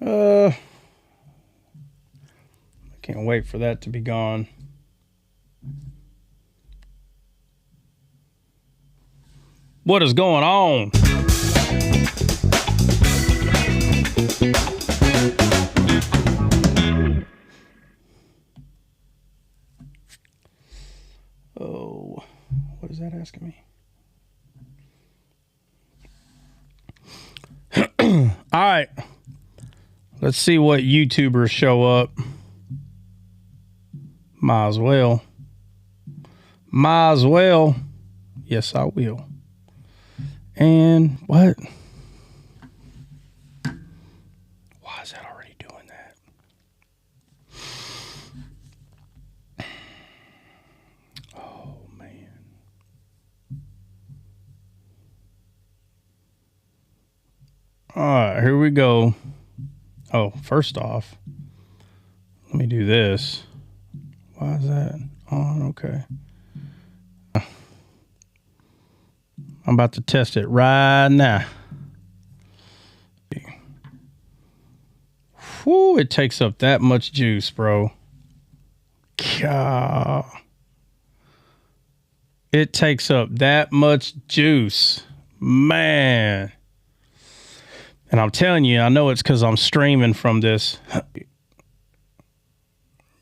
I can't wait for that to be gone. What is going on? Oh, what is that asking me? All right. Let's see what YouTubers show up. Might as well. Might as well. Yes, I will. And what? Why is that already doing that? Oh, man. All right, here we go. Oh, first off, let me do this. Why is that on? Okay. I'm about to test it right now. Whew, it takes up that much juice, bro. God. It takes up that much juice. Man. And I'm telling you, I know it's because I'm streaming from this.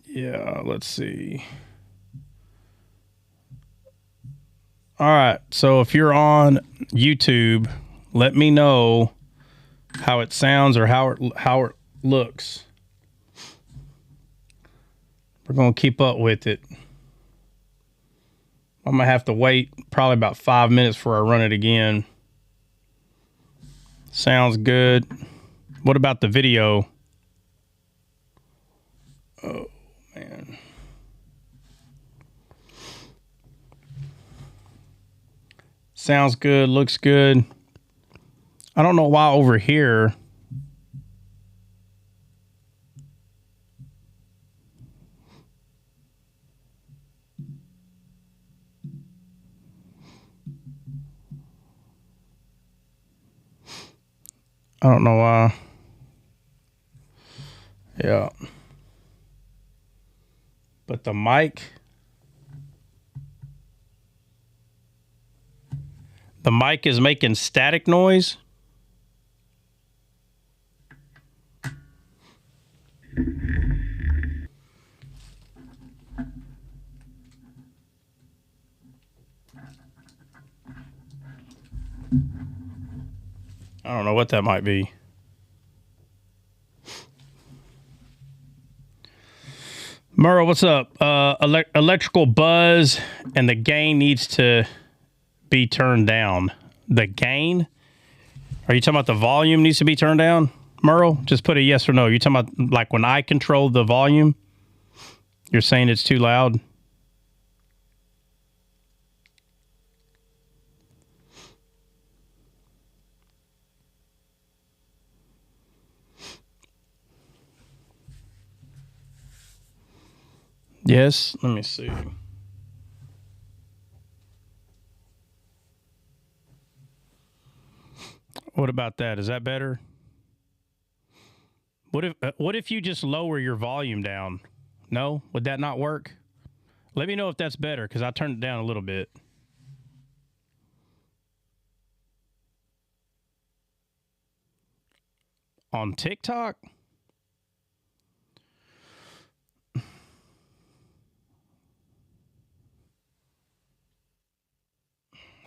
Yeah, let's see. All right. So if you're on YouTube, let me know how it sounds or how it looks. We're going to keep up with it. I'm going to have to wait probably about 5 minutes before I run it again. Sounds good. What about the video? Oh, man. Sounds good. Looks good. I don't know why over here. I don't know why. Yeah. But the mic is making static noise. I don't know what that might be. Murrow, what's up? Electrical buzz and the gain needs to be turned down. The gain? Are you talking about the volume needs to be turned down? Murrow, just put a yes or no. You're talking about like when I control the volume? You're saying it's too loud? Yes, let me see. What about that? Is that better? What if you just lower your volume down? No? Would that not work? Let me know if that's better because I turned it down a little bit. On TikTok?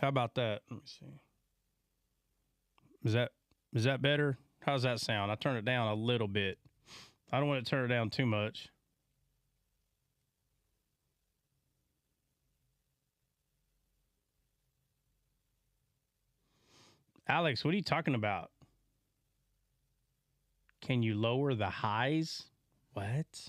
How about that? Let me see. Is that better? How's that sound? I turned it down a little bit. I don't want to turn it down too much. Alex, what are you talking about? Can you lower the highs? What?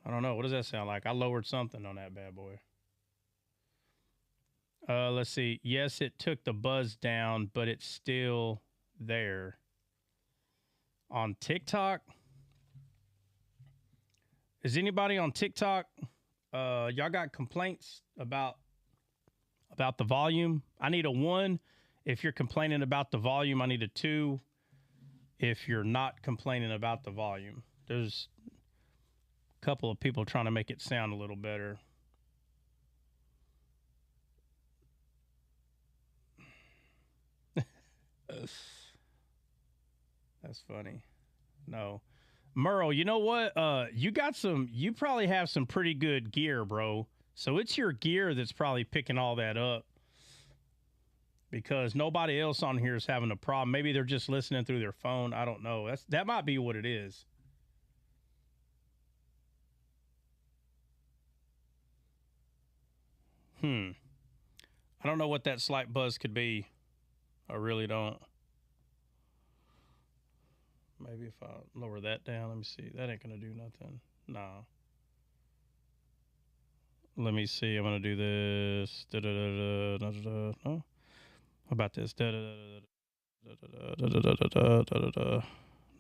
I don't know. What does that sound like? I lowered something on that bad boy. Let's see. Yes, it took the buzz down, but it's still there. On TikTok? Is anybody on TikTok? Y'all got complaints about the volume? I need a 1 If you're complaining about the volume, I need a 2. If you're not complaining about the volume, there's a couple of people trying to make it sound a little better. That's funny. No. Merle, you know what? You probably have some pretty good gear, bro. So it's your gear that's probably picking all that up. Because nobody else on here is having a problem. Maybe they're just listening through their phone. I don't know. That might be what it is. I don't know what that slight buzz could be. I really don't. Maybe if I lower that down, let me see. That ain't going to do nothing. No. Let me see. I'm going to do this. No. How about this?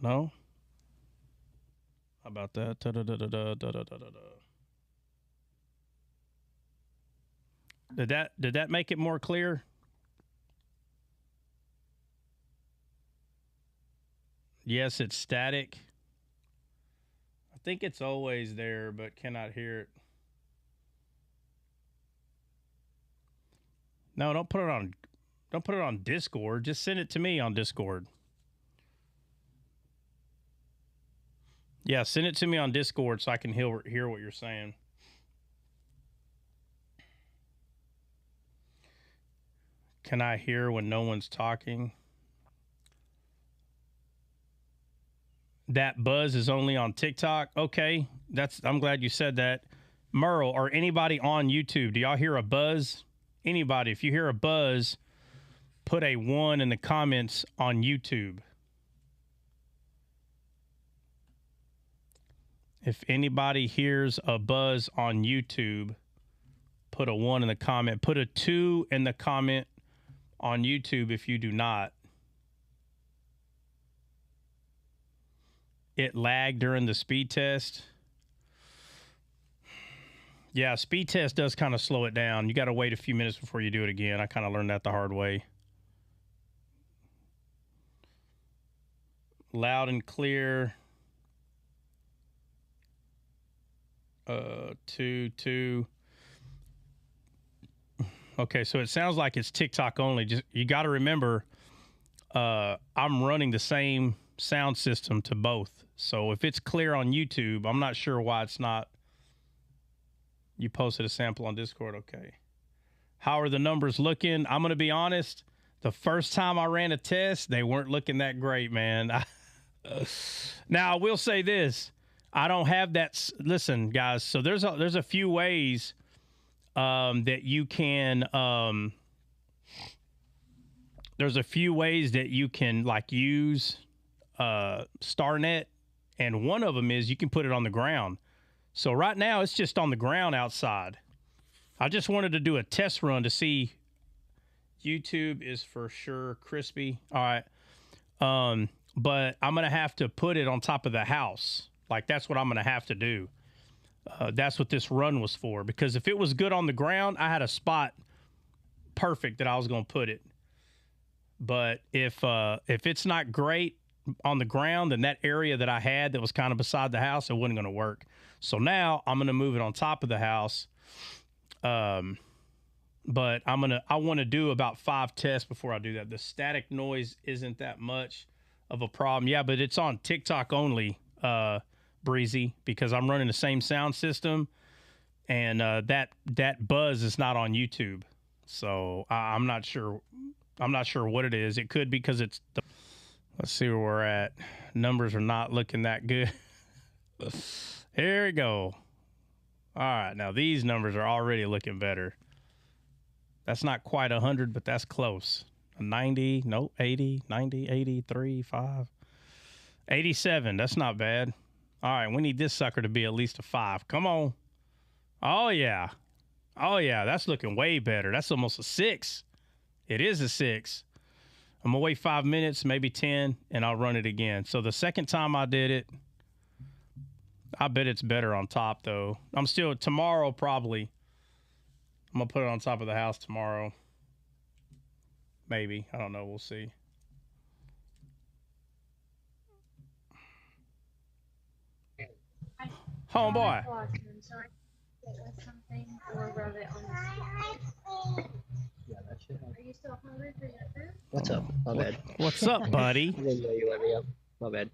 No. How about that? Did that make it more clear? Yes, it's static. I think it's always there, but cannot hear it. No, don't put it on Discord. Just send it to me on Discord. Yeah, send it to me on Discord so I can hear what you're saying. Can I hear when no one's talking? That buzz is only on TikTok. Okay, I'm glad you said that. Merle, or anybody on YouTube, do y'all hear a buzz? Anybody, if you hear a buzz, put a 1 in the comments on YouTube. If anybody hears a buzz on YouTube, put a 1 in the comment. Put a 2 in the comment on YouTube if you do not. It lagged during the speed test. Yeah, speed test does kind of slow it down. You got to wait a few minutes before you do it again. I kind of learned that the hard way. Loud and clear. 2. Okay, so it sounds like it's TikTok only. Just you got to remember, I'm running the same sound system to both. So if it's clear on YouTube, I'm not sure why it's not. You posted a sample on Discord. Okay. How are the numbers looking? I'm going to be honest. The first time I ran a test, they weren't looking that great, man. Now, I will say this. I don't have that. Listen, guys. So there's a few ways that you can. There's a few ways that you can like use StarNet, and one of them is you can put it on the ground. So right now it's just on the ground outside. I just wanted to do a test run to see. YouTube is for sure crispy. All right. But I'm going to have to put it on top of the house. Like that's what I'm going to have to do. That's what this run was for. Because if it was good on the ground, I had a spot perfect that I was going to put it. But if it's not great on the ground, then that area that I had that was kind of beside the house, it wasn't going to work. So now I'm going to move it on top of the house. But I want to do about 5 tests before I do that. The static noise isn't that much of a problem. Yeah, but it's on TikTok only, Breezy, because I'm running the same sound system, and that buzz is not on YouTube. So I'm not sure. I'm not sure what it is. It could be because it's. Let's see where we're at. Numbers are not looking that good. Here we go. All right, now these numbers are already looking better. That's not quite 100, but that's close. 90, no, 80, 90, 83, 5. 87, that's not bad. All right, we need this sucker to be at least a 5. Come on. Oh, yeah. Oh, yeah, that's looking way better. That's almost a 6. It is a 6. I'm going to wait 5 minutes, maybe 10, and I'll run it again. So the second time I did it, I bet it's better on top, though. Tomorrow probably. I'm going to put it on top of the house tomorrow. Maybe. I don't know. We'll see. Homeboy. Something or rub it on the Yeah, that shit. Are you still hungry for your food? What's up? My bad. What's up, buddy? I didn't know you let me up. My bad.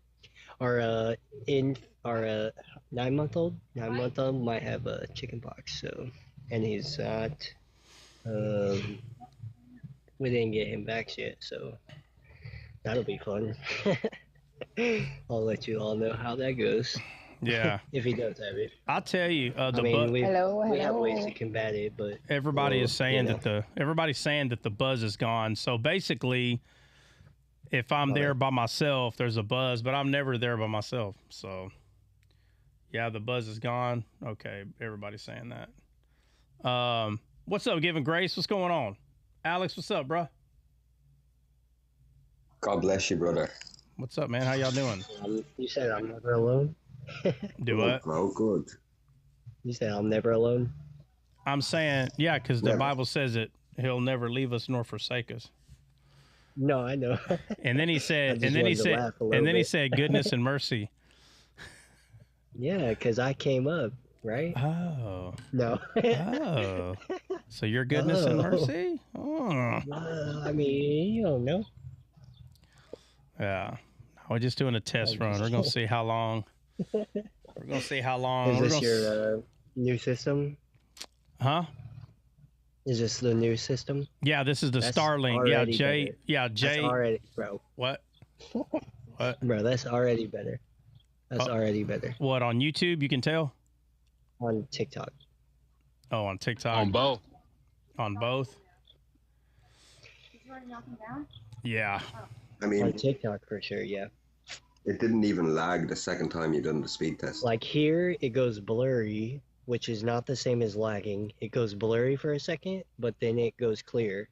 Our 9-month-old might have a chicken pox, so, and he's not. We didn't get him back yet, so that'll be fun. I'll let you all know how that goes. Yeah. If he does have it. I'll tell you. I mean, we have ways to combat it, but everybody is saying everybody's saying that the buzz is gone. So basically, if I'm there by myself, there's a buzz, but I'm never there by myself. So yeah, the buzz is gone. Okay, everybody's saying that. What's up, Giving Grace? What's going on? Alex, what's up, bro? God bless you, brother. What's up, man? How y'all doing? You said I'm never alone? Do what? Bro, good. You said I'm never alone? I'm saying, yeah, because the Bible says it. He'll never leave us nor forsake us. No, I know. And then he said, he said, goodness and mercy. Yeah, because I came up, right? Oh. No. Oh. So your goodness and mercy? Oh. I mean, you don't know. Yeah. We're just doing a test run. We're going to see how long. We're going to see how long. Is this your new system? Huh? Is this the new system? Yeah, this is the Starlink. Yeah, Jay. Better. Yeah, Jay. That's already, bro. What? What? Bro, that's already better. That's already better. What, on YouTube, you can tell? On TikTok. Oh, on TikTok? On both. On both? Is already knocking down? Yeah. I mean, on TikTok for sure, yeah. It didn't even lag the second time you done the speed test. Like here, it goes blurry, which is not the same as lagging. It goes blurry for a second, but then it goes clear.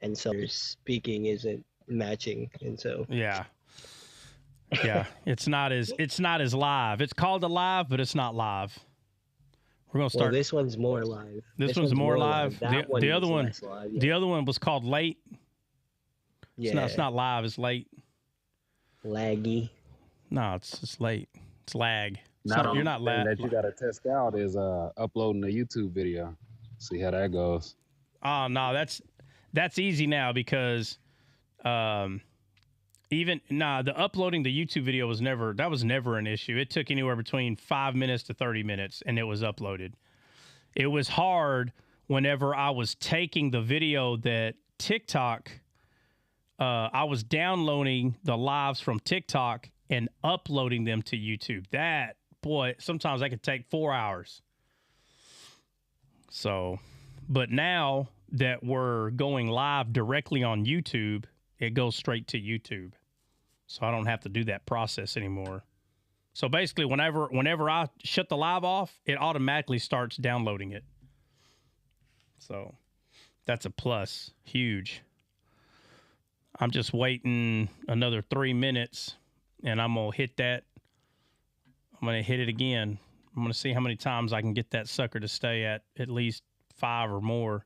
And so your speaking isn't matching, and so yeah. Yeah, it's not as live. It's called a live, but it's not live. We're gonna start. Well, this one's more live. This one's more live. The other one, live, yeah. The other one was called late. Yeah, It's not live. It's late. Laggy. No, it's late. It's lag. You're not lag. That you got to test out is uploading a YouTube video. See how that goes. Oh no, that's easy now because the uploading the YouTube video was never an issue. It took anywhere between 5 minutes to 30 minutes and it was uploaded. It was hard whenever I was taking the video that TikTok, I was downloading the lives from TikTok and uploading them to YouTube. That, boy, sometimes that could take 4 hours. So, but now that we're going live directly on YouTube, it goes straight to YouTube. So I don't have to do that process anymore. So basically, whenever I shut the live off, it automatically starts downloading it. So that's a plus. Huge. I'm just waiting another 3 minutes, and I'm going to hit that. I'm going to hit it again. I'm going to see how many times I can get that sucker to stay at least 5 or more.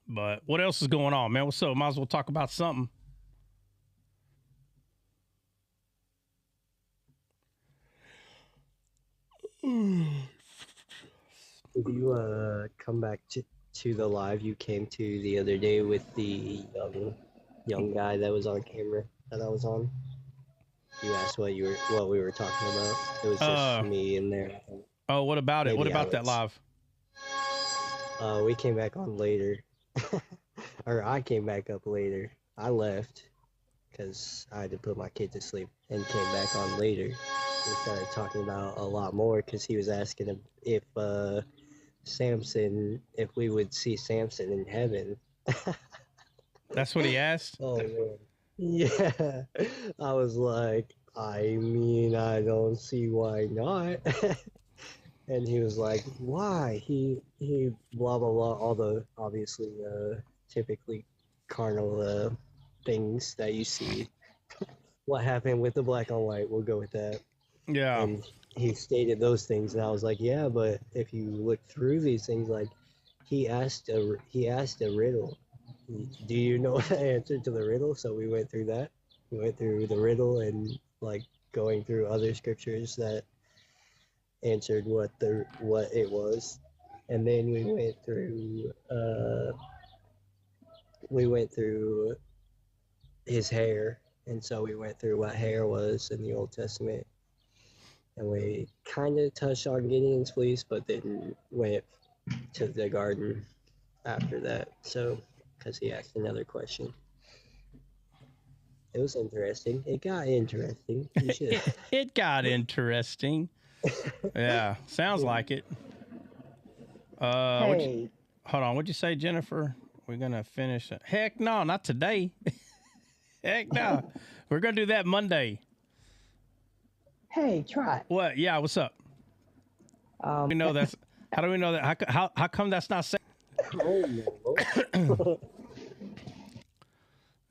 But what else is going on, man? What's up? Might as well talk about something. Did you come back to the live you came to the other day with the young guy that was on camera that I was on? You asked what we were talking about. It was just me in there. Oh, what about it? What about that live? We came back on later. Or I came back up later. I left because I had to put my kid to sleep and came back on later. We started talking about a lot more because he was asking if we would see Samson in heaven. That's what he asked? Oh, man. Yeah. I was like, I mean, I don't see why not. And he was like, why? He blah, blah, blah, all the, obviously, typically carnal things that you see. What happened with the black on white, we'll go with that. Yeah. And he stated those things, and I was like, yeah, but if you look through these things, like, he asked a riddle. Do you know the answer to the riddle? So we went through that. We went through the riddle and like going through other scriptures that answered what it was, and then we went through his hair, and so we went through what hair was in the Old Testament, and we kind of touched on Gideon's fleece, but then went to the garden after that. So because he asked another question. It was interesting. It got interesting. You should. It got interesting. Yeah, sounds like it. Hey, Hold on, what'd you say, Jennifer? We're gonna finish it. Heck no, not today. Heck no. We're gonna do that Monday. hey, try. What? Yeah, what's up? We know that's. How do we know that? How come that's not safe? Oh,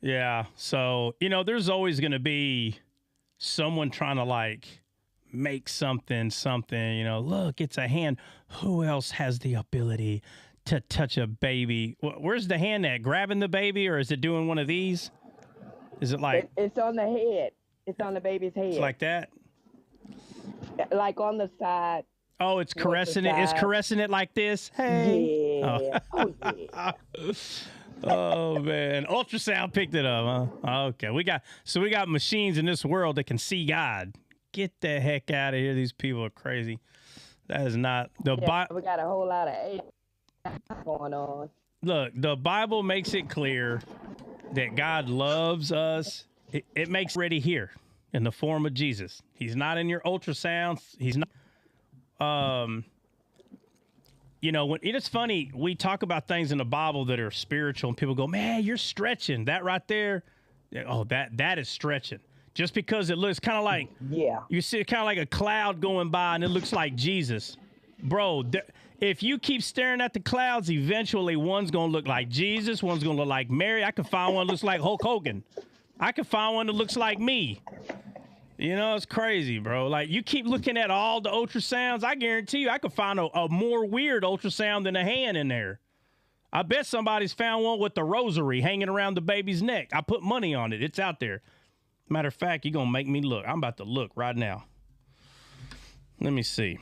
Yeah. So, you know, there's always going to be someone trying to like make something, you know, look, it's a hand. Who else has the ability to touch a baby? Where's the hand at? Grabbing the baby, or is it doing one of these? Is it like It's on the head. It's on the baby's head. it's like that? Like on the side. Oh, it's caressing it. It's caressing it like this. Hey. Yeah. Oh, yeah. Oh man, ultrasound picked it up, huh? Okay, we got machines in this world that can see God. Get the heck out of here! These people are crazy. That is not the Bible. We got a whole lot of AI going on. Look, the Bible makes it clear that God loves us. It makes ready here in the form of Jesus. He's not in your ultrasounds. He's not. You know, when it's funny, we talk about things in the Bible that are spiritual, and people go, "Man, you're stretching that right there." Oh, that is stretching. Just because it looks kind of like you see kind of like a cloud going by, and it looks like Jesus, bro. If you keep staring at the clouds, eventually one's gonna look like Jesus, one's gonna look like Mary. I could find one that looks like Hulk Hogan. I could find one that looks like me. You know, it's crazy, bro. Like, you keep looking at all the ultrasounds, I guarantee you I could find a more weird ultrasound than a hand in there. I bet somebody's found one with the rosary hanging around the baby's neck. I put money on it. It's out there. Matter of fact, you're going to make me look. I'm about to look right now. Let me see.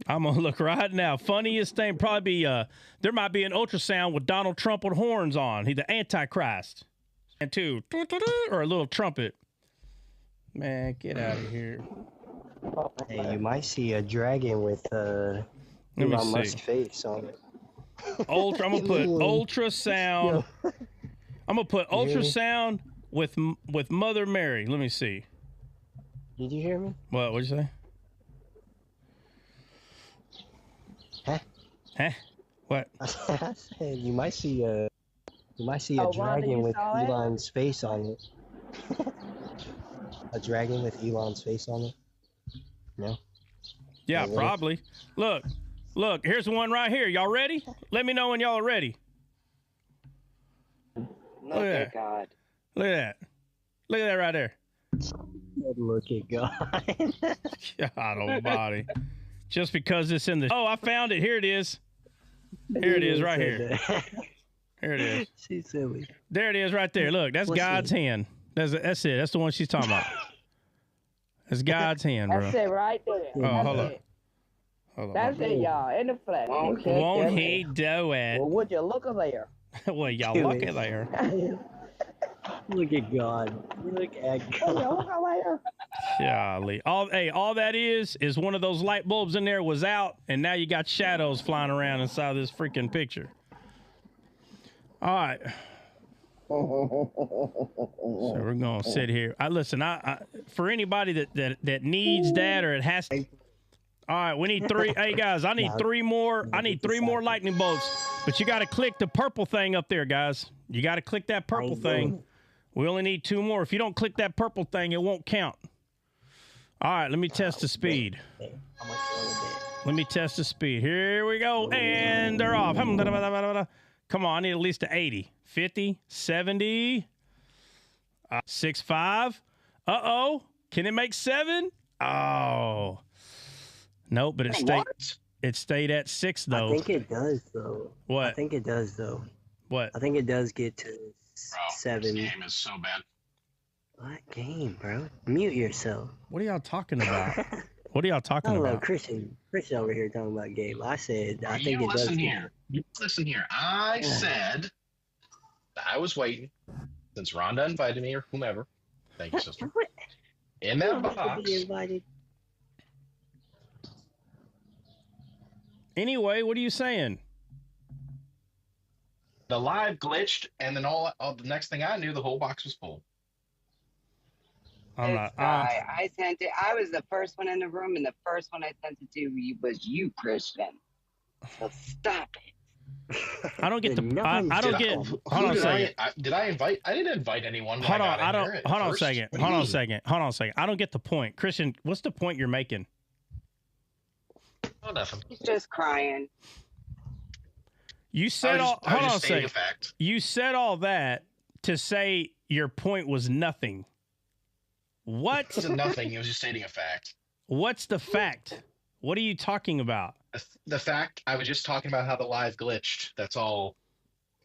I'm going to look right now. Funniest thing probably be, there might be an ultrasound with Donald Trump with horns on. He's the Antichrist. And two, or a little trumpet. Man, get out of here. hey, you might see a dragon with Elon Musk's face on it. I'm gonna put ultrasound. I'm gonna put ultrasound with Mother Mary. Let me see. Did you hear me? What'd you say? Huh? What? I said you might see a Rhonda, dragon you with saw it? Elon's face on it. A dragon with Elon's face on it? No? Yeah, probably. Look, here's one right here. Y'all ready? Let me know when y'all are ready. Look at God. Look at that. Look at that right there. Look at God. God almighty. Just because it's in the... Oh, I found it. Here it is. Here it is right here. Here it is. She's silly. There it is right there. Look, that's God's hand. That's it. That's the one she's talking about. That's God's hand, bro. That's it right there. Oh, hold on. That's it, y'all. In the flesh. Won't he do it? Well, would you look at there? Well, y'all look at there. Look at God. Look at Would you God. look at there? Golly. All that is one of those light bulbs in there was out, and now you got shadows flying around inside this freaking picture. All right. So we're gonna sit here. Listen. I for anybody that needs that or it has to. All right, we need 3. Hey guys, I need 3 more. I need 3 more lightning bolts. But you got to click the purple thing up there, guys. You got to click that purple thing. We only need 2 more. If you don't click that purple thing, it won't count. All right, let me test the speed. Let me test the speed. Here we go, and they're off. Come on, I need at least an 80. 50, 70, 65. Uh-oh. Can it make 7? Oh. Nope, but it stayed at 6 though. I think it does though. What? I think it does though. What? I think it does get to Bro, 7. this game is so bad. What game, bro? Mute yourself. What are y'all talking about? What are y'all talking Hello, about? Christian. Christian over here talking about game. I said, I think You it does listen get here. You listen here. I said that I was waiting since Rhonda invited me or whomever. Thank you, sister. In that box. invited. Anyway, what are you saying? The live glitched, and then all the next thing I knew, the whole box was full. I'm This not. guy, I sent it. I was the first one in the room, and the first one I sent it to was you, Christian. So stop it. I don't get the. I don't get. Hold on a second. Did I invite? I didn't invite anyone. Hold on. I don't. Hold on a second. Hold on a second. Hold on a second. I don't get the point, Christian. What's the point you're making? Oh, nothing. He's just crying. You said all. I Hold was on a just stating a second. fact. You said all that to say your point was nothing. What? It wasn't nothing. It was just stating a fact. What's the fact? What are you talking about? The fact, I was just talking about how the live glitched. That's all.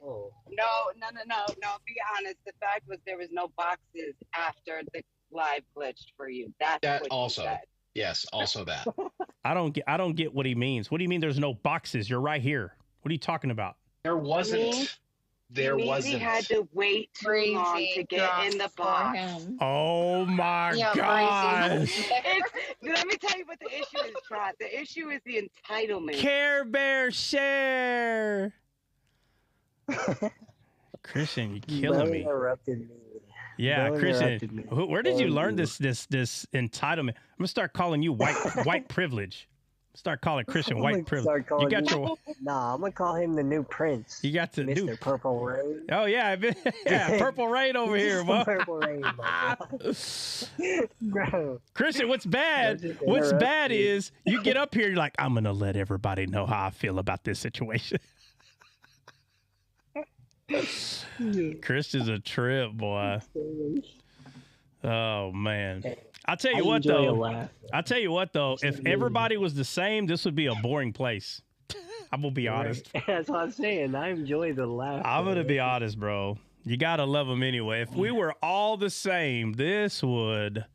Oh. No. Be honest. The fact was there was no boxes after the live glitched for you. That's That what also. you said. Yes, also that. I don't get what he means. What do you mean there's no boxes? You're right here. What are you talking about? There wasn't. There He wasn't. had to wait too long to get in the box. Oh my Yeah, gosh. Let me tell you what the issue is, Trot. The issue is the entitlement. Care Bear share. Christian, you're killing me. Interrupted me. Yeah, Bo Christian. interrupted me. Where did you Bo learn knew. this entitlement? I'm gonna start calling you white privilege. Start calling Christian I'm white gonna privilege. start You calling got you- your. Nah, I'm gonna call him the new prince. You got to Mr. do. Purple Rain. Oh yeah, yeah, purple rain over here, bro. Purple Rain, bro. Christian, what's bad? Just What's interrupt bad me. is you get up here, you're like, I'm gonna let everybody know how I feel about this situation. Christian's a trip, boy. Oh man. I'll tell you what though. I'll tell you what though. If everybody was the same, this would be a boring place. I'm gonna be honest. That's what I'm saying. I enjoy the laugh. I'm gonna be honest, bro. You gotta love them anyway. If we were all the same, this would,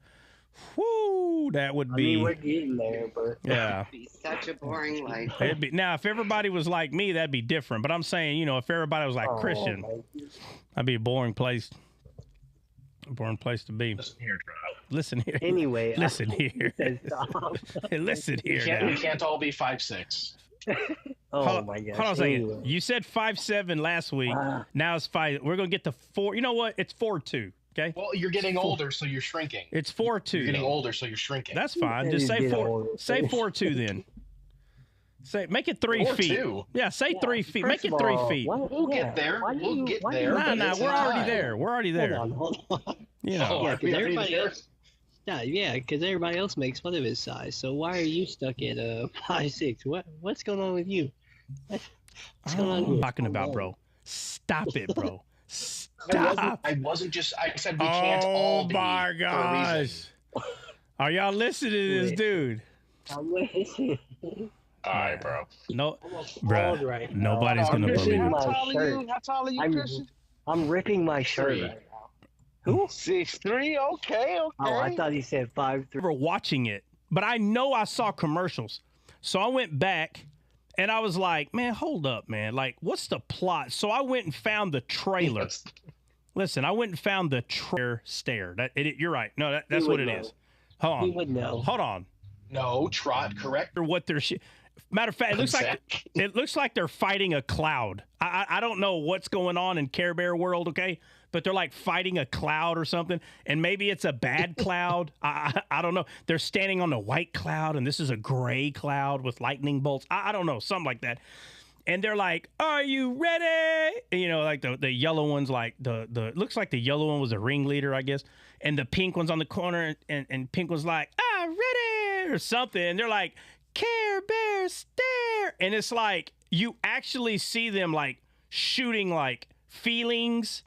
whoo, that would I be. mean, we're getting there, but Yeah. It'd be such a boring life. It'd be, now, if everybody was like me, that'd be different. But I'm saying, you know, if everybody was like Oh, Christian, that'd be a boring place. A boring place to be. Listen here, Trout. Listen here. anyway, Listen here. Stop. Listen We here. can't all be 5'6". Oh Hold, my gosh. hold on a second. Anyway. You said 5'7" last week. Now it's 5. We're gonna get to 4. You know what? It's 4'2". Okay. Well, you're getting older, so you're shrinking. It's 4'2". You're getting though. older, so you're shrinking. That's fine. Yeah, Just you say get 4. older. Say 4'2" then. Say make it 3 feet. 4'2". Yeah, say 3 feet. First Make it of 3 all, feet. We'll get there. why do We'll you- get why do there. you- Nah, but it's we're already time. there. We're already there. Hold on. You know. Yeah, because we- everybody else. Yeah, because everybody else makes fun of his size. So why are you stuck at 5'6"? What's going on with you? What's going on I'm here? talking about, bro. Stop it, bro. I Stop. wasn't just. I said we can't all Oh be my for a gosh. reason. Are y'all listening to this Wait. dude? I'm listening. All right, bro. No, Bald bruh. right now. Nobody's gonna Christian, believe my it. How tall are shirt. you? How tall are you, I'm, Christian? I'm ripping my shirt 3. right now. 6'3". Okay. Oh, I thought he said 5'3". Ever watching it, but I know I saw commercials. So I went back and I was like, man, hold up, man. Like, what's the plot? So I went and found the trailer. Listen, I went and found the trailer stare. You're right. No, that's He what would it know. is. Hold He on. would know. Hold on. No, Trot, correct. Or what they're matter of fact, it looks like they're fighting a cloud. I don't know what's going on in Care Bear world, okay? But they're like fighting a cloud or something, and maybe it's a bad cloud. I don't know. They're standing on a white cloud, and this is a gray cloud with lightning bolts. I don't know, something like that. And they're like, "Are you ready?" And, you know, like the yellow one's like the looks like the yellow one was a ringleader, I guess, and the pink one's on the corner, and pink one's like, "I'm ready," or something. And they're like, "Care Bear stare," and it's like you actually see them like shooting like feelings,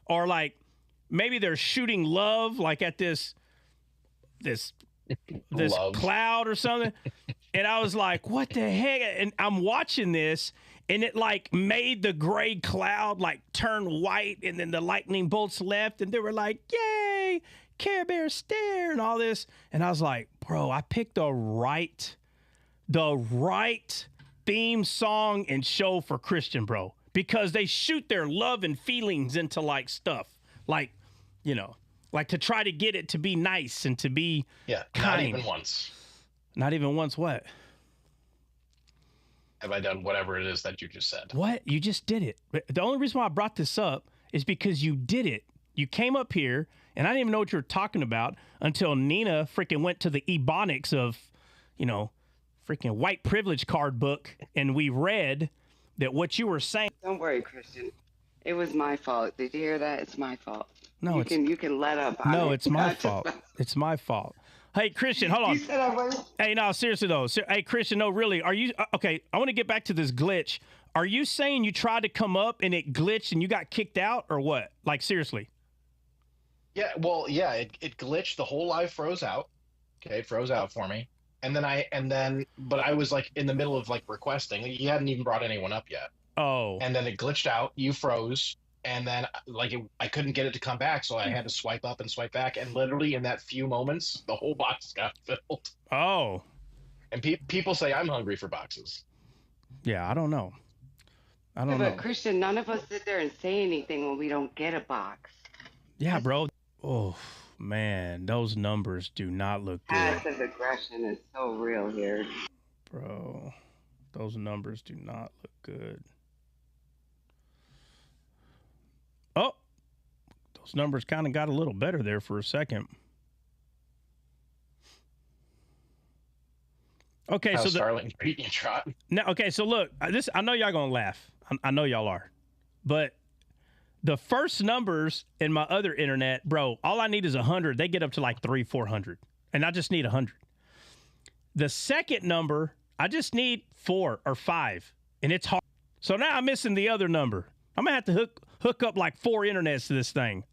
or like maybe they're shooting love, like at this Love. cloud or something. And I was like, what the heck? And I'm watching this, and it like made the gray cloud like turn white, and then the lightning bolts left, and they were like, "Yay, Care Bear stare," and all this. And I was like, bro, I picked the right theme song and show for Christian, bro, because they shoot their love and feelings into like stuff, like, you know, like to try to get it to be nice and to be kind. Not even once. Not even once. What? Have I done whatever it is that you just said? What? You just did it. The only reason why I brought this up is because you did it. You came up here, and I didn't even know what you were talking about until Nina freaking went to the ebonics of, you know, freaking white privilege card book, and we read that what you were saying. Don't worry, Christian. It was my fault. Did you hear that? It's my fault. No, you can let up. No, it's my fault. It's my fault. Hey, Christian, hold on. You said I was. Hey, no, seriously though. Hey, Christian, no, really. Are you okay? I want to get back to this glitch. Are you saying you tried to come up and it glitched and you got kicked out, or what? Like, seriously? Yeah, well, yeah, it glitched. The whole live froze out. Okay, it froze out for me. But I was like in the middle of like requesting. You hadn't even brought anyone up yet. Oh. And then it glitched out. You froze. And then I couldn't get it to come back. So I had to swipe up and swipe back. And literally in that few moments, the whole box got filled. Oh. And people say I'm hungry for boxes. Yeah, I don't know. But Christian, none of us sit there and say anything when we don't get a box. Yeah, bro. Oh, man. Those numbers do not look good. Passive aggression is so real here. Bro, those numbers do not look good. Oh, those numbers kind of got a little better there for a second. Okay, How's so Starlink beating you, Trot? Now, okay, so look, I know y'all gonna laugh. I know y'all are, but the first numbers in my other internet, bro, all I need is 100. They get up to like 300-400, and I just need 100. The second number, I just need 4 or 5, and it's hard. So now I'm missing the other number. I'm gonna have to hook up like 4 internets to this thing.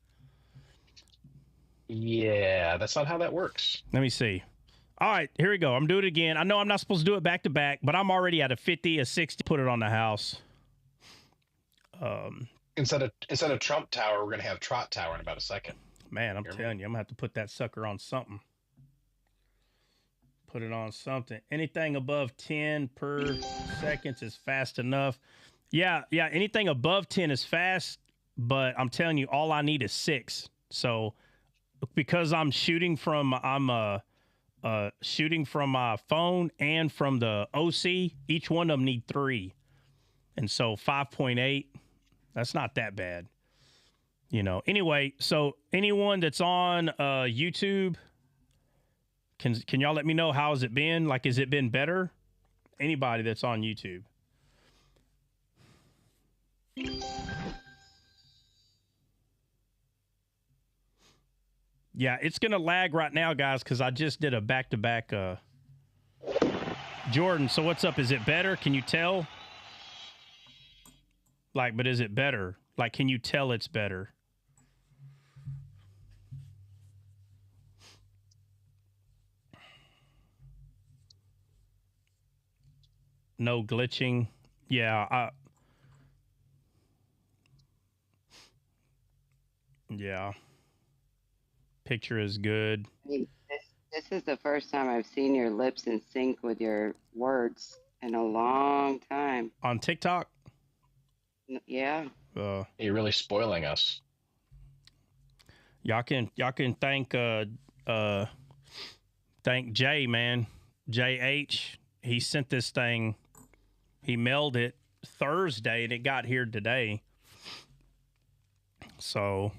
Yeah, that's not how that works. Let me see. All right, here we go. I'm doing it again. I know I'm not supposed to do it back to back, but I'm already at a 50, a 60. Put it on the house. Instead of Trump Tower, we're gonna have Trot Tower in about a second. Man, I'm telling you, I'm gonna have to put that sucker on something. Put it on something. Anything above 10 per seconds is fast enough. Yeah. Anything above 10 is fast, but I'm telling you, all I need is 6. So because I'm shooting from my phone and from the OC, each one of them need 3. And so 5.8, that's not that bad. You know, anyway, so anyone that's on YouTube, can y'all let me know how has it been? Like, has it been better? Anybody that's on YouTube. Yeah, it's going to lag right now, guys, because I just did a back-to-back. Jordan, so what's up? Is it better? Can you tell? Like, but is it better? Like, can you tell it's better? No glitching. Yeah, yeah. Picture is good. Hey, this is the first time I've seen your lips in sync with your words in a long time. On TikTok? Yeah. You're really spoiling us. Y'all can thank Jay, man. JH. He sent this thing. He mailed it Thursday and it got here today. So,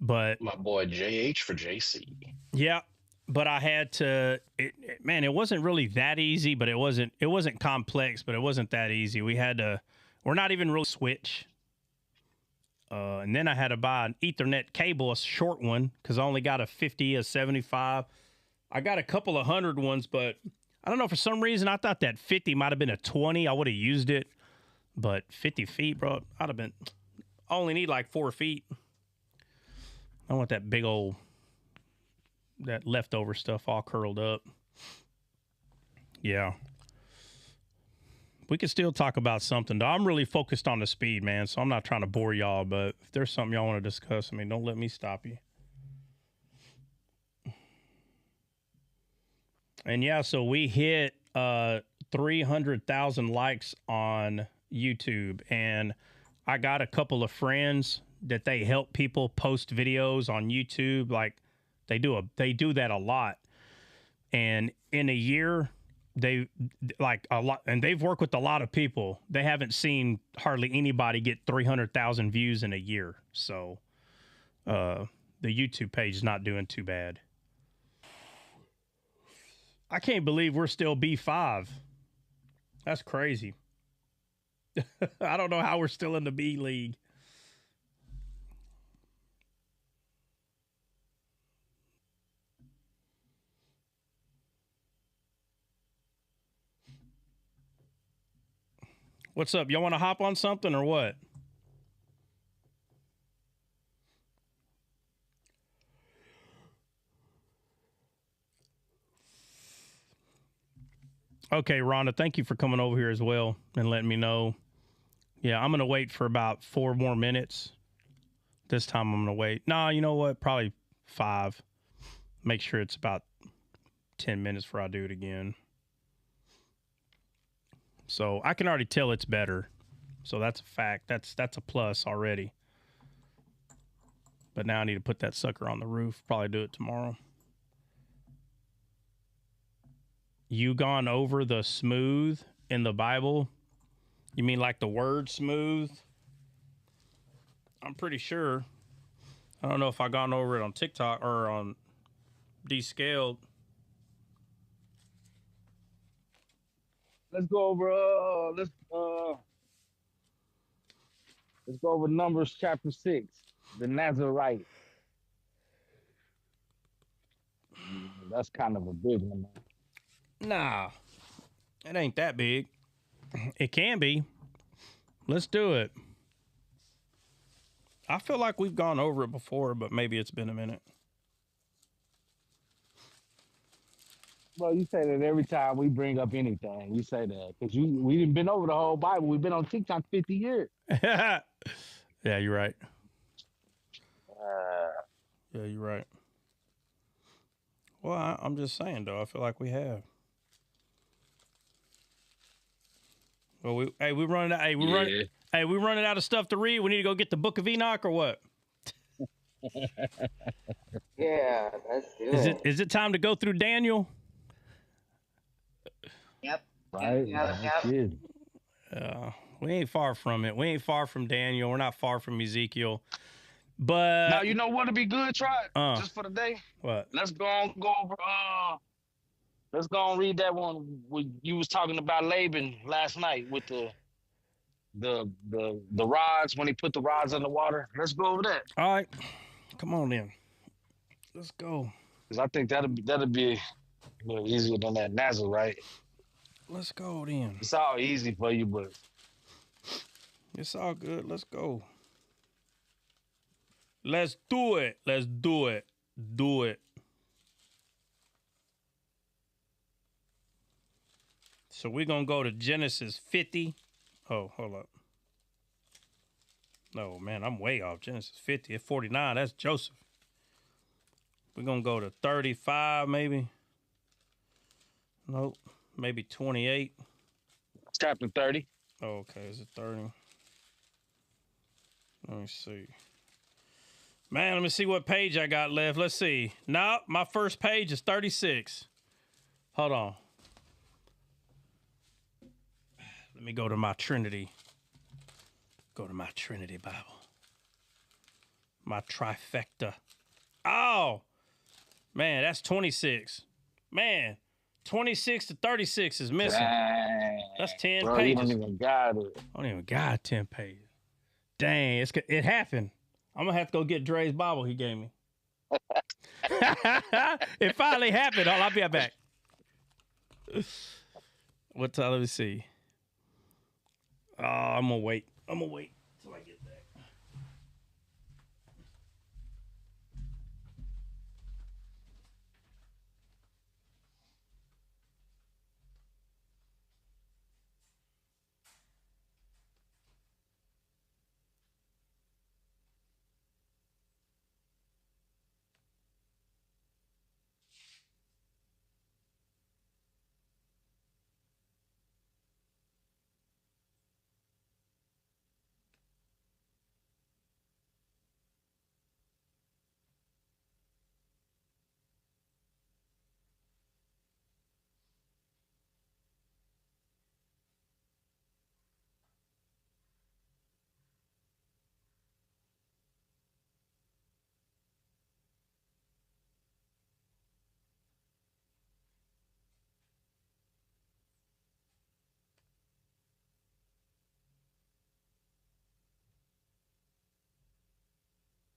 but my boy JH for JC. Yeah, but I had to. Man, it wasn't really that easy, but it wasn't complex, but it wasn't that easy. We had to. We're not even really switch. And then I had to buy an Ethernet cable, a short one, because I only got a 50, a 75. I got a couple of 100 ones, but I don't know, for some reason, I thought that 50 might have been a 20. I would have used it. But 50 feet, bro, I'd have been, I only need like 4 feet. I want that big old, that leftover stuff all curled up. Yeah. We can still talk about something, though. I'm really focused on the speed, man, so I'm not trying to bore y'all, but if there's something y'all want to discuss, I mean, don't let me stop you. And yeah, so we hit 300,000 likes on YouTube, and I got a couple of friends that they help people post videos on YouTube. Like they do that a lot. And in a year, they like a lot, and they've worked with a lot of people. They haven't seen hardly anybody get 300,000 views in a year. So the YouTube page is not doing too bad. I can't believe we're still B5. That's crazy. I don't know how we're still in the B League. What's up? Y'all want to hop on something or what? Okay, Rhonda, thank you for coming over here as well and letting me know. Yeah, I'm going to wait for about 4 more minutes. This time I'm going to wait. Nah, you know what? Probably 5. Make sure it's about 10 minutes before I do it again. So I can already tell it's better. So that's a fact. That's a plus already. But now I need to put that sucker on the roof. Probably do it tomorrow. You gone over the smooth in the Bible? You mean like the word smooth? I'm pretty sure. I don't know if I gone over it on TikTok or on Descaled. Let's go over. Let's go over Numbers chapter 6, the Nazarite. That's kind of a big one. Nah, it ain't that big. It can be. Let's do it. I feel like we've gone over it before, but maybe it's been a minute. Well, you say that every time we bring up anything. You say that because we didn't been over the whole Bible. We've been on TikTok 50 years. Yeah, you're right. Yeah, you're right. Well, I'm just saying, though. I feel like we have. Well, we running out. We running out of stuff to read. We need to go get the Book of Enoch or what? Yeah, let's do it. Is it time to go through Daniel? Yep. Right? Yep. We ain't far from it. We ain't far from Daniel. We're not far from Ezekiel. But Now you know what'd be good, try just for the day. What? Let's go over. Let's go and read that one. You was talking about Laban last night with the rods when he put the rods in the water. Let's go over that. All right, come on in. Let's go. Because I think that'll be a little easier than that Nazarite. Let's go then. It's all easy for you, but it's all good. Let's go. Let's do it. Let's do it. Do it. So we're going to go to Genesis 50. Oh, hold up. No, man, I'm way off. Genesis 50 at 49. That's Joseph. We're going to go to 35 maybe. Nope. Maybe 28. Chapter 30. Oh, okay. Is it 30? Let me see. Man, let me see what page I got left. Let's see. No, my first page is 36. Hold on. Let me go to my Trinity. Go to my Trinity Bible. My trifecta. Oh, man, that's 26. Man, 26 to 36 is missing. Dang. That's 10 Bro, pages. You don't even got it. I don't even got 10 pages. Dang, it happened. I'm going to have to go get Dre's Bible he gave me. It finally happened. I'll be right back. What time? Let me see. Oh, I'm going to wait. I'm going to wait till I get back.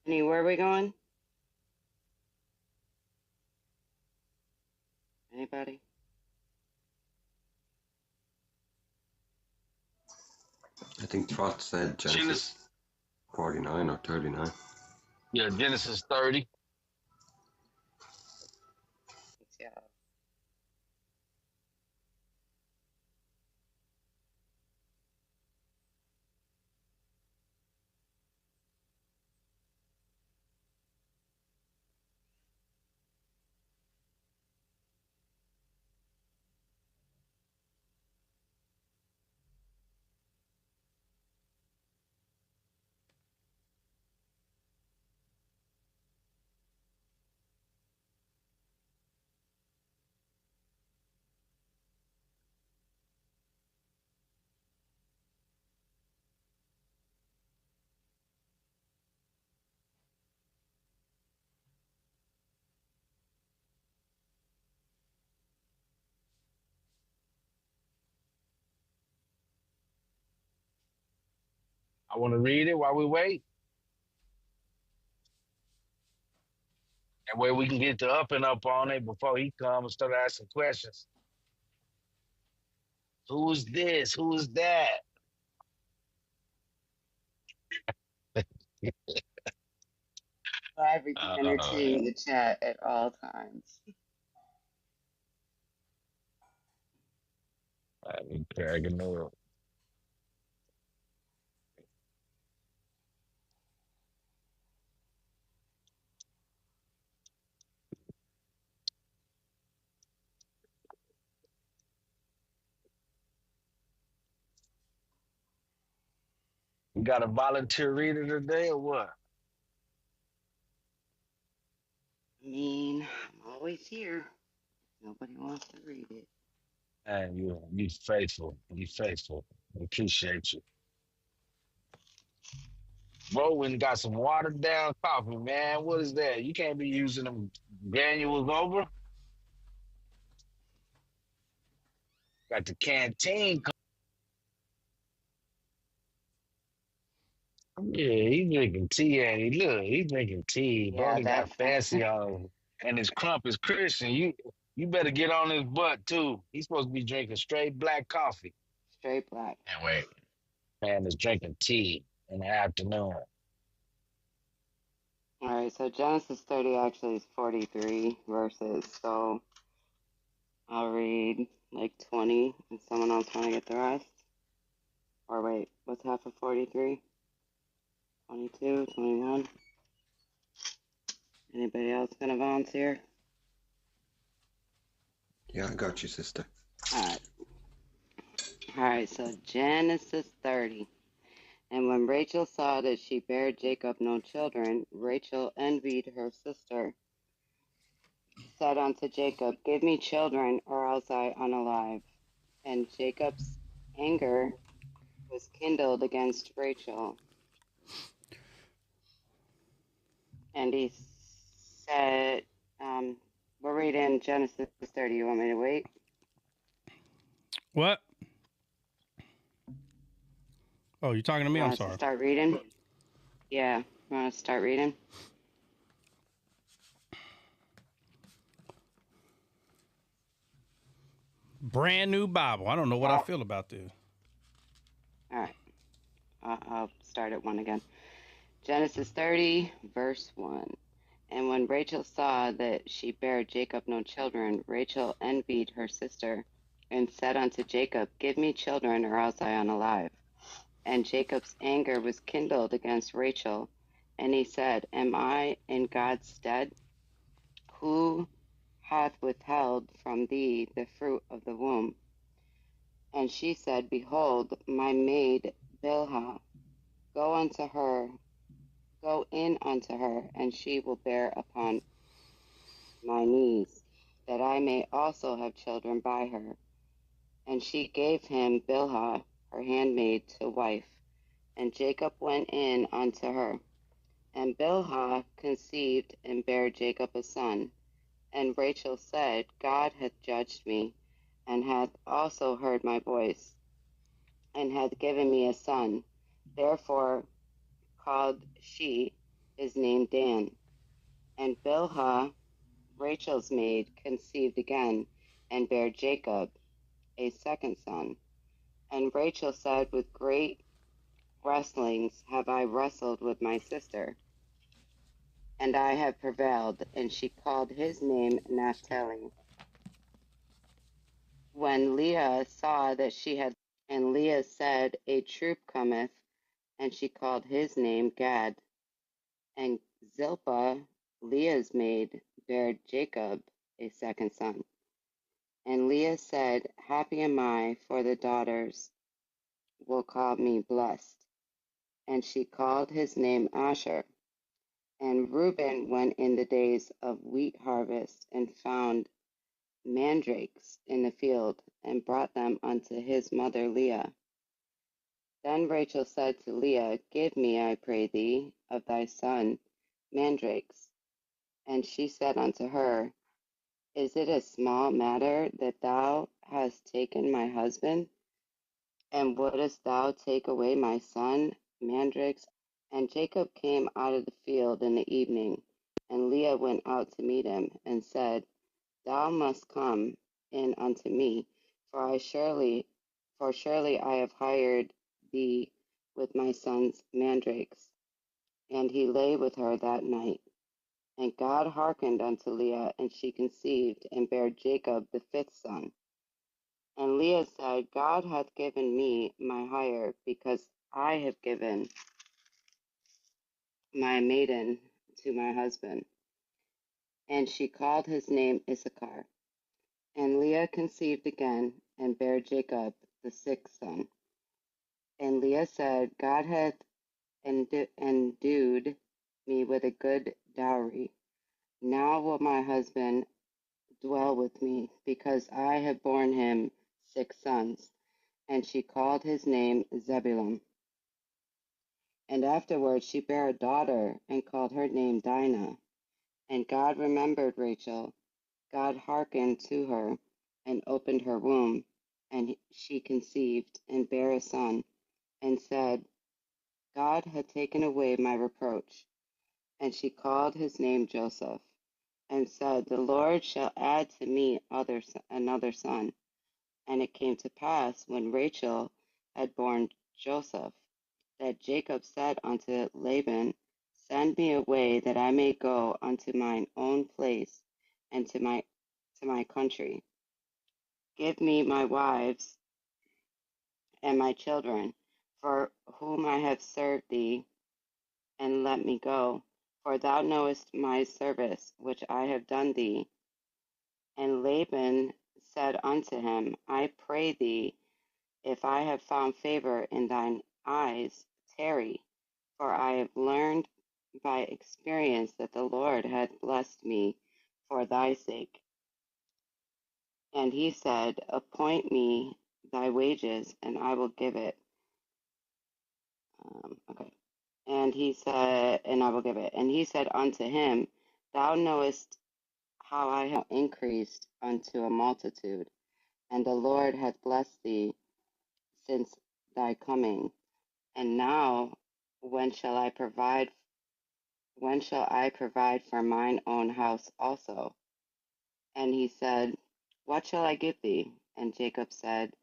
Where are we going? Anybody? I think Trot said Genesis 49 or 39. Yeah, Genesis 30. Yeah. I want to read it while we wait. That way we can get the up and up on it before he comes and start asking questions. Who is this? Who is that? Live, we can entertain the chat at all times. I've been cracking up. We got a volunteer reader today or what? I mean, I'm always here. Nobody wants to read it. And you faithful. You faithful. We appreciate you. Bro, when got some watered down coffee, man. What is that? You can't be using them granules over. Got the canteen. Yeah, he drinking tea, and he drinking tea. Yeah, Brody got that's fancy on, and his crump is Christian. You better get on his butt too. He's supposed to be drinking straight black coffee. straight black. Can't wait. Man is drinking tea in the afternoon. All right, so Genesis 30 actually is 43 verses. So I'll read like 20 and someone else want to get the rest. Or wait, what's half of 43? 22, 21. Anybody else going to volunteer? Yeah, I got you, sister. All right, so Genesis 30. And when Rachel saw that she bare Jacob no children, Rachel envied her sister, said unto Jacob, Give me children, or else I unalive. And Jacob's anger was kindled against Rachel. And he said, we're reading Genesis 30. You want me to wait? What? Oh, you're talking to me? You I'm want us to sorry. start reading? Yeah, you want us to start reading? Brand new Bible. I don't know what I feel about this. All right. I'll start at 1 again. Genesis 30, verse 1. And when Rachel saw that she bare Jacob no children, Rachel envied her sister, and said unto Jacob, Give me children, or else I unalive. And Jacob's anger was kindled against Rachel, and he said, Am I in God's stead? Who hath withheld from thee the fruit of the womb? And she said, Behold, my maid Bilhah, go in unto her, and she will bear upon my knees, that I may also have children by her. And she gave him Bilhah, her handmaid, to wife. And Jacob went in unto her. And Bilhah conceived and bare Jacob a son. And Rachel said, God hath judged me, and hath also heard my voice, and hath given me a son. Therefore called she is named Dan. And Bilhah, Rachel's maid, conceived again, and bare Jacob a second son. And Rachel said, with great wrestlings have I wrestled with my sister, and I have prevailed. And she called his name Naphtali. When Leah saw that she had, and Leah said, a troop cometh, and she called his name Gad. And Zilpah, Leah's maid, bare Jacob a second son. And Leah said, happy am I, for the daughters will call me blessed. And she called his name Asher. And Reuben went in the days of wheat harvest, and found mandrakes in the field, and brought them unto his mother Leah. Then Rachel said to Leah, give me, I pray thee, of thy son mandrakes. And she said unto her, is it a small matter that thou hast taken my husband? And wouldest thou take away my son mandrakes? And Jacob came out of the field in the evening, and Leah went out to meet him, and said, thou must come in unto me, for surely I have hired thee with my son's mandrakes. And he lay with her that night. And God hearkened unto Leah, and she conceived, and bare Jacob the fifth son. And Leah said, God hath given me my hire, because I have given my maiden to my husband. And she called his name Issachar. And Leah conceived again, and bare Jacob the sixth son. And Leah said, God hath endued me with a good dowry. Now will my husband dwell with me, because I have borne him six sons. And she called his name Zebulun. And afterward she bare a daughter, and called her name Dinah. And God remembered Rachel. God hearkened to her, and opened her womb. And she conceived, and bare a son, and said, God hath taken away my reproach. And she called his name Joseph, and said, the Lord shall add to me another son. And it came to pass, when Rachel had borne Joseph, that Jacob said unto Laban, send me away, that I may go unto mine own place, and to my country. Give me my wives and my children, for whom I have served thee, and let me go. For thou knowest my service which I have done thee. And Laban said unto him, I pray thee, if I have found favor in thine eyes, tarry, for I have learned by experience that the Lord hath blessed me for thy sake. And he said, appoint me thy wages, and I will give it. Okay. And he said, and I will give it. And he said unto him, thou knowest how I have increased unto a multitude, and the Lord hath blessed thee since thy coming. And now, when shall I provide? When shall I provide for mine own house also? And he said, what shall I give thee? And Jacob said,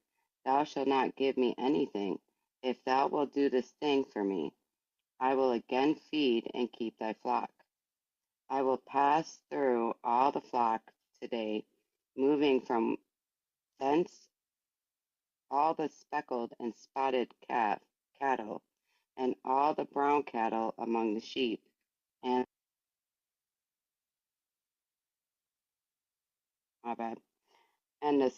thou shalt not give me anything. If thou wilt do this thing for me, I will again feed and keep thy flock. I will pass through all the flock today, moving from thence all the speckled and spotted cattle, and all the brown cattle among the sheep, and my bad, and the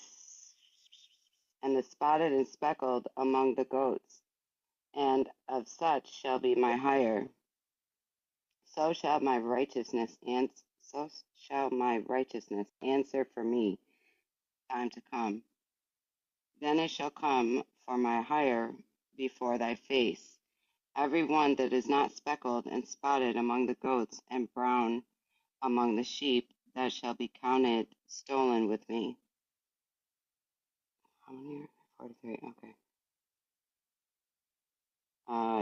spotted and speckled among the goats, and of such shall be my hire. So shall my righteousness answer for me time to come. Then it shall come for my hire before thy face, every one that is not speckled and spotted among the goats, and brown among the sheep, that shall be counted stolen with me. How many? 43. Okay.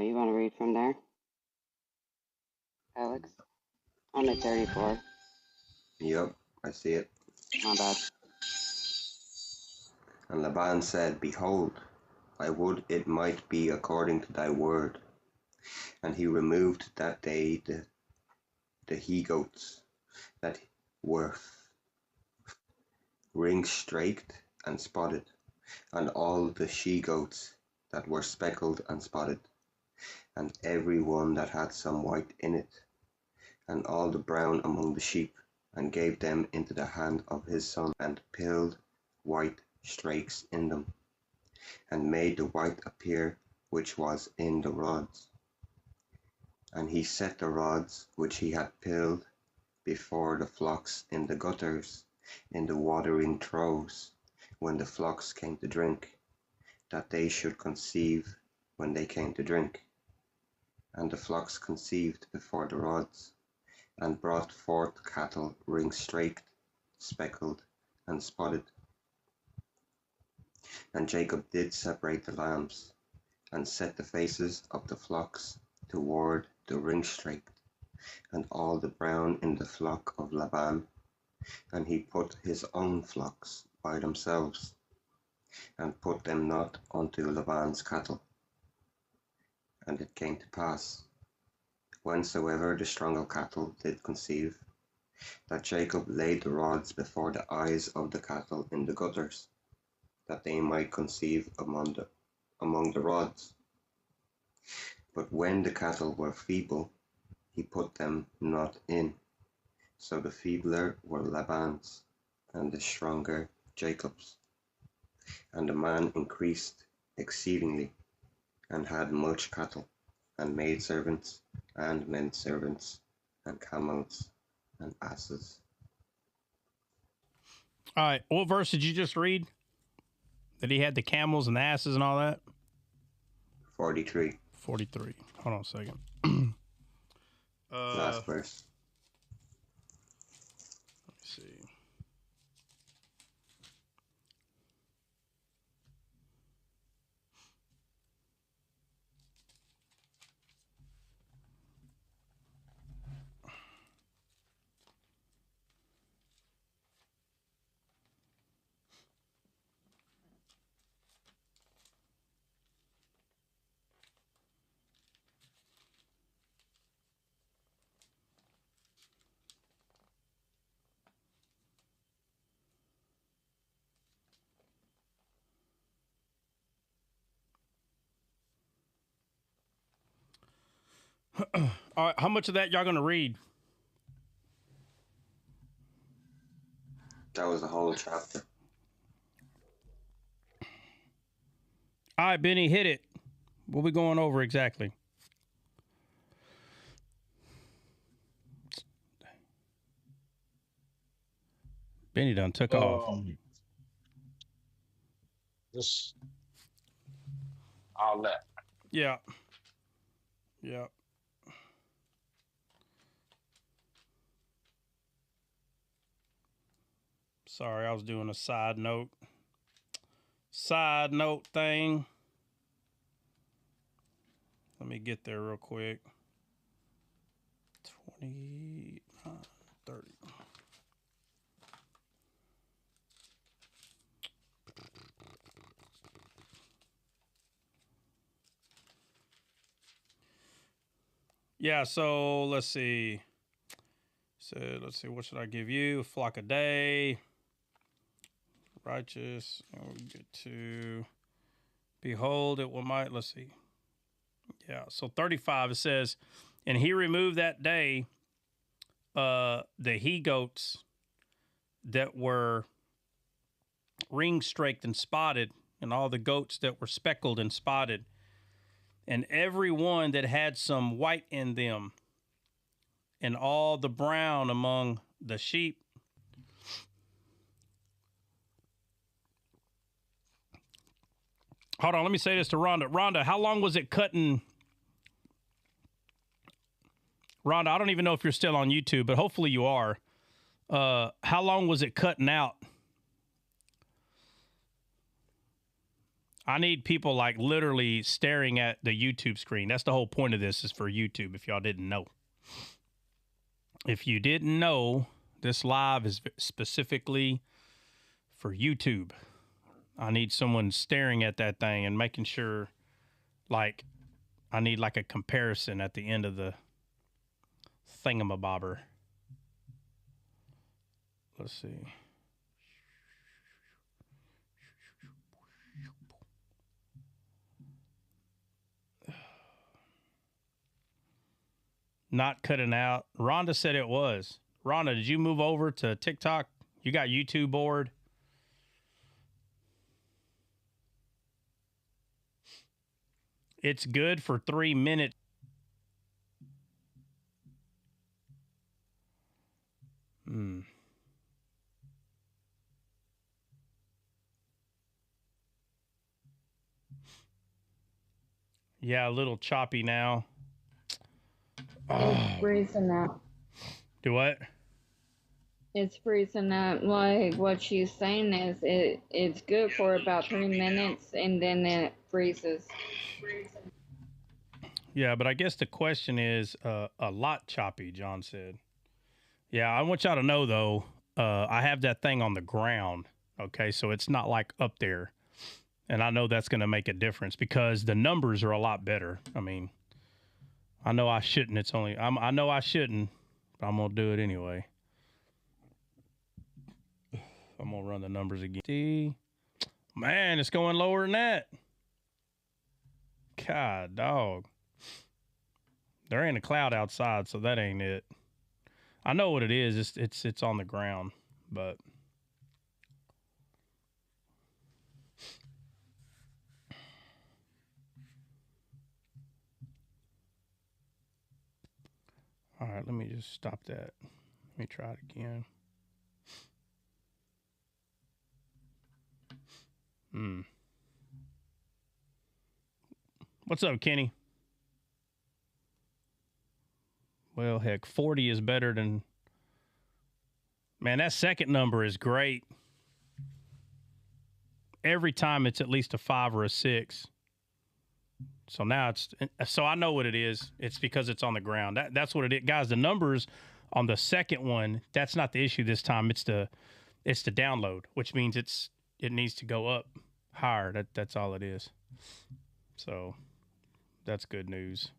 You want to read from there? Alex? I'm at 34. Yup, I see it. My bad. And Laban said, Behold, I would it might be according to thy word. And he removed that day the he-goats that were ring-straked and spotted, and all the she-goats that were speckled and spotted, and every one that had some white in it, and all the brown among the sheep, and gave them into the hand of his son, and pilled white strakes in them, and made the white appear which was in the rods. And he set the rods which he had pilled before the flocks in the gutters, in the watering troughs, when the flocks came to drink, that they should conceive when they came to drink. And the flocks conceived before the rods, and brought forth cattle ring-straked, speckled, and spotted. And Jacob did separate the lambs, and set the faces of the flocks toward the ring-straked, and all the brown in the flock of Laban, and he put his own flocks by themselves, and put them not unto Laban's cattle. And it came to pass, whensoever the stronger cattle did conceive, that Jacob laid the rods before the eyes of the cattle in the gutters, that they might conceive among the rods. But when the cattle were feeble, he put them not in. So the feebler were Laban's, and the stronger Jacob's. And the man increased exceedingly, and had much cattle, and maidservants, and menservants, and camels, and asses. All right. What verse did you just read? That he had the camels and the asses and all that? 43. 43. Hold on a second. Last verse. Let me see. All right, how much of that y'all gonna read? That was the whole chapter. All right, Benny, hit it. What we going over exactly? Benny done took off. Just all that. Yeah. Yeah. Sorry, I was doing a side note thing. Let me get there real quick. 29, 30. Yeah, so let's see. So let's see, what should I give you? A flock a day. Righteous. And we'll get to behold it will might. Let's see. Yeah, so 35 it says, and he removed that day the he-goats that were ring-straked and spotted, and all the goats that were speckled and spotted, and every one that had some white in them, and all the brown among the sheep. Hold on, let me say this to Rhonda. Rhonda, how long was it cutting? Rhonda, I don't even know if you're still on YouTube, but hopefully you are. How long was it cutting out? I need people like literally staring at the YouTube screen. That's the whole point of this, is for YouTube, if y'all didn't know. If you didn't know, this live is specifically for YouTube. I need someone staring at that thing and making sure, like, I need like a comparison at the end of the thingamabobber. Let's see. Not cutting out. Rhonda said it was. Rhonda, did you move over to TikTok? You got YouTube board? It's good for 3 minutes. Yeah, a little choppy now. It's freezing up. Do what? It's freezing up. Like what she's saying is it's good for about 3 minutes and then it freezes. Yeah, but I guess the question is a lot choppy, John said. Yeah, I want y'all to know, though, I have that thing on the ground, okay? So it's not like up there. And I know that's going to make a difference because the numbers are a lot better. I mean, I know I shouldn't. I know I shouldn't, but I'm going to do it anyway. I'm going to run the numbers again. See? Man, it's going lower than that. God, dog. There ain't a cloud outside, so that ain't it. I know what it is. It's on the ground, but all right, let me just stop that. Let me try it again. What's up, Kenny? Well, heck, 40 is better than... Man, that second number is great. Every time it's at least a 5 or a 6. So now so I know what it is. It's because it's on the ground. That's what it is. Guys, the numbers on the second one, that's not the issue this time. It's the download, which means it needs to go up higher. That's all it is. So that's good news.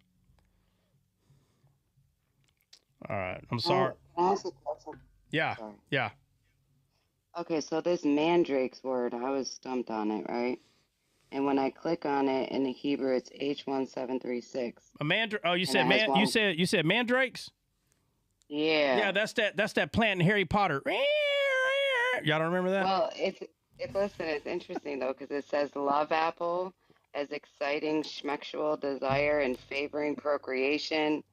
All right. I'm sorry. Can I ask a question? Yeah. Sorry. Yeah. Okay, so this Mandrakes word, I was stumped on it, right? And when I click on it in the Hebrew, it's H1736. Oh, you said mandrakes? Yeah. Yeah, that's that plant in Harry Potter. Y'all don't remember that? Well, listen, it's interesting though, because it says love apple as exciting schmexual desire and favoring procreation.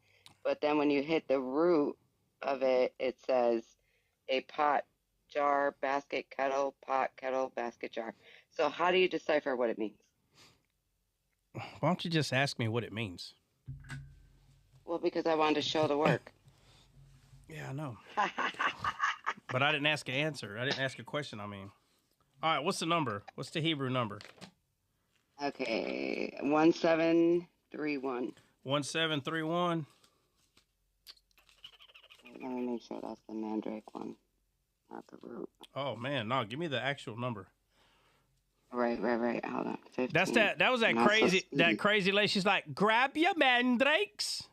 But then when you hit the root of it, it says a pot, jar, basket, kettle, pot, kettle, basket, jar. So how do you decipher what it means? Why don't you just ask me what it means? Well, because I wanted to show the work. Yeah, I know. But I didn't ask an answer. I didn't ask a question, I mean. All right, what's the number? What's the Hebrew number? Okay, 1731. 1731. Let me make sure that's the mandrake one, not the root. Oh man, no, give me the actual number. Right. Hold on. 15. That was that crazy lady. She's like, grab your mandrakes.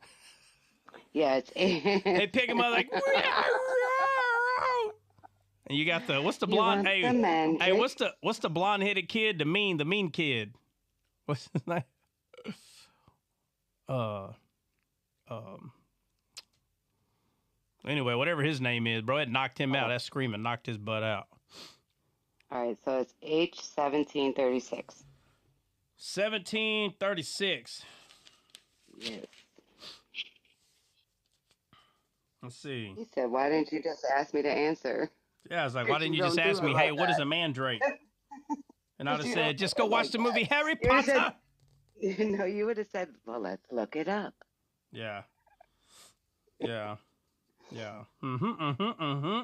Yeah, it's They pick them up like and you got what's the blonde? Hey, what's the blonde headed kid? The mean kid. What's his name? Anyway, whatever his name is, bro, it knocked him out. That screaming knocked his butt out. All right, so it's H1736. 1736. Yes. Let's see. He said, "Why didn't you just ask me to answer?" Yeah, I was like, why didn't you just ask me, hey, what is a mandrake? And I'd have said, just go watch the movie Harry Potter. No, you would have said, well, let's look it up. Yeah. Mm-hmm.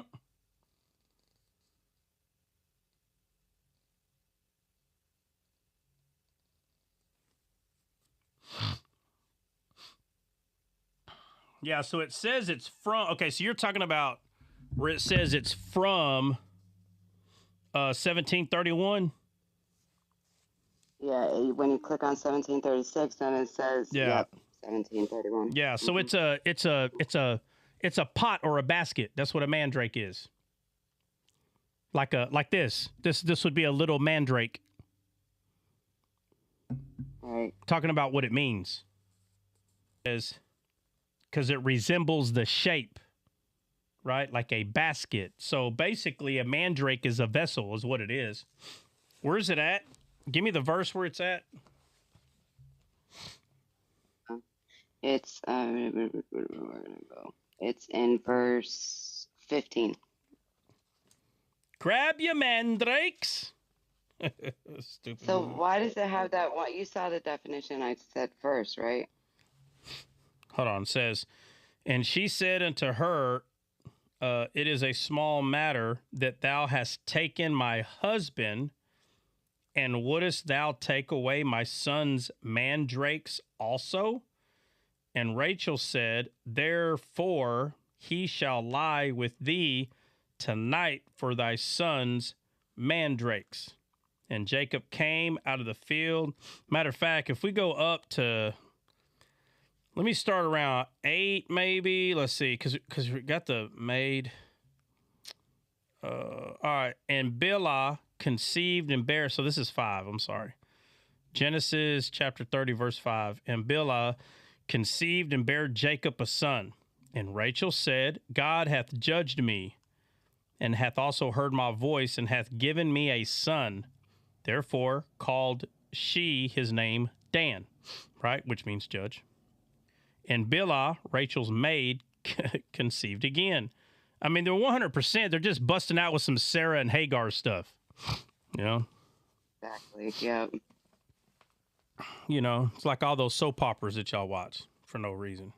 Yeah, so it says it's from. Okay, so you're talking about where it says it's from 1731. Yeah, when you click on 1736, then it says, Yeah. yep, 1731. Yeah, so it's a pot or a basket. That's what a mandrake is. Like this. This would be a little mandrake. Right. Talking about what it means. Is because it resembles the shape, right? Like a basket. So basically a mandrake is a vessel is what it is. Where's it at? Give me the verse where it's at. It's where gonna go? It's in verse 15. Grab your mandrakes. Stupid. So why does it have that one? You saw the definition I said first, right? Hold on. It says, and she said unto her, it is a small matter that thou hast taken my husband, and wouldest thou take away my son's mandrakes also? And Rachel said, therefore he shall lie with thee tonight for thy son's mandrakes. And Jacob came out of the field. Matter of fact, if we go up to, let me start around 8 maybe. Let's see, because we got the maid. All right. And Bilhah conceived and bare. So this is 5. I'm sorry. Genesis chapter 30, verse 5. And Bilhah conceived and bare Jacob a son. And Rachel said, God hath judged me, and hath also heard my voice, and hath given me a son. Therefore called she his name Dan, right? Which means judge. And Bilhah, Rachel's maid, conceived again. I mean, they're 100%. They're just busting out with some Sarah and Hagar stuff. You know? Exactly. Yep. You know, it's like all those soap operas that y'all watch for no reason.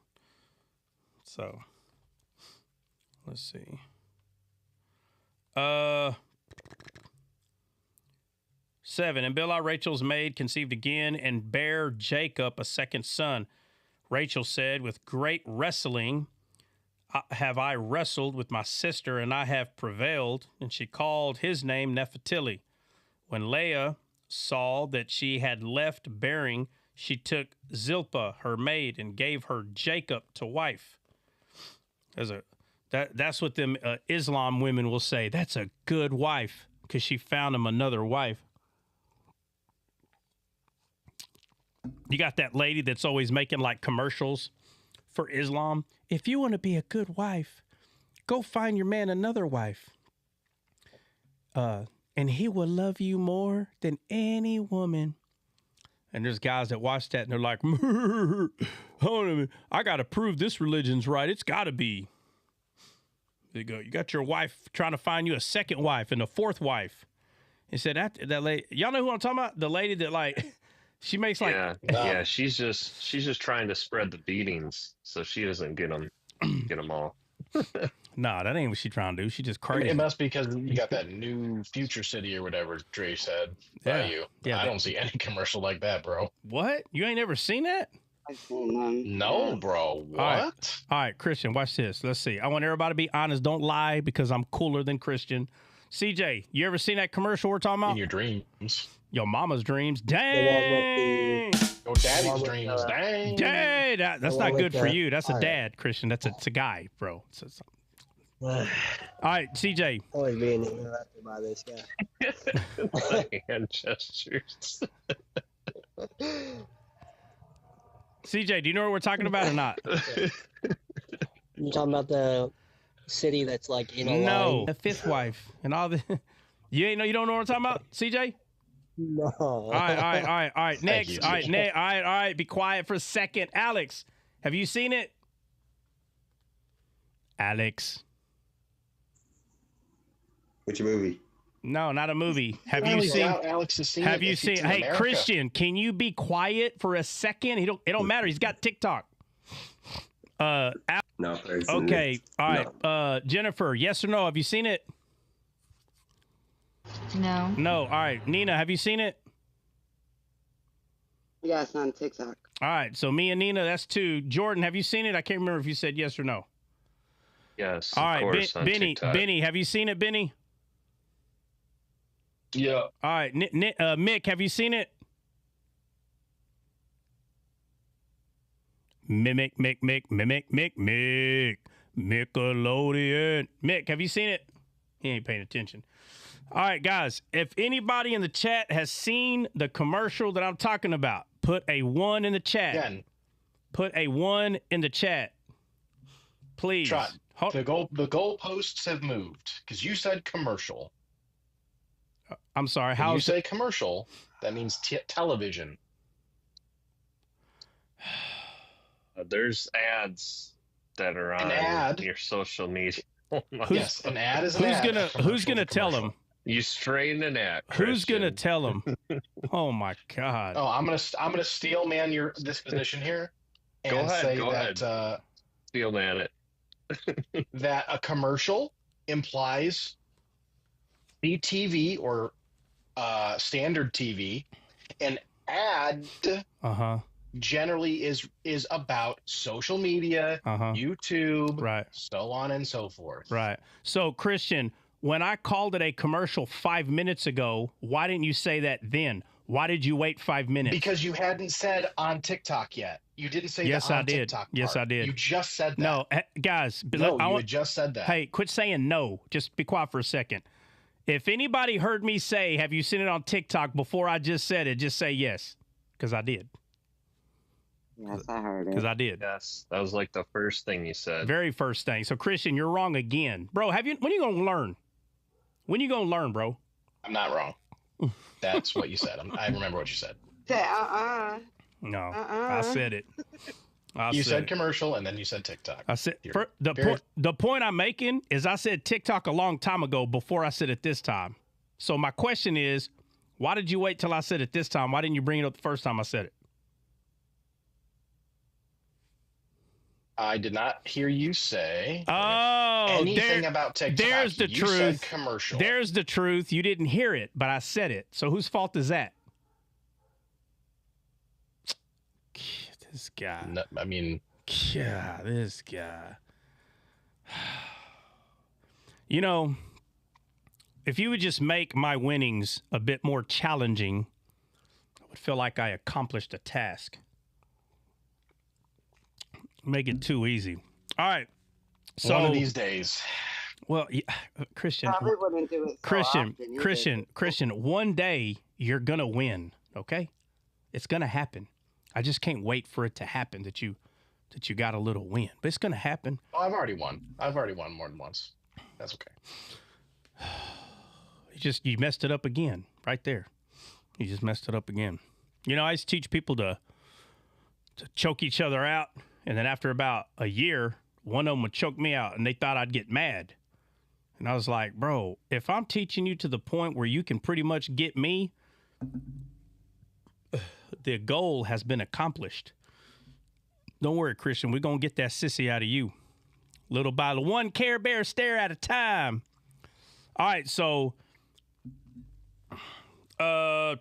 So, let's see. 7. And Bilhah, Rachel's maid, conceived again and bare Jacob a second son. Rachel said, with great wrestling have I wrestled with my sister, and I have prevailed. And she called his name Nephtali. When Leah saw that she had left bearing, she took Zilpah, her maid, and gave her Jacob to wife. That's what them Islam women will say. That's a good wife, because she found him another wife. You got that lady that's always making like commercials for Islam. If you want to be a good wife, go find your man another wife. And he will love you more than any woman. And there's guys that watch that and they're like, I got to prove this religion's right. It's got to be. There you go. You got your wife trying to find you a second wife and a fourth wife. He said that lady, y'all know who I'm talking about? The lady that like, she makes like, yeah. She's just trying to spread the beatings so she doesn't get them all. Nah, that ain't what she trying to do. She just crazy. It must be because you got that new future city or whatever Dre said by you. Yeah, I don't see any commercial like that, bro. What? You ain't never seen that? I've seen them. No, bro. What? All right, Christian, watch this. Let's see. I want everybody to be honest. Don't lie because I'm cooler than Christian. CJ, you ever seen that commercial we're talking about? In your dreams. Your mama's dreams. Dang. Your daddy's dreams. Dang. Dang. That's not good for you. That's a dad, Christian. It's a guy, bro. All right, CJ. Always being interrupted by this guy. Hand gestures. CJ, do you know what we're talking about or not? You talking about the city that's like in a line? The fifth wife and all the. You don't know what I'm talking about, CJ? No. All right. Next. You, all right. Be quiet for a second. Alex, have you seen it? Alex. Which movie? No, not a movie. Have Well, you seen? Alex has seen Have it you if he's seen? in Hey, America. Christian, can you be quiet for a second? It don't matter. He's got TikTok. No, personally. Okay. All right. No. Jennifer, yes or no? Have you seen it? No. No. All right. Nina, have you seen it? Yes, on TikTok. All right, so me and Nina, that's 2. Jordan, have you seen it? I can't remember if you said yes or no. Yes, All of right, course, on Benny, TikTok. Benny, have you seen it, Benny? Yeah. All right, Mick, have you seen it? Mick, Nickelodeon. Mick, have you seen it? He ain't paying attention. All right, guys, if anybody in the chat has seen the commercial that I'm talking about, put a 1 in the chat. Again, Put a 1 in the chat. Please. Trot, the goalposts have moved because you said commercial. I'm sorry. When How you say commercial, that means television. There's ads that are on your social media. Yes, an ad is an ad. Who's gonna tell them? You strain an ad. Who's gonna tell them? Oh my God. Oh, I'm gonna steel man this position here. And Go ahead. say Go that, ahead. Steel man it. That a commercial implies BTV or standard TV. An ad generally is about social media, YouTube, right, so on and so forth. Right. So, Christian, when I called it a commercial 5 minutes ago, why didn't you say that then? Why did you wait 5 minutes? Because you hadn't said on TikTok yet. You didn't say yes, the on I did. TikTok part. Yes, I did. You just said that. No, guys. No, you had just said that. Hey, quit saying no. Just be quiet for a second. If anybody heard me say, have you seen it on TikTok before I just said it, just say yes. Because I did. Yes, I heard it. Because I did. Yes, that was like the first thing you said. Very first thing. So, Christian, you're wrong again. Bro, when are you going to learn? When you going to learn, bro? I'm not wrong. That's what you said. I remember what you said. No, I said it. You said commercial, and then you said TikTok. I said the point I'm making is I said TikTok a long time ago before I said it this time. So my question is, why did you wait till I said it this time? Why didn't you bring it up the first time I said it? I did not hear you say anything about TikTok. There's the you truth. Said commercial. There's the truth. You didn't hear it, but I said it. So whose fault is that? This guy. No, I mean, yeah, this guy. You know, if you would just make my winnings a bit more challenging, I would feel like I accomplished a task. Make it too easy. All right. So one of these days. Well, yeah, Christian. Probably wouldn't do it. Christian. One day you're gonna win. Okay, it's gonna happen. I just can't wait for it to happen that you got a little win, but it's gonna happen. Oh, I've already won. I've already won more than once. That's okay. You messed it up again, right there. You just messed it up again. You know, I used to teach people to choke each other out, and then after about a year, one of them would choke me out, and they thought I'd get mad. And I was like, bro, if I'm teaching you to the point where you can pretty much get me, the goal has been accomplished. Don't worry, Christian. We're going to get that sissy out of you. Little by little, one Care Bear stare at a time. All right, so that's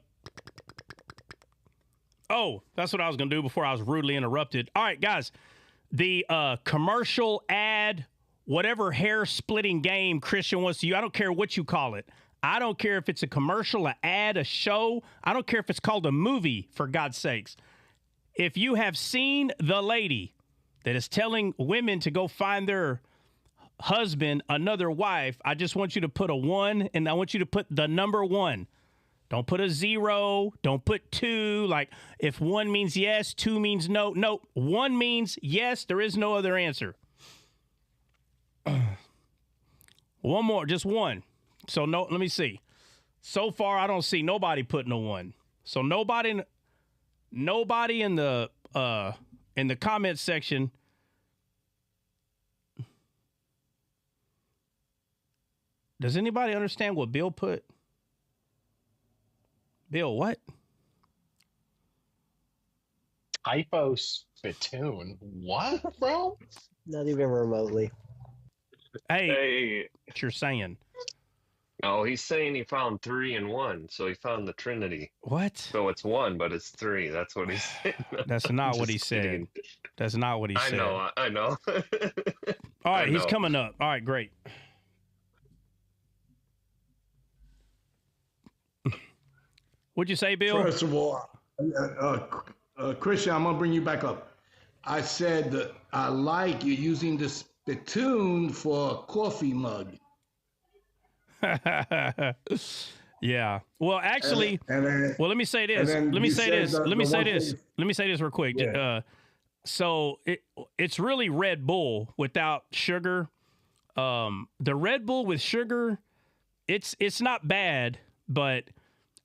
what I was going to do before I was rudely interrupted. All right, guys. The commercial ad, whatever hair-splitting game Christian wants to use, I don't care what you call it. I don't care if it's a commercial, an ad, a show. I don't care if it's called a movie, for God's sakes. If you have seen the lady that is telling women to go find their husband another wife, I just want you to put a 1, and I want you to put the number 1. Don't put a 0. Don't put 2. Like, if 1 means yes, 2 means no. No, 1 means yes. There is no other answer. One more, just 1. So no, let me see. So far, I don't see nobody putting a 1. So nobody in the comment section. Does anybody understand what Bill put? Bill, what? Hypo spittoon. What, bro? Not even remotely. Hey, what you're saying? Oh, he's saying he found 3 in 1, so he found the Trinity. What? So it's 1, but it's 3. That's what he's saying. That's not what he Just said. kidding. That's not what he I said. know. I know. All right, I he's know. coming up. All right, great. What'd you say, Bill? First of all, Christian, I'm gonna bring you back up. I said that I like you using the spittoon for a coffee mug. Yeah. Well, actually, well, let me say this. Let me say this. Let me say this. Let me say this real quick. Yeah. So it's really Red Bull without sugar. The Red Bull with sugar, it's not bad, but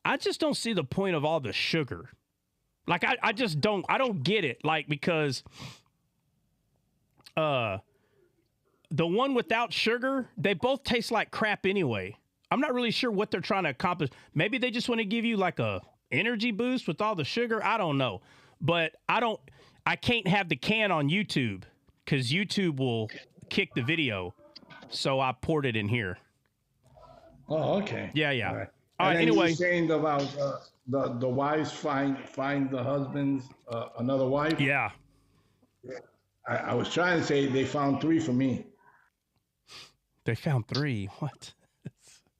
I just don't see the point of all the sugar. Like I just don't get it. Like, because the one without sugar, they both taste like crap anyway. I'm not really sure what they're trying to accomplish. Maybe they just want to give you like a energy boost with all the sugar. I don't know. But I can't have the can on YouTube because YouTube will kick the video. So I poured it in here. Oh, okay. Yeah. All right. All right, and then anyway. you're saying about the wives find the husbands another wife. Yeah. I was trying to say they found 3 for me. They found 3. What?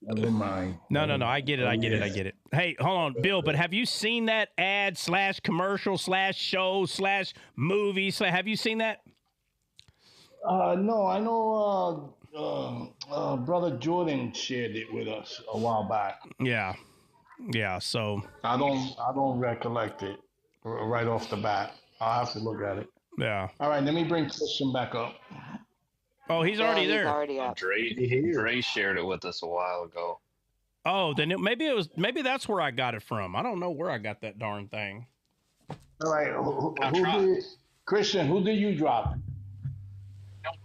Never mind. No. I get it. Hey, hold on, Bill. But have you seen that ad / commercial / show / movie? Have you seen that? No, I know. Brother Jordan shared it with us a while back. Yeah. So I don't recollect it right off the bat. I'll have to look at it. yeah. All right, let me bring Christian back up. Oh, he's already there. He's already up. Dre shared it with us a while ago. Oh, then maybe that's where I got it from. I don't know where I got that darn thing. All right, Christian, who did you drop?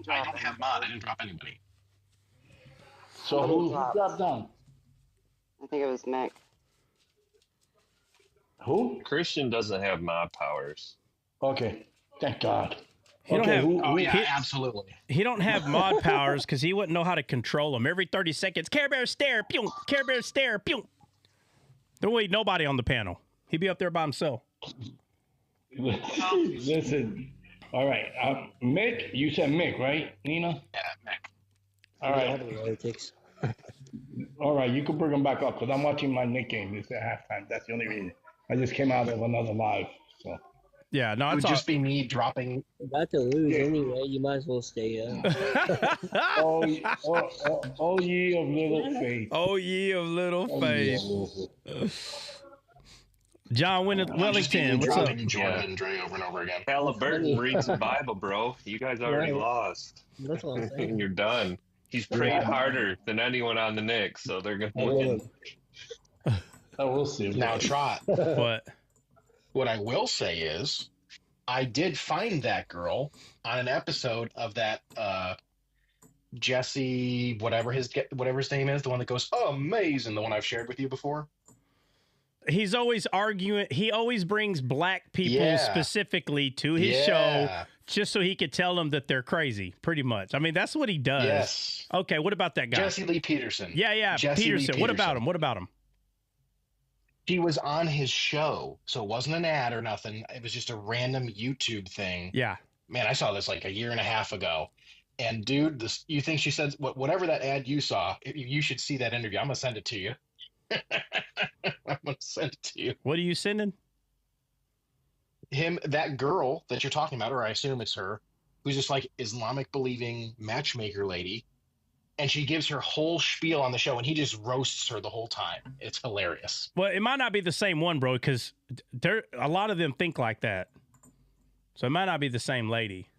I don't have mod. I didn't drop anybody. So who dropped down? I think it was Mick. Who? Christian doesn't have mod powers. Okay, thank God. He don't have, Absolutely. He don't have mod powers because he wouldn't know how to control them. Every 30 seconds, Care Bear stare, pew, Care Bear stare, pew. There would be nobody on the panel. He'd be up there by himself. Listen, all right, Mick, you said Mick, right, Nina? Yeah, Mick. All right. All right, you can bring him back up because I'm watching my Nick game. It's at halftime. That's the only reason. I just came out of another live, so. Yeah, no, It would it's just be me dropping. About to lose anyway. You might as well stay up. Oh, ye of little faith. Oh, ye of little Oh, faith. yeah. John Wellington, what's up? Dropping Jordan and Dre over and over again. Halliburton reads the Bible, bro. You guys already lost. That's what I'm saying. You're done. He's prayed harder than anyone on the Knicks, so they're going to win. We'll see. Now, Trot, What? what I will say is, I did find that girl on an episode of that Jesse, whatever his name is, the one that goes amazing, the one I've shared with you before. He's always arguing. He always brings black people specifically to his show just so he could tell them that they're crazy, pretty much. I mean, that's what he does. Yes. Okay, what about that guy? Jesse Lee Peterson. Yeah, Jesse Lee Peterson. What about him? He was on his show, so it wasn't an ad or nothing. It was just a random YouTube thing. Yeah. Man, I saw this like a year and a half ago. And dude, you think she said whatever that ad you saw, you should see that interview. I'm gonna send it to you. I'm gonna send it to you. What are you sending? That girl that you're talking about, or I assume it's her, who's just like Islamic believing matchmaker lady, and she gives her whole spiel on the show, and he just roasts her the whole time. It's hilarious. Well, it might not be the same one, bro, because a lot of them think like that. So it might not be the same lady.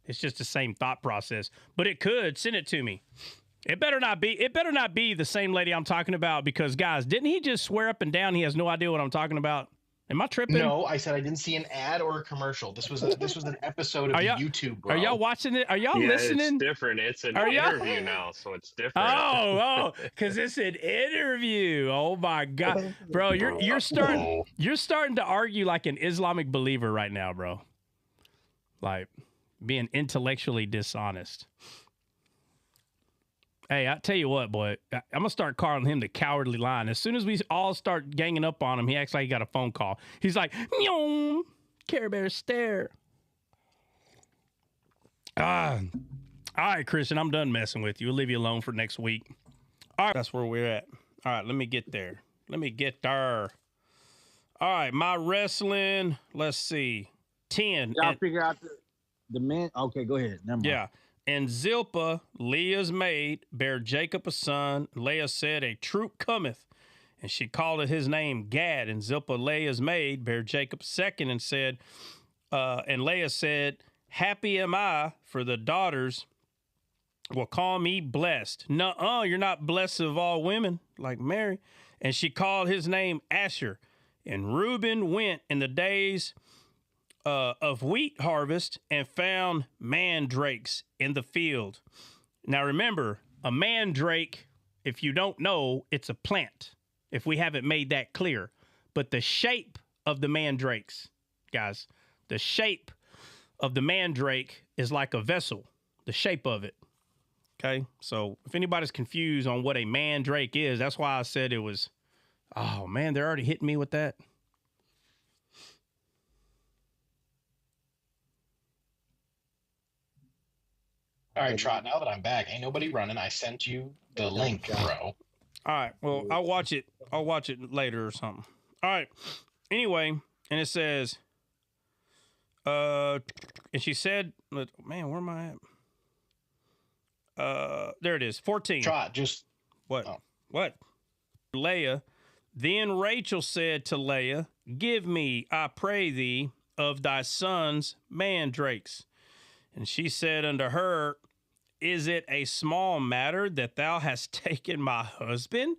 It's just the same thought process. But it could. Send it to me. It better not be the same lady I'm talking about, because guys, didn't he just swear up and down he has no idea what I'm talking about? Am I tripping? No, I said I didn't see an ad or a commercial. This was an episode of YouTube, bro. Are y'all watching it? Are y'all listening? It's different. It's an interview now, so it's different. Oh, because it's an interview. Oh my God, bro, you're starting to argue like an Islamic believer right now, bro. Like being intellectually dishonest. Hey, I tell you what, boy, I'm going to start calling him the Cowardly Lion. As soon as we all start ganging up on him, he acts like he got a phone call. He's like, Meow, Care Bear stare. All right, Christian, I'm done messing with you. We'll leave you alone for next week. All right, that's where we're at. All right, let me get there. All right, my wrestling, let's see, 10. Y'all figure out the man. Okay, go ahead. Never mind. Yeah. And Zilpah, Leah's maid, bare Jacob a son. Leah said, a troop cometh. And she called it his name Gad. And Zilpah, Leah's maid, bare Jacob a second and said, and Leah said, happy am I, for the daughters will call me blessed. Nuh-uh, you're not blessed of all women, like Mary. And she called his name Asher. And Reuben went in the days of wheat harvest and found mandrakes in the field. Now remember, a mandrake, if you don't know, it's a plant, if we haven't made that clear. But the shape of the mandrakes, guys, the shape of the mandrake is like a vessel, the shape of it. Okay, so if anybody's confused on what a mandrake is, that's why I said it was, oh man, they're already hitting me with that. All right, Trot, now that I'm back, ain't nobody running. I sent you the link, bro. All right, well, I'll watch it later or something. All right, anyway, and it says, and she said, man, where am I at? There it is, 14. Trot, just... What? Oh. What? Leah. Then Rachel said to Leah, give me, I pray thee, of thy sons mandrakes. And she said unto her, is it a small matter that thou hast taken my husband? ?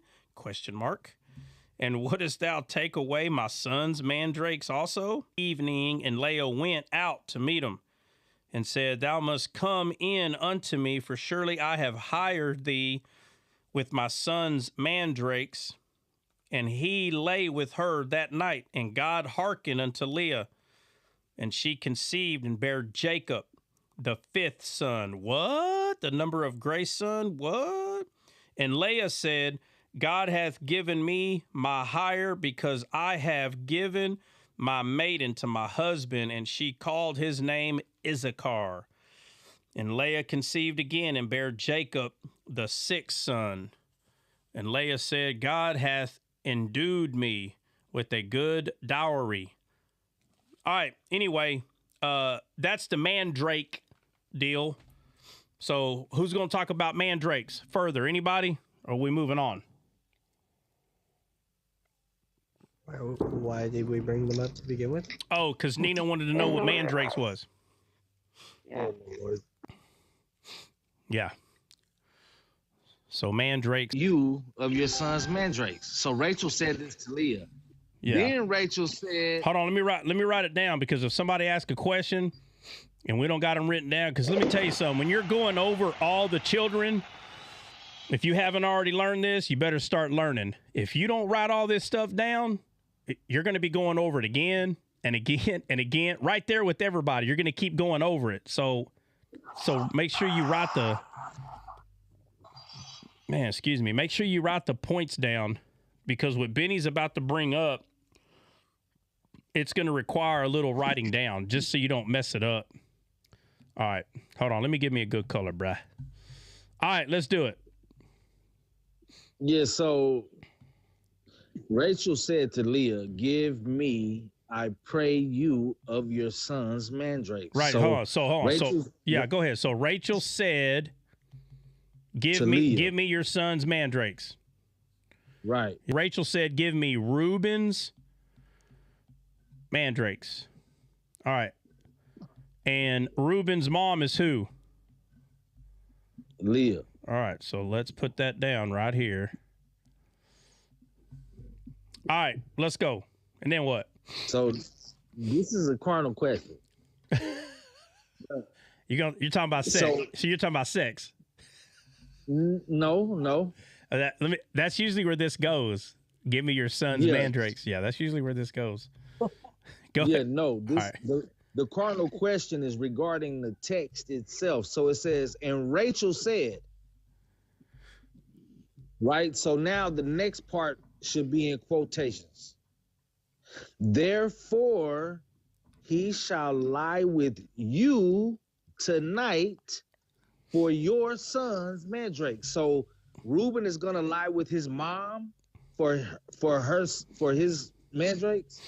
And wouldest thou take away my son's mandrakes also? Evening, and Leah went out to meet him, and said, thou must come in unto me, for surely I have hired thee with my son's mandrakes. And he lay with her that night, and God hearkened unto Leah, and she conceived and bare Jacob, the 5th son. What? The number of grace son? What? And Leah said, God hath given me my hire, because I have given my maiden to my husband. And she called his name Issachar. And Leah conceived again and bare Jacob, the 6th son. And Leah said, God hath endued me with a good dowry. All right, anyway, that's the mandrake deal. So who's going to talk about mandrakes further? Anybody? Or are we moving on? Why did we bring them up to begin with? Oh, because Nina wanted to know what mandrakes was. Yeah. Oh, Lord. Yeah. So mandrakes. You of your son's mandrakes. So Rachel said this to Leah. Yeah. Then Rachel said, hold on, let me write it down, because if somebody asks a question and we don't got them written down, because let me tell you something, when you're going over all the children, if you haven't already learned this, you better start learning. If you don't write all this stuff down, you're going to be going over it again and again and again, right there with everybody. You're going to keep going over it. So make sure you write make sure you write the points down, because what Benny's about to bring up, it's going to require a little writing down, just so you don't mess it up. All right, hold on. Let me give me a good color, bruh. All right, let's do it. yeah, so Rachel said to Leah, give me, I pray you, of your son's mandrakes. Right, so hold on. So Rachel, yeah, go ahead. So Rachel said, give me your son's mandrakes. Right. Rachel said, give me Reuben's mandrakes. All right. And Reuben's mom is who? Leah. All right. So let's put that down right here. All right. Let's go. And then what? So this is a carnal question. You're talking about sex. So you're talking about sex. No. That's usually where this goes. Give me your son's mandrakes. Yeah, that's usually where this goes. Go ahead. No. The carnal question is regarding the text itself. So it says, and Rachel said, Right? So now the next part should be in quotations. Therefore, he shall lie with you tonight for your son's Mandrakes. So Reuben is gonna lie with his mom for his Mandrakes.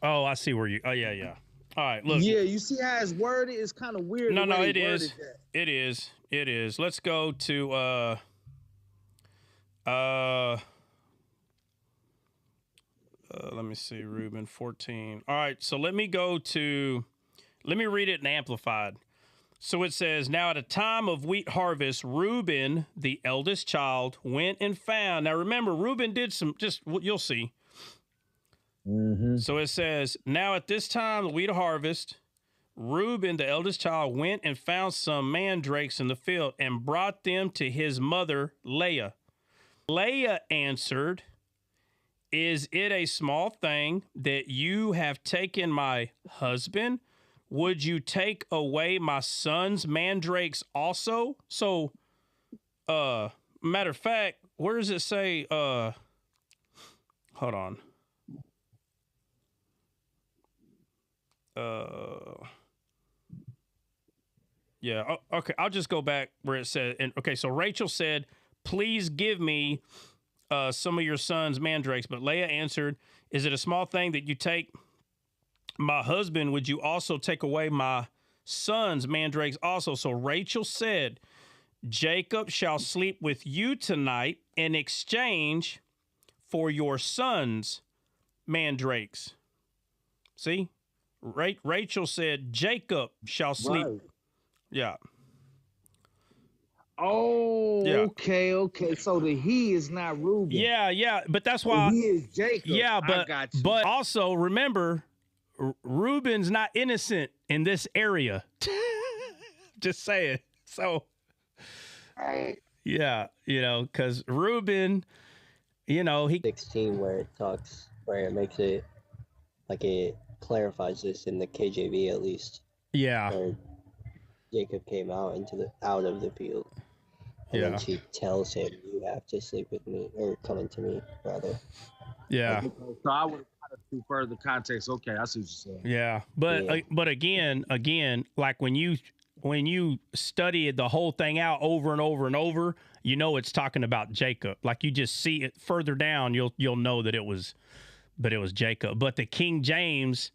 Oh, I see where you. Oh, yeah, yeah. All right, look. Yeah, you see how it's worded? It's kind of weird. No, it is. It is. It is. Let's go to let me see, Reuben 14. All right, so let me read it in Amplified. So it says, now at a time of wheat harvest, Reuben, the eldest child, went and found. Now remember, Reuben did you'll see. Mm-hmm. So it says, now at this time of wheat harvest, Reuben, the eldest child, went and found some mandrakes in the field and brought them to his mother, Leah. Leah answered, is it a small thing that you have taken my husband? Would you take away my son's mandrakes also? So, matter of fact, where does it say, hold on. Yeah, okay, I'll just go back where it said, and okay, so Rachel said, please give me some of your son's mandrakes. But Leah answered, is it a small thing that you take my husband? Would you also take away my son's mandrakes also? So Rachel said, Jacob shall sleep with you tonight in exchange for your son's mandrakes. See? Rachel said, Jacob shall sleep. Right. Yeah. Oh, Yeah. Okay. So the he is not Reuben. Yeah. But that's why he is Jacob. Yeah, I got you. but also remember, Reuben's not innocent in this area. Just saying. So, Right. yeah, because Reuben, he 16 where it makes it like it clarifies this in the KJV at least. Yeah. Where Jacob came out of the field. And then she tells him, you have to sleep with me, or come into me, rather. Yeah. So I would have further context. Okay, I see what you're saying. Yeah. But again, like when you study the whole thing out over and over and over, it's talking about Jacob. Like you just see it further down, you'll know that it was Jacob. But the King James,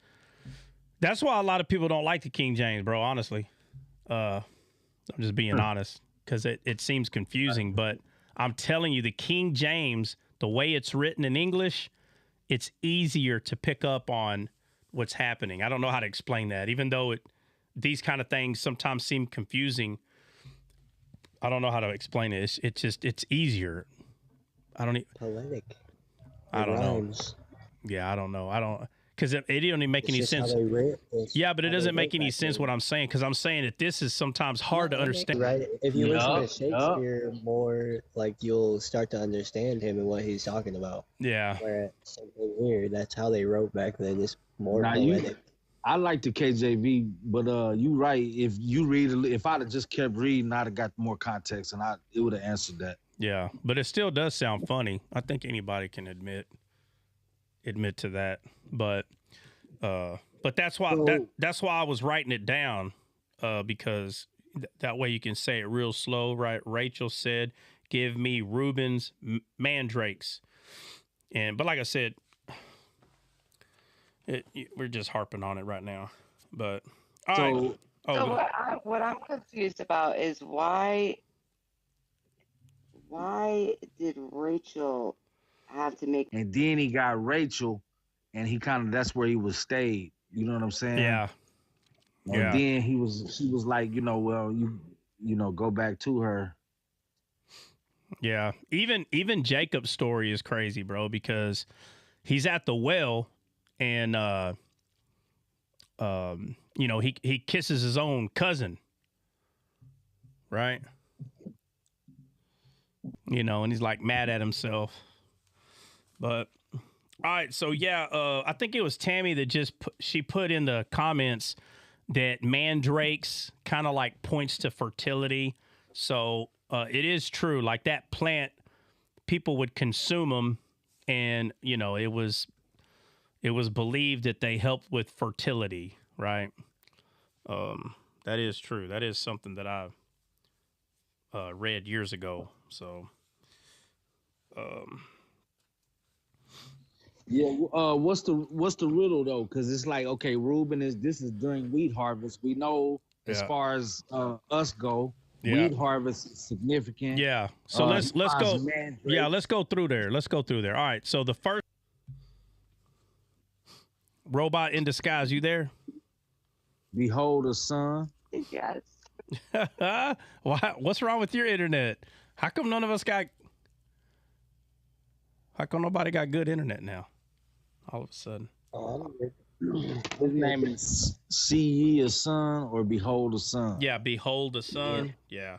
that's why a lot of people don't like the King James, bro, honestly. I'm just being honest, because it seems confusing, but I'm telling you, the King James, the way it's written in English, it's easier to pick up on what's happening. I don't know how to explain that. Even though these kind of things sometimes seem confusing, I don't know how to explain it. It's easier. Poetic. I don't rhymes. know. Yeah, I don't know. Because it don't even make any sense. Yeah, but it doesn't make any sense what I'm saying, because I'm saying that this is sometimes hard to understand. Right? If you listen to Shakespeare more, like you'll start to understand him and what he's talking about. Yeah. Whereas something here, that's how they wrote back then. It's more poetic. I like the KJV, but you right. If I'd have just kept reading, I'd have got more context, and it would have answered that. Yeah, but it still does sound funny. I think anybody can admit to that. But that's why I was writing it down, because that way you can say it real slow, right? Rachel said, "Give me Reuben's mandrakes," but like I said, we're just harping on it right now. But what I'm confused about is why did Rachel have to make? And then he got Rachel, and that's where he was stayed. You know what I'm saying? Yeah. And then she was like, well, you go back to her. Yeah. Even Jacob's story is crazy, bro, because he's at the well and he kisses his own cousin. Right? And he's like mad at himself. But all right, so I think it was Tammy that she put in the comments that mandrakes kind of like points to fertility. So it is true. Like that plant, people would consume them, and you know, it was believed that they helped with fertility, right? That is true. That is something that I read years ago. So, Yeah. What's the riddle though? Because it's like, okay, Reuben this is during wheat harvest. We know as Yeah. far as us go, Yeah. wheat harvest is significant. yeah. So let's he finds go. mandrakes. Yeah, let's go through there. Let's go through there. All right. So the first robot in disguise, you there? Behold a son. Yes. What's wrong with your internet? How come none of us got? How come nobody got good internet now? All of a sudden. His name is See Ye a Son or Behold a Son. Yeah, behold the sun. Yeah.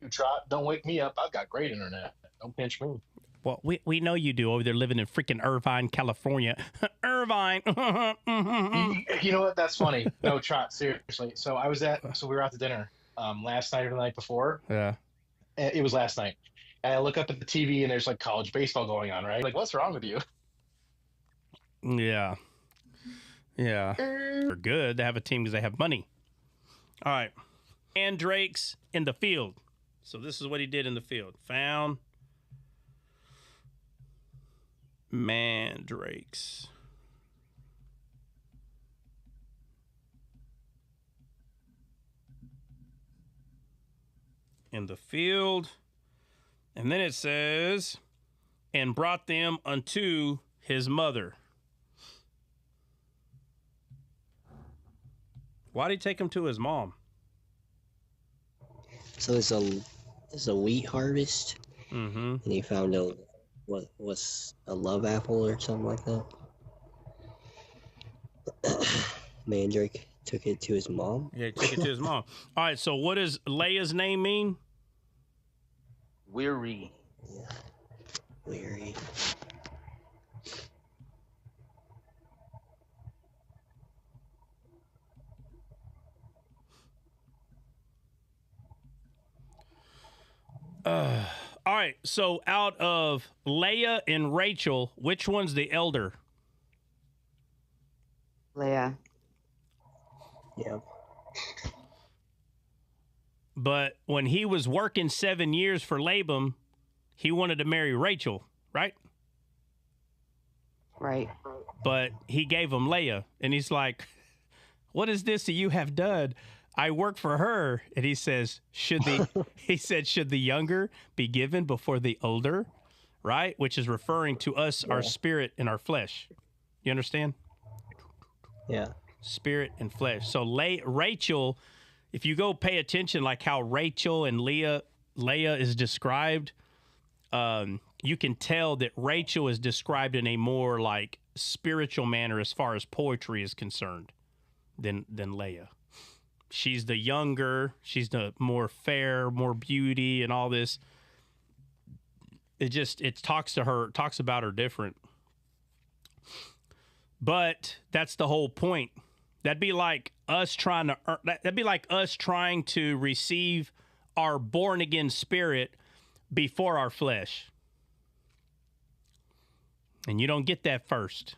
You try. Don't wake me up. I've got great internet. Don't pinch me. Well, we know you do over there living in freaking Irvine, California. Irvine. You know what? That's funny. No, Trot, seriously. So we were out to dinner last night or the night before. Yeah. It was last night. And I look up at the TV and there's like college baseball going on, right? Like, what's wrong with you? Yeah. Yeah. They're good. They have a team because they have money. All right. Mandrakes in the field. So this is what he did in the field. Found mandrakes. In the field. And then it says, and brought them unto his mother. Why did he take him to his mom? So it's a wheat harvest, Mm-hmm. and he found what's a love apple or something like that. Mandrake took it to his mom. Yeah, he took it to his mom. All right, so what does Leah's name mean? Weary. Yeah. Weary. All right, so out of Leah and Rachel, which one's the elder? Leah. Yeah. But when he was working 7 years for Laban, he wanted to marry Rachel, right? Right. But he gave him Leah, and he's like, "What is this that you have done? I work for her." And he says, should the younger be given before the older, right? Which is referring to us, our spirit and our flesh. You understand? Yeah. Spirit and flesh. So Rachel, if you go pay attention, like how Rachel and Leah is described, you can tell that Rachel is described in a more like spiritual manner as far as poetry is concerned than Leah. She's the younger, she's the more fair, more beauty and all this. It talks about her different. But that's the whole point. That'd be like us trying to receive our born again spirit before our flesh. And you don't get that first.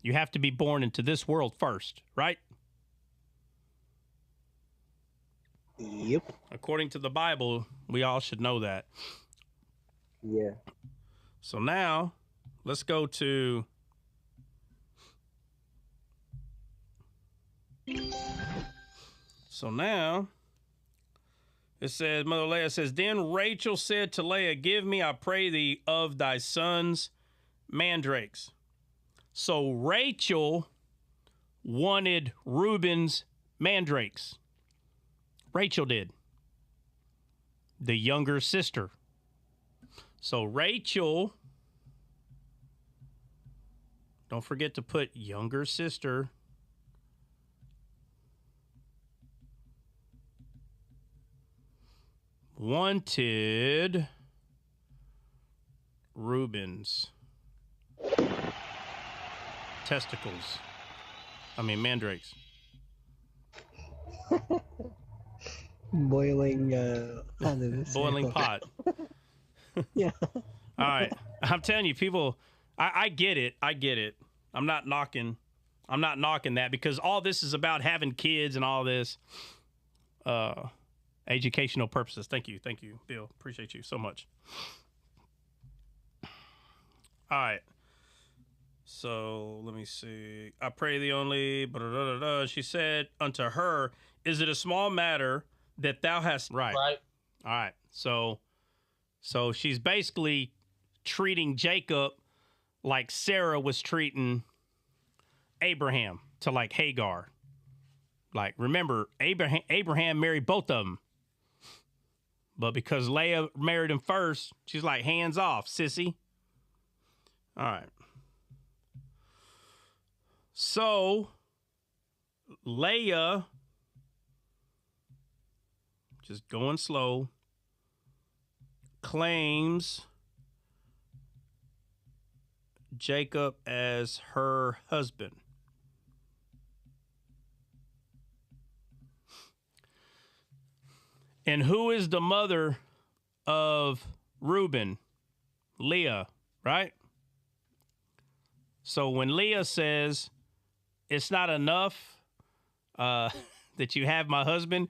You have to be born into this world first, right? Yep. According to the Bible, we all should know that. Yeah. So now, let's go to... So now, it says, Mother Leah says, then Rachel said to Leah, give me, I pray thee, of thy sons, mandrakes. So Rachel wanted Reuben's mandrakes. Rachel did. The younger sister. So Rachel, don't forget to put younger sister. Wanted Reuben's testicles. I mean, mandrakes. Boiling pot in the Boiling pot. Yeah. All right. I'm telling you, people, I get it. I get it. I'm not knocking that, because all this is about having kids and all this. Educational purposes. Thank you, Bill. Appreciate you so much. All right. So let me see. I pray the only. She said unto her, "Is it a small matter that thou hast?" Right. Right. All right. So she's basically treating Jacob like Sarah was treating Abraham to like Hagar. Like, remember, Abraham married both of them. But because Leah married him first, she's like, hands off, sissy. All right. So, Leah, just going slow, claims Jacob as her husband. And who is the mother of Reuben? Leah, right? So when Leah says, it's not enough that you have my husband,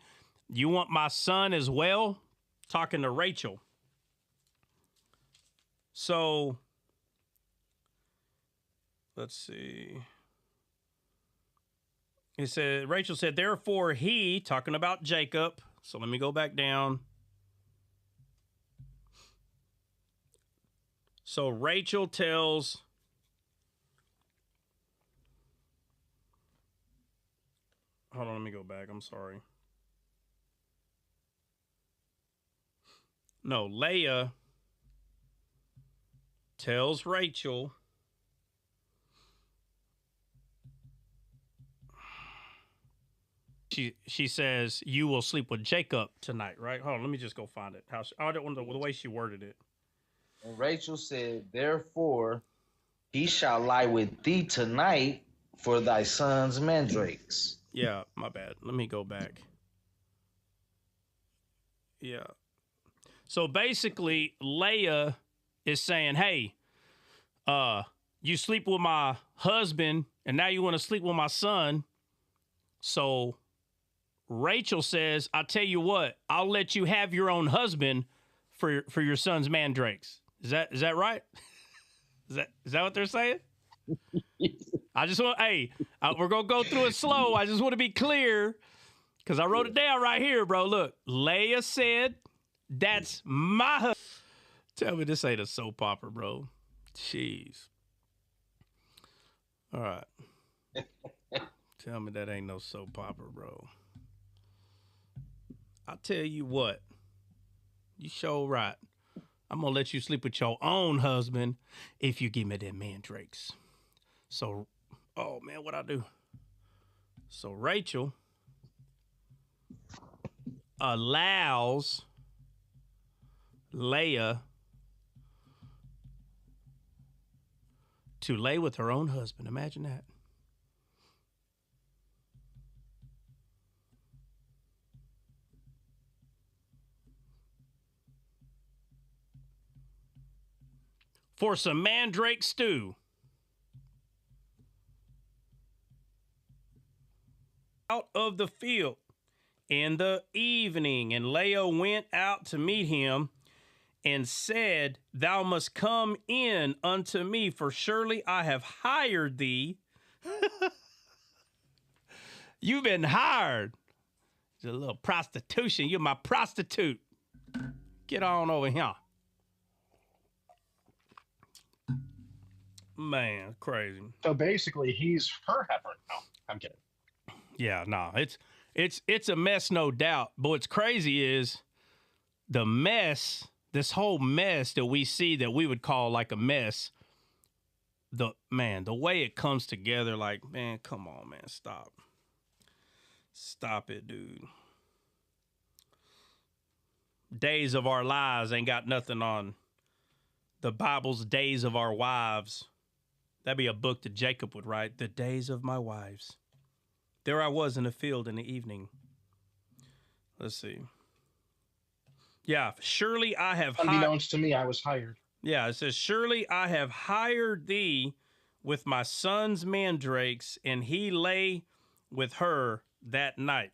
you want my son as well, talking to Rachel. So, let's see. Rachel said, therefore he, talking about Jacob. So let me go back down. So Rachel tells hold on, let me go back. I'm sorry. No, Leah tells Rachel she says, you will sleep with Jacob tonight, right? Hold on, let me just go find it. I don't want the way she worded it. And Rachel said, therefore, he shall lie with thee tonight for thy son's mandrakes. Yeah, my bad. Let me go back. Yeah. So basically, Leah is saying, hey, you sleep with my husband, and now you want to sleep with my son. So Rachel says, I tell you what, I'll let you have your own husband for your son's mandrakes. Is that right? Is that what they're saying? I just want, we're going to go through it slow. I just want to be clear because I wrote it down right here, bro. Look, Leah said, that's my husband. Tell me this ain't a soap opera, bro. Jeez. All right. Tell me that ain't no soap opera, bro. I tell you what, you sure right. I'm going to let you sleep with your own husband if you give me them mandrakes. So, oh man, what I do? So Rachel allows Leah to lay with her own husband. Imagine that. For some mandrake stew. Out of the field in the evening, and Leah went out to meet him and said, thou must come in unto me, for surely I have hired thee. You've been hired. It's a little prostitution. You're my prostitute. Get on over here. Man, crazy. So basically, he's her heifer. No, I'm kidding. Yeah, no, it's a mess, no doubt. But what's crazy is the mess, this whole mess that we see that we would call like a mess. The way it comes together, like, man, come on, man, stop it, dude. Days of our lives ain't got nothing on the Bible's days of our wives. That'd be a book that Jacob would write. The days of my wives. There I was in the field in the evening. Let's see. Yeah, surely I have Unbeknownst to me, I was hired. Yeah, it says, surely I have hired thee with my son's mandrakes, and he lay with her that night.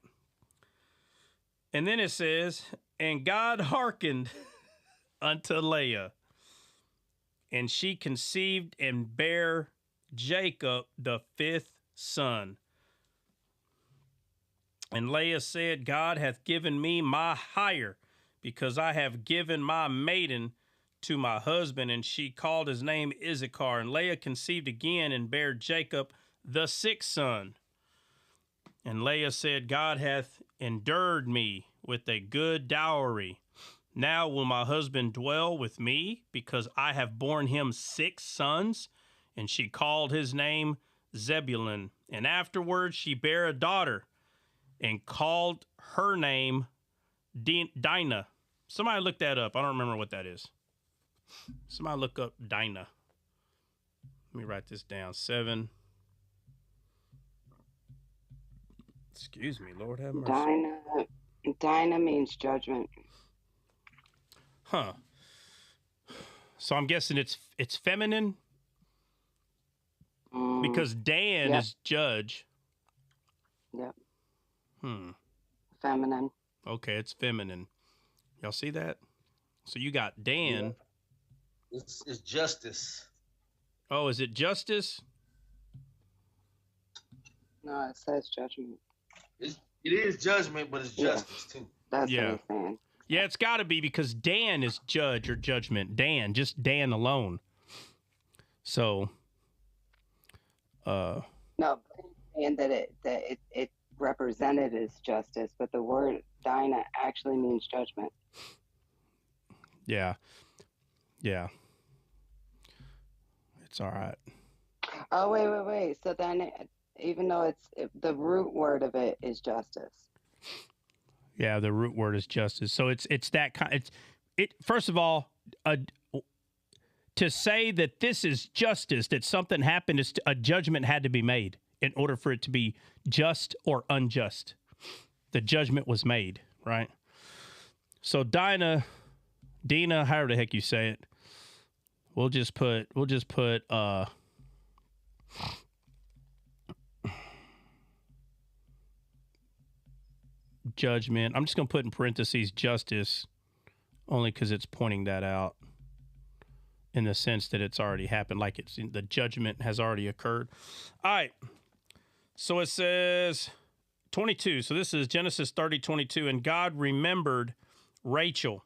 And then it says, and God hearkened unto Leah, and she conceived and bare Jacob the 5th son. And Leah said, God hath given me my hire, because I have given my maiden to my husband. And she called his name Issachar. And Leah conceived again and bare Jacob the 6th son. And Leah said, God hath endured me with a good dowry. Now will my husband dwell with me, because I have borne him 6 sons. And she called his name Zebulun. And afterwards she bare a daughter, and called her name Dinah. Somebody look that up. I don't remember what that is. Somebody look up Dinah. Let me write this down. 7. Excuse me, Lord have mercy. Dinah means judgment. Huh. So I'm guessing it's feminine? Because Dan is judge. Yep. Feminine. Okay, it's feminine. Y'all see that? So you got Dan. Yeah. It's justice. Oh, is it justice? No, it says judgment. It is judgment, but it's justice too. That's what I'm saying. Yeah, it's got to be, because Dan is judge or judgment. Dan, just Dan alone. So, no, and that it represented as justice, but the word Dinah actually means judgment. Yeah. It's all right. Oh, wait. So then, even though the root word of it is justice. Yeah, the root word is justice. So it's that kind. First of all, to say that this is justice, that something happened, a judgment had to be made in order for it to be just or unjust. The judgment was made, right? So Dina, however the heck you say it, we'll just put judgment. I'm just going to put in parentheses justice, only because it's pointing that out in the sense that it's already happened, like the judgment has already occurred. All right. So it says 22. So this is Genesis 30:22. And God remembered Rachel,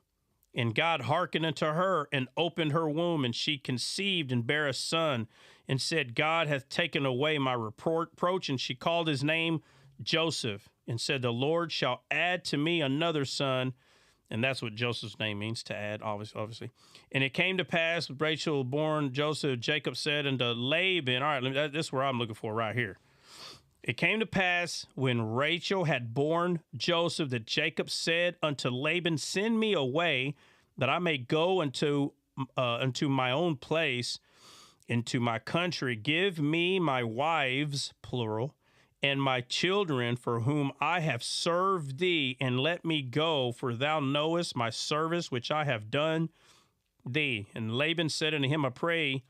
and God hearkened unto her and opened her womb, and she conceived and bare a son, and said, God hath taken away my reproach. And she called his name Joseph, and said, the Lord shall add to me another son. And that's what Joseph's name means, to add, obviously. And it came to pass, with Rachel born Joseph, Jacob said unto Laban, all right, this is where I'm looking for right here. It came to pass, when Rachel had born Joseph, that Jacob said unto Laban, send me away, that I may go unto my own place, into my country. Give me my wives, plural, and my children, for whom I have served thee, and let me go, for thou knowest my service which I have done thee. And Laban said unto him, I pray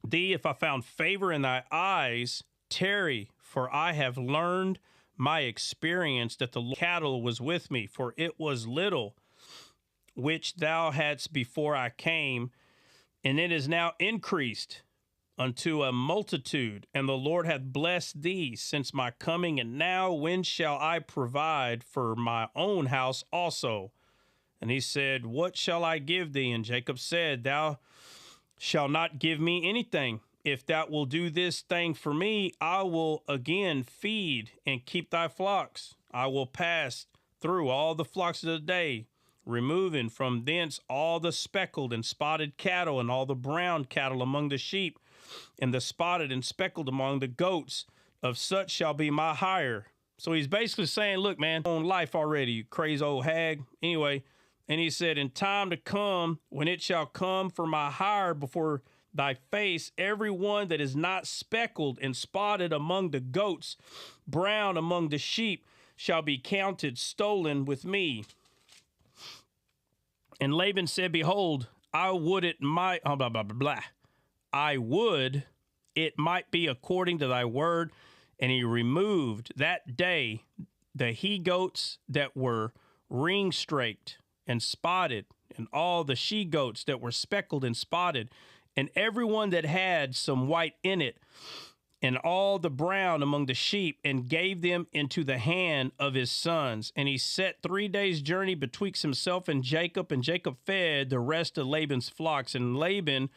thee, if I found favor in thy eyes, tarry, for I have learned my experience that the cattle was with me, for it was little which thou hadst before I came, and it is now increased unto a multitude, and the Lord hath blessed thee since my coming. And now when shall I provide for my own house also? And he said, what shall I give thee? And Jacob said, thou shalt not give me anything. If thou wilt do this thing for me, I will again feed and keep thy flocks. I will pass through all the flocks of the day, removing from thence all the speckled and spotted cattle, and all the brown cattle among the sheep, and the spotted and speckled among the goats. Of such shall be my hire. So he's basically saying, look, man, on life already, you crazy old hag. Anyway, and he said, in time to come, when it shall come for my hire before thy face, every one that is not speckled and spotted among the goats, brown among the sheep, shall be counted stolen with me. And Laban said, behold, I would it might, blah, blah, blah, blah. I would it might be according to thy word. And he removed that day the he-goats that were ring-straked and spotted, and all the she-goats that were speckled and spotted, and everyone that had some white in it, and all the brown among the sheep, and gave them into the hand of his sons. And he set 3 days' journey betwixt himself and Jacob fed the rest of Laban's flocks. And Laban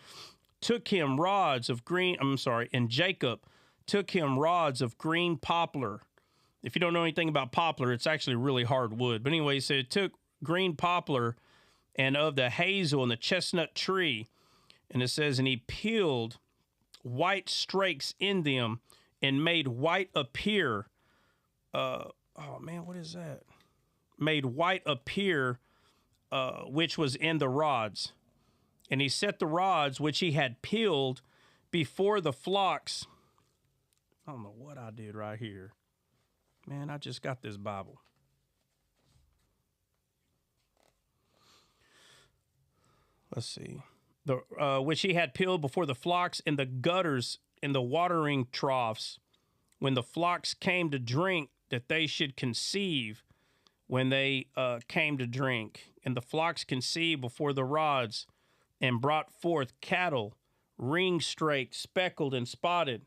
took him rods of green, and Jacob took him rods of green poplar. If you don't know anything about poplar, it's actually really hard wood. But anyway, he said it took green poplar and of the hazel and the chestnut tree. And it says, and he peeled white strakes in them and made white appear. Oh man, what is that? Made white appear, which was in the rods. And he set the rods which he had peeled before the flocks. I don't know what I did right here. Man, I just got this Bible. Let's see. Which he had peeled before the flocks in the gutters in the watering troughs, when the flocks came to drink, that they should conceive when they came to drink. And the flocks conceived before the rods, and brought forth cattle, ring-straked, speckled, and spotted.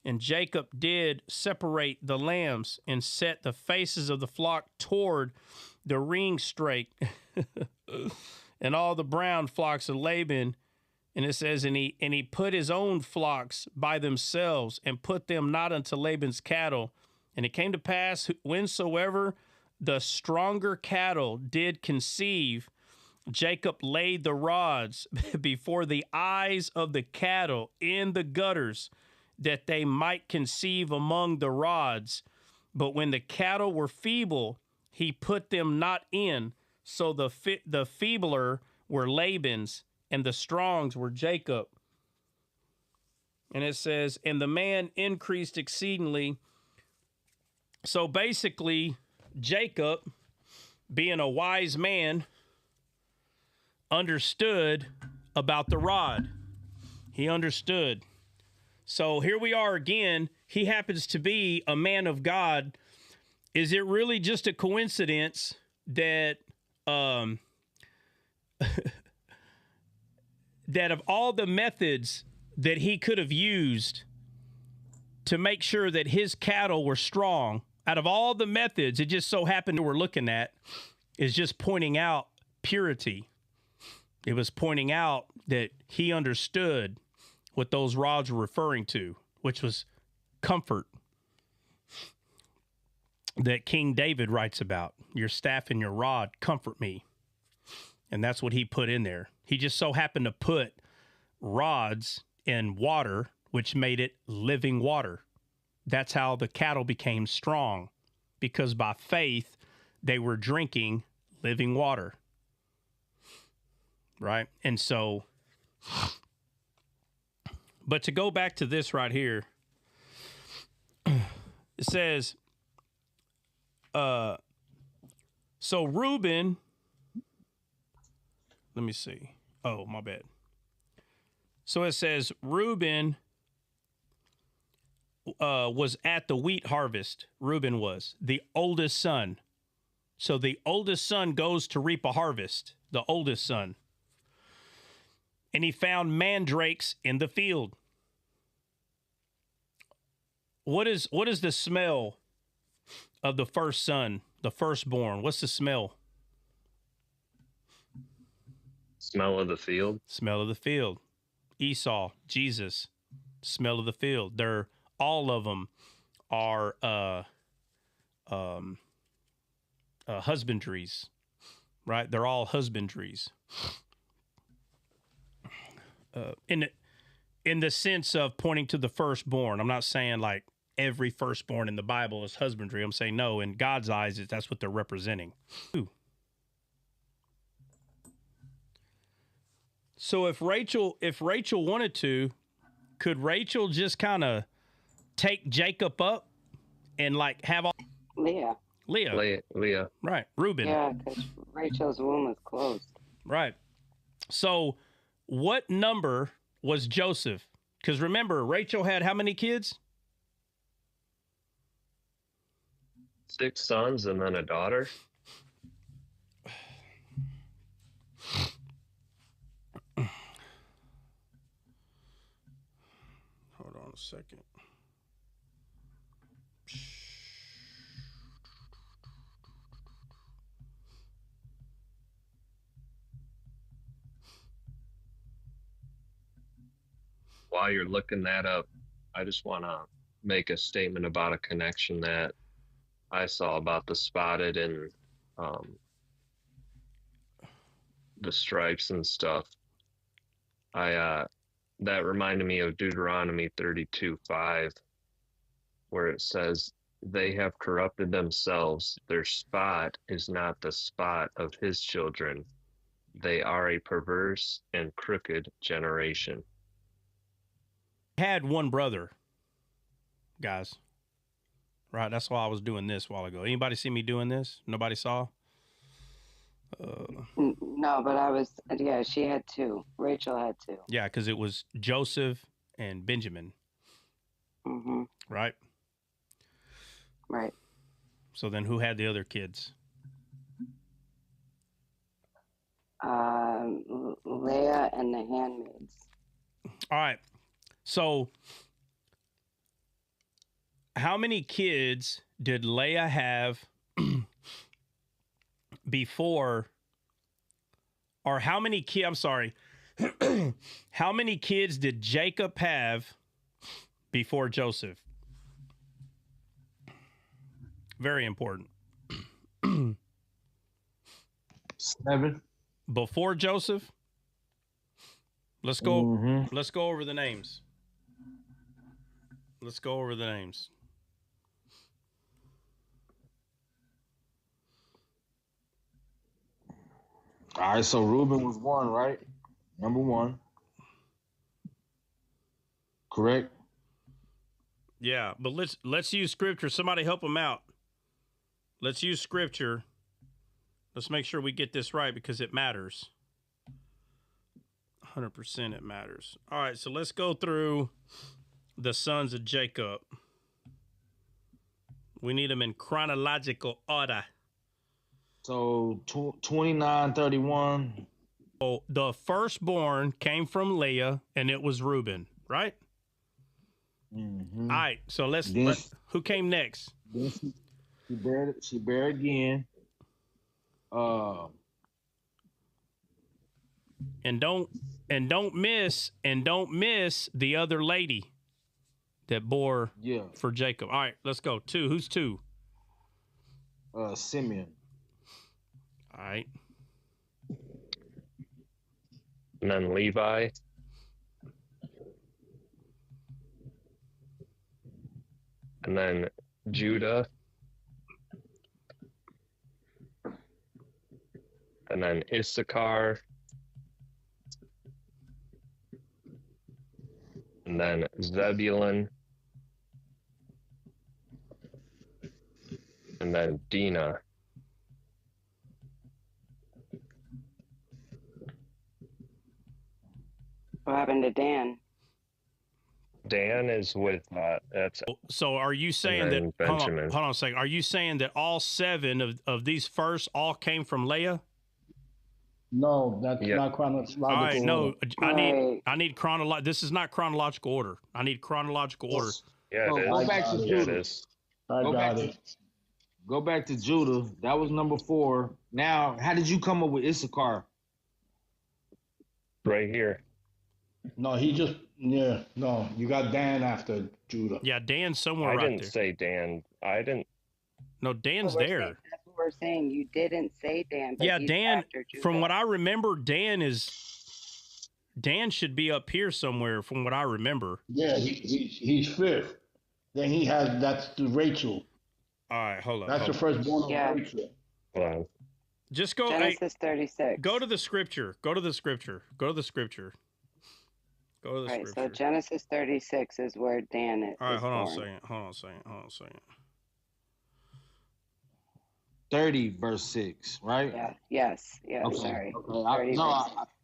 And Jacob did separate the lambs, and set the faces of the flock toward the ring-straked, and all the brown flocks of Laban. And it says, and he put his own flocks by themselves, and put them not unto Laban's cattle. And it came to pass, whensoever the stronger cattle did conceive, Jacob laid the rods before the eyes of the cattle in the gutters, that they might conceive among the rods. But when the cattle were feeble, he put them not in. So the feebler were Laban's, and the strongs were Jacob. And it says, and the man increased exceedingly. So basically, Jacob, being a wise man, understood about the rod. He understood. So here we are again. He happens to be a man of God. Is it really just a coincidence that that of all the methods that he could have used to make sure that his cattle were strong, out of all the methods, it just so happened we're looking at is just pointing out purity. It was pointing out that he understood what those rods were referring to, which was comfort, that King David writes about. Your staff and your rod comfort me. And that's what he put in there. He just so happened to put rods in water, which made it living water. That's how the cattle became strong, because by faith, they were drinking living water. Right? And so, but to go back to this right here, it says, so Reuben, let me see. Oh, my bad. So it says Reuben was at the wheat harvest. Reuben was the oldest son. So the oldest son goes to reap a harvest, the oldest son. And he found mandrakes in the field. What is the smell of the first son, the firstborn? What's the smell? Smell of the field. Smell of the field. Esau, Jesus, smell of the field. They're all of them are husbandries, right? They're all husbandries. In the sense of pointing to the firstborn. I'm not saying like every firstborn in the Bible is husbandry. I'm saying no, in God's eyes, that's what they're representing. Ooh. So if Rachel wanted to, could Rachel just kind of take Jacob up and like have all Leah. Leah. Right. Reuben. Yeah, because Rachel's womb was closed. Right. So what number was Joseph? Because remember, Rachel had how many kids? 6 sons and then a daughter. Hold on a second. While you're looking that up, I just want to make a statement about a connection that I saw about the spotted and the stripes and stuff. That reminded me of Deuteronomy 32:5, where it says, "They have corrupted themselves. Their spot is not the spot of his children. They are a perverse and crooked generation." Had one brother, guys. Right, that's why I was doing this a while ago. Anybody see me doing this? Nobody saw? No, but I was, yeah, she had 2. Rachel had 2. Yeah, because it was Joseph and Benjamin. Mm-hmm. Right? Right. So then who had the other kids? Leah and the handmaids. All right. So how many kids did Leah have before, or how many kids, I'm sorry, how many kids did Jacob have before Joseph? Very important. 7. Before Joseph? Let's go. Mm-hmm. Let's go over the names. Let's go over the names. All right, so Reuben was 1, right? Number 1. Correct? Yeah, but let's use scripture. Somebody help them out. Let's use scripture. Let's make sure we get this right because it matters. 100% it matters. All right, so let's go through the sons of Jacob. We need them in chronological order. So 29:31. So the firstborn came from Leah, and it was Reuben, right? Mm-hmm. All right, so who came next? Then she buried again. And don't miss the other lady that bore for Jacob. All right, let's go. 2. Who's 2? Simeon. All right. And then Levi. And then Judah. And then Issachar. And then Zebulun. And then Dinah. What happened to Dan? Dan is with that's. So are you saying that Benjamin? Hold on a second. Are you saying that all 7 of these first all came from Leah? No, that's not chronological. All right, no, order. I need chronological. This is not chronological order. I need chronological order. Yeah, it is. Go back to Judah. Yeah, it is. Go back to Judah. That was number 4. Now, how did you come up with Issachar? Right here. No, you got Dan after Judah. Yeah, Dan's somewhere I right didn't there. say Dan. I didn't. No, Dan's That's there. what we're saying. You didn't say Dan. But Yeah, he's Dan, after Judah. from what I remember, Dan should be up here somewhere from what I remember. Yeah, he's 5th. Then that's the Rachel. All right, hold on. That's the firstborn of Rachel. Hold on. Just go. Genesis 36. Go to the scripture. Go to the scripture. Go to the scripture. Go to the Right, scripture. so Genesis 36 is where Dan is. All right, hold on a born. second. Hold on a second. Hold on a second. 30 verse 6, right? Yeah. Yes. Yeah. Okay. Sorry. Okay.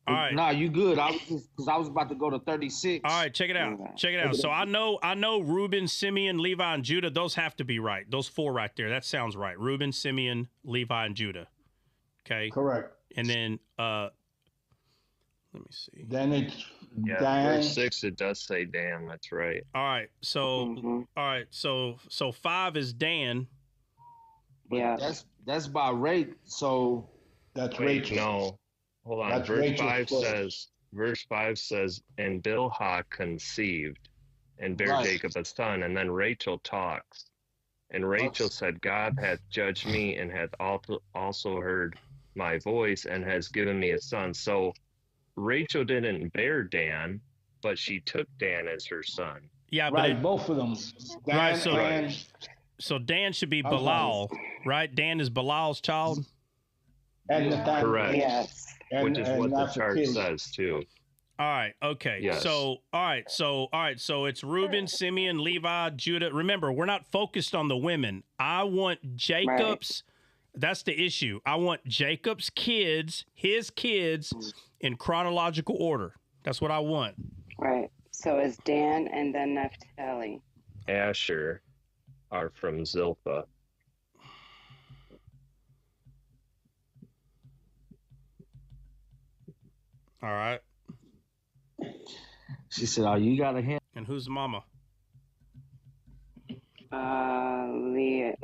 All right. No, you good. I was just because I was about to go to 36. All right, check it out. Okay. Check it out. So I know Reuben, Simeon, Levi, and Judah. Those have to be right. Those 4 right there. That sounds right. Reuben, Simeon, Levi, and Judah. Okay. Correct. And then let me see. Then it's Yeah, Dan. verse 6, it does say Dan. That's right. All right. So Mhm. all right. So 5 is Dan. Yeah. That's by rate. So That's Wait, Rachel. no. Hold on. That's Verse Rachel's 5 close. says, and Bilhah conceived and bare Right. Jacob a son. And then Rachel talks. And Rachel said, God hath judged me and hath also heard my voice and has given me a son. So Rachel didn't bear Dan, but she took Dan as her son. Yeah, but Right, both of them. Dan Right, so- and so Dan should be I'm sorry. Bilal, right? Dan is Bilal's child. Nathaniel. Correct. Yes. Which is what the chart Naphtali. says too. All right. Okay. Yes. So it's Reuben, Simeon, Levi, Judah. Remember, we're not focused on the women. I want Jacob's. That's the issue. I want Jacob's kids, his kids, in chronological order. That's what I want. Right. So it's Dan and then Naphtali. Asher are from Zilpah. All right. she said, "Oh, you got a hand." And who's the mama? Leah.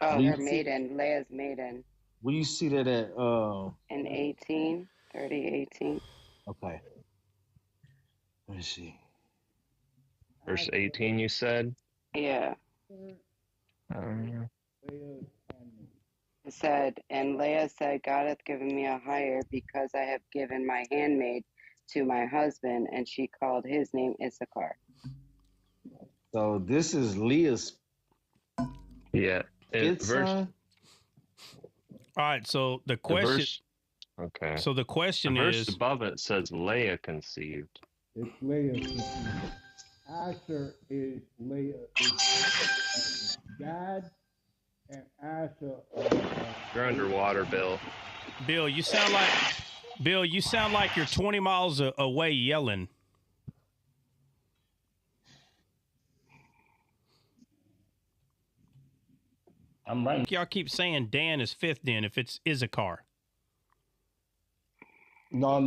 Oh, Leah. her maiden. Leah's maiden. Where you see that at? In 18. 30:18. Okay. Let me see. Verse 18, you said? Yeah. It said, and Leah said, God hath given me a hire because I have given my handmaid to my husband, and she called his name Issachar. So this is Leah's Yeah. fifth son. All right. So the The question. verse, okay. So the question The verse is. above it says Leah conceived. It's Leah. Asher is Leah. Is Gad and Asher. You're underwater, Bill. Bill, you sound like you're 20 miles away yelling. I'm right. Y'all keep saying Dan is 5th then if it's Issachar. No.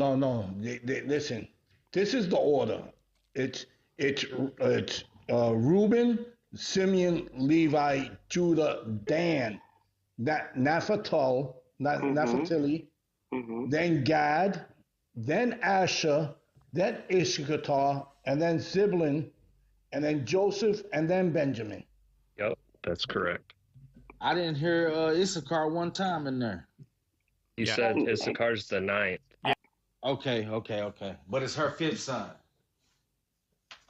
Listen, this is the order. It's Reuben, Simeon, Levi, Judah, Dan, Naphtali, then Gad, then Asher, then Issachar, and then Zebulun, and then Joseph, and then Benjamin. Yep, that's correct. I didn't hear Issachar one time in there. You Yeah. said Issachar's the 9th. Okay. But it's her fifth son.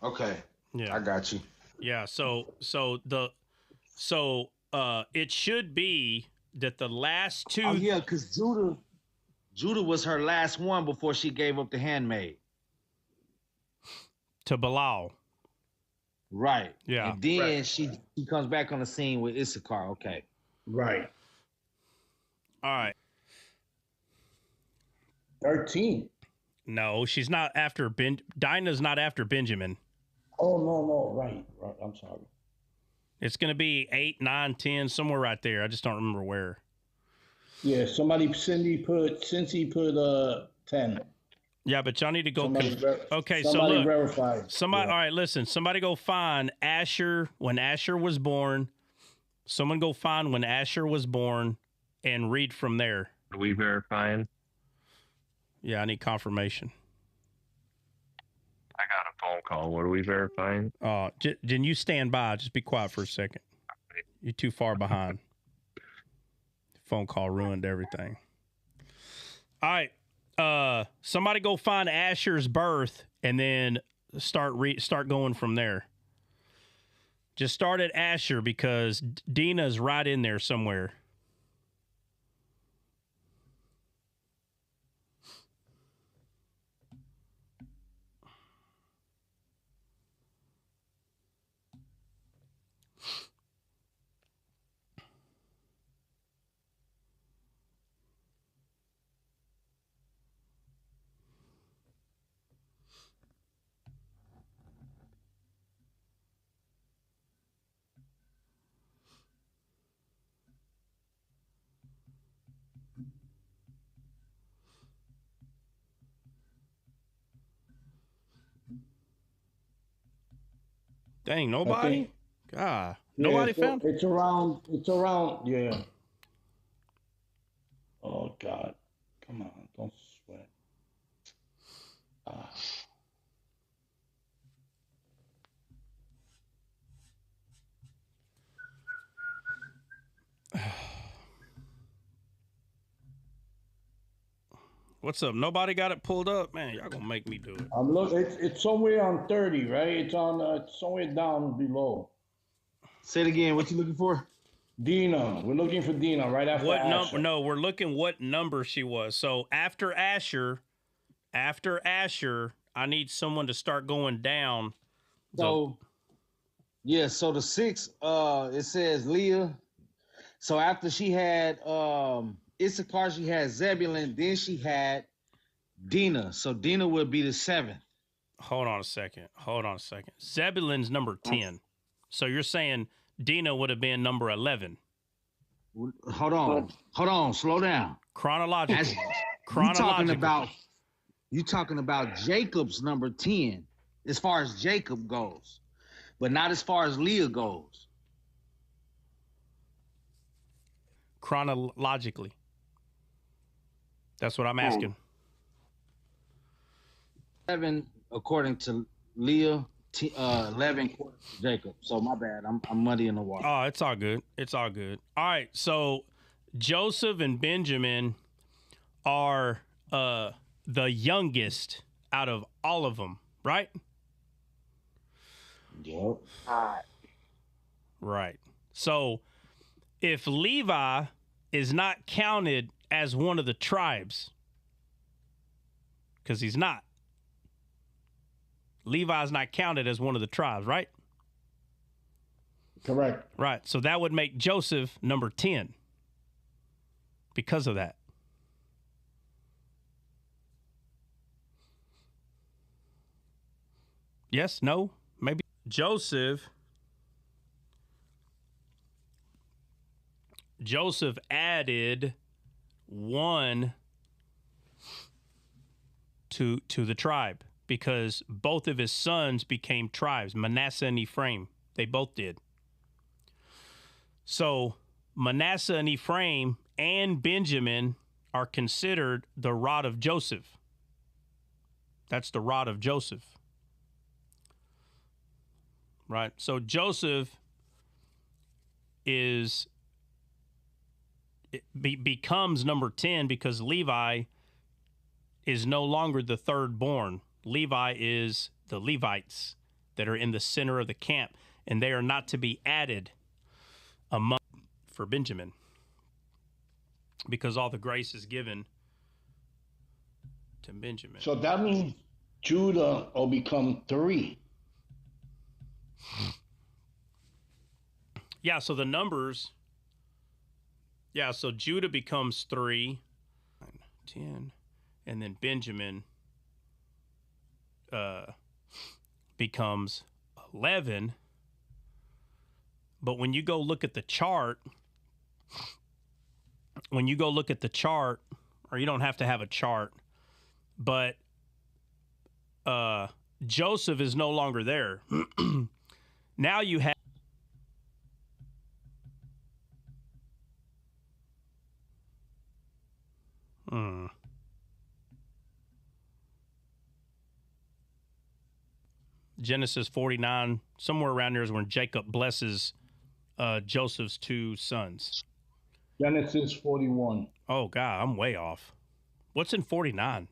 Okay, Yeah. I got you. Yeah, so it should be that the last two. Oh yeah, because Judah was her last one before she gave up the handmaid. To Bilal. Right. Yeah. And then she comes back on the scene with Issachar. Okay. Right. All right. 13. No, she's not after Dinah's not after Benjamin. Oh, no. Right. I'm sorry. It's going to be 8, 9, 10, somewhere right there. I just don't remember where. Yeah, Cincy put 10. Yeah, but y'all need to go. Okay, so somebody look. verified. Somebody, all right, listen. Somebody go find Asher when Asher was born. Someone go find when Asher was born and read from there. Are we verifying? Yeah, I need confirmation. I got a phone call. What are we verifying? Then you stand by. Just be quiet for a second. You're too far behind. Phone call ruined everything. All right. Somebody go find Asher's birth and then start going from there. Just start at Asher because Dina's right in there somewhere. Dang, nobody? God, nobody found? It's around. It's around. Yeah. Oh God, come on, don't sweat. What's up? Nobody got it pulled up? Man, y'all gonna make me do it. I'm look. It's somewhere on 30, right? It's on. It's somewhere down below. Say it again. What you looking for? Dina. We're looking for Dina right after What Asher. number? No, we're looking what number she was. So after Asher, I need someone to start going down. So yeah, so the 6, it says Leah. So after she had Issachar, she had Zebulun, then she had Dina. So Dina would be the 7th. Hold on a second. Zebulun's number 10. So you're saying Dina would have been number 11. Hold on, slow down. Chronologically. You talking about Jacob's number 10 as far as Jacob goes, but not as far as Leah goes. Chronologically. That's what I'm asking. 7 according to Leah, 11 according to Jacob. So my bad, I'm muddy in the water. Oh, it's all good. All right, so Joseph and Benjamin are the youngest out of all of them, right? Yep. Right. So if Levi is not counted as one of the tribes, because he's not, Levi's not counted as one of the tribes, right? Correct. Right. So that would make Joseph number 10 because of that. Yes? No? Maybe. Joseph added 1 to the tribe because both of his sons became tribes, Manasseh and Ephraim. They both did. So Manasseh and Ephraim and Benjamin are considered the rod of Joseph. That's the rod of Joseph. Right? So Joseph becomes number 10 because Levi is no longer the third born. Levi is the Levites that are in the center of the camp, and they are not to be added among for Benjamin because all the grace is given to Benjamin. So that means Judah will become 3. Yeah, so the numbers. Yeah, so Judah becomes 3, 10, and then Benjamin becomes 11. But when you go look at the chart, or you don't have to have a chart, but Joseph is no longer there. Now you have Genesis 49, somewhere around there is when Jacob blesses Joseph's 2 sons. Genesis 41. Oh, God, I'm way off. What's in 49?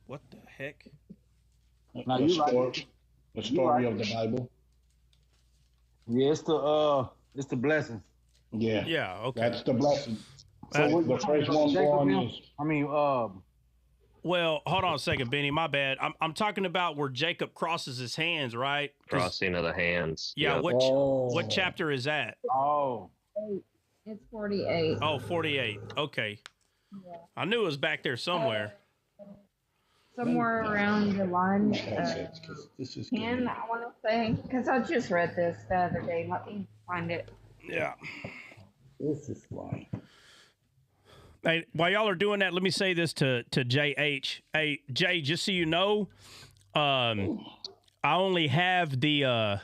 What the heck? Now, The story of the Bible. Yeah, it's the blessing. Yeah. Yeah, okay. That's the blessing. Uh, So the firstborn is. I mean, Well, hold on a second, Benny. My bad. I'm talking about where Jacob crosses his hands, right? 'Cause- Crossing of the hands. Yeah. Yep. What chapter is that? oh, It's 48. Oh, 48. Okay. I knew it was back there somewhere. Somewhere around the line. This is 10, I want to say. Because I just read this the other day. Let me find it. Yeah. This is fine. Hey, while y'all are doing that, let me say this to JH. Hey, Jay, just so you know, I only have the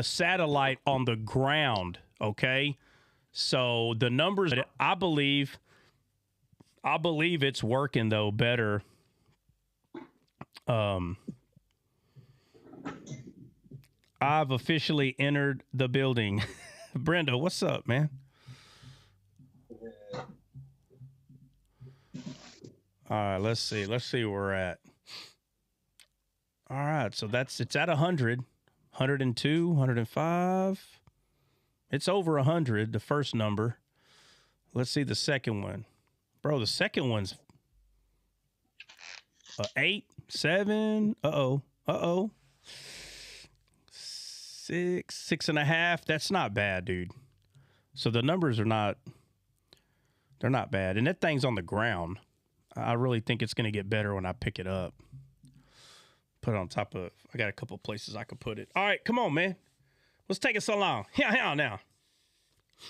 satellite on the ground, okay? So the numbers, I believe it's working though better. I've officially entered the building. Brenda, what's up, man? All right, let's see where we're at. All right, so it's at 100, 102, 105. It's over 100, the first number. Let's see the second one. Bro, the second one's 8, 7, uh-oh. 6, 6.5. That's not bad, dude. So the numbers are not bad. And that thing's on the ground. I really think it's going to get better when I pick it up. Put it on top of, I got a couple places I could put it. All right, come on, man. What's taking so long? Yeah, now.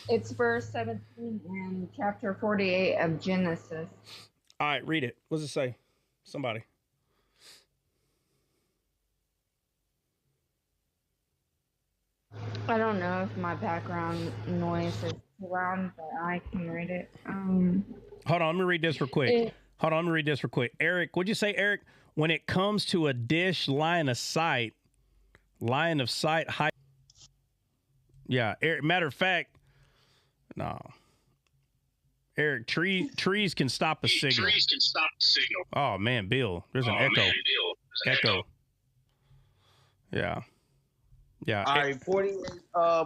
It's verse 17 in chapter 48 of Genesis. All right, read it. What does it say? Somebody. I don't know if my background noise is too loud, but I can read it. Hold on, let me read this real quick. Eric, what'd you say, Eric? When it comes to a dish line of sight height. Yeah, Eric, matter of fact, no. Eric, trees can stop a signal. Oh man, Bill, there's an echo. Yeah. Yeah. all right, 48,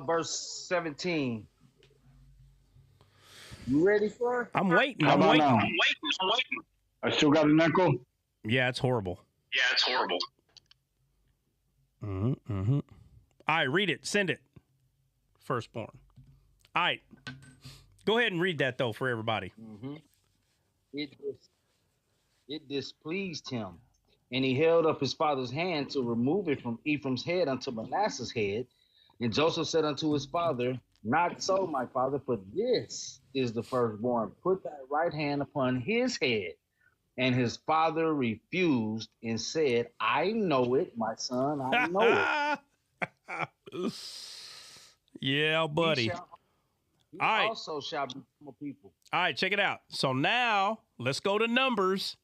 verse 17. You ready for it? I'm waiting. How about now? I'm waiting. I still got an echo. Yeah, it's horrible. Mm-hmm. All right, read it. Send it. Firstborn. All right. Go ahead and read that, though, for everybody. Mm-hmm. It displeased him, and he held up his father's hand to remove it from Ephraim's head unto Manasseh's head. And Joseph said unto his father, Not so, my father, for this is the firstborn. Put thy right hand upon his head. And his father refused and said, I know it, my son, I know it. Yeah, buddy. He All right. also shall become a people. All right, check it out. So now let's go to Numbers.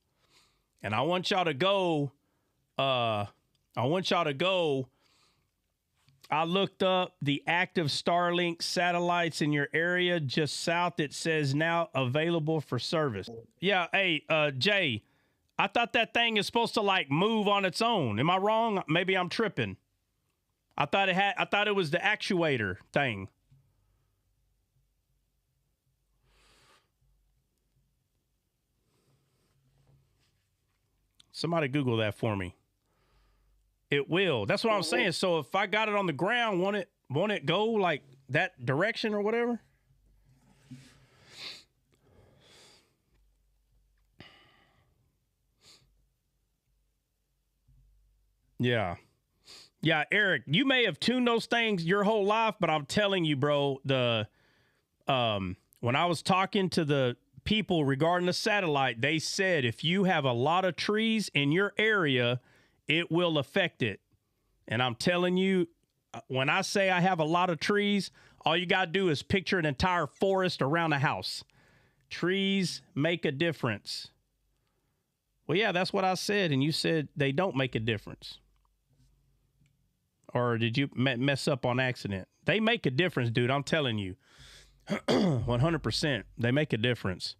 And I want y'all to go. I looked up the active Starlink satellites in your area just south. It says now available for service. Yeah. Hey, Jay, I thought that thing is supposed to like move on its own. Am I wrong? Maybe I'm tripping. I thought it was the actuator thing. Somebody Google that for me. It will. That's what I'm saying. So if I got it on the ground, won't it go like that direction or whatever? Yeah. Yeah, Eric, you may have tuned those things your whole life, but I'm telling you, bro, when I was talking to the people regarding the satellite, they said if you have a lot of trees in your area, it will affect it. And I'm telling you, when I say I have a lot of trees, all you got to do is picture an entire forest around a house. Trees make a difference. Well, yeah, that's what I said. And you said they don't make a difference. Or did you mess up on accident? They make a difference, dude. I'm telling you. 100%. They make a difference.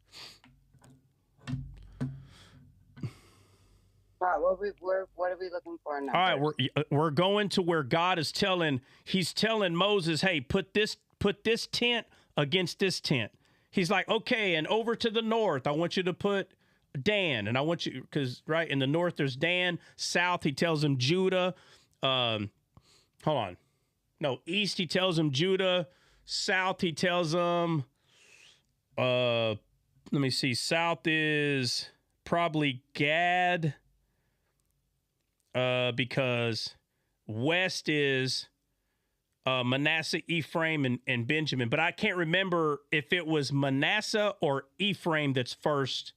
What are we looking for now? All right, we're going to where God is he's telling Moses, hey, put this tent against this tent. He's like, okay, and over to the north, I want you to put Dan, and I want you, because right in the north there's Dan. South, he tells him Judah. East, he tells him Judah. South, he tells him, let me see, south is probably Gad, because west is Manasseh, Ephraim, and Benjamin. But I can't remember if it was Manasseh or Ephraim that's first.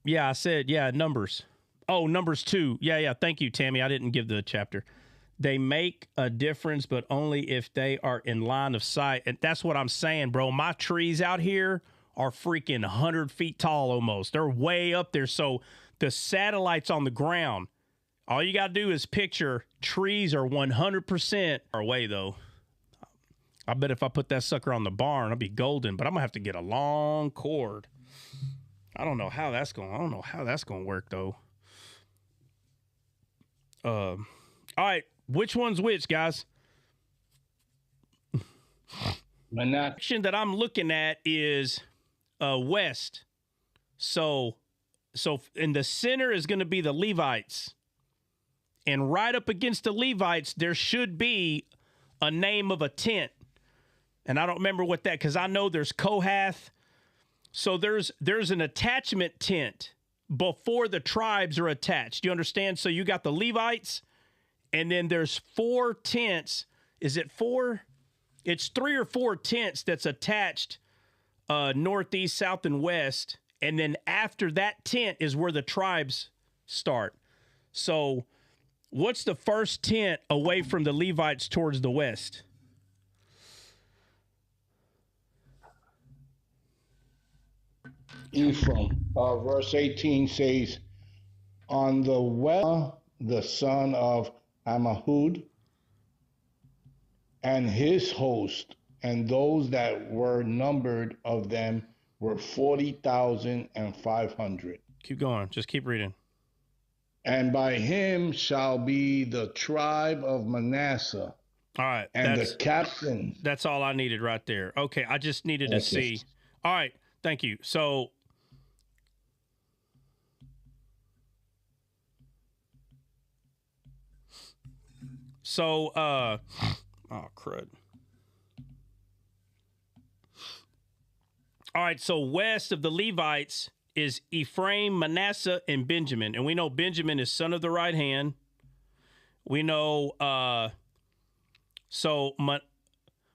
Yeah, I said, Numbers. Oh, Numbers 2. Yeah. Thank you, Tammy. I didn't give the chapter. They make a difference, but only if they are in line of sight. And that's what I'm saying, bro. My trees out here are freaking 100 feet tall almost. They're way up there. So the satellites on the ground, all you got to do is picture trees are 100% far away, though. I bet if I put that sucker on the barn, I'll be golden, but I'm going to have to get a long cord. I don't know how that's going to work, though. All right. Which one's which, guys? The section that I'm looking at is west. So in the center is going to be the Levites. And right up against the Levites, there should be a name of a tent. And I don't remember what that, because I know there's Kohath. So there's an attachment tent before the tribes are attached. You understand? So you got the Levites, and then there's 4 tents. Is it 4? It's 3 or 4 tents that's attached northeast, south, and west. And then after that tent is where the tribes start. So what's the first tent away from the Levites towards the west? Ephraim. Verse 18 says, on the west, the son of Ammihud and his host, and those that were numbered of them were 40,500. Keep going. Just keep reading. And by him shall be the tribe of Manasseh. All right. And the captain. That's all I needed right there. Okay. I just needed to see. All right. Thank you. So, oh, crud. All right, so west of the Levites is Ephraim, Manasseh, and Benjamin. And we know Benjamin is son of the right hand. We know,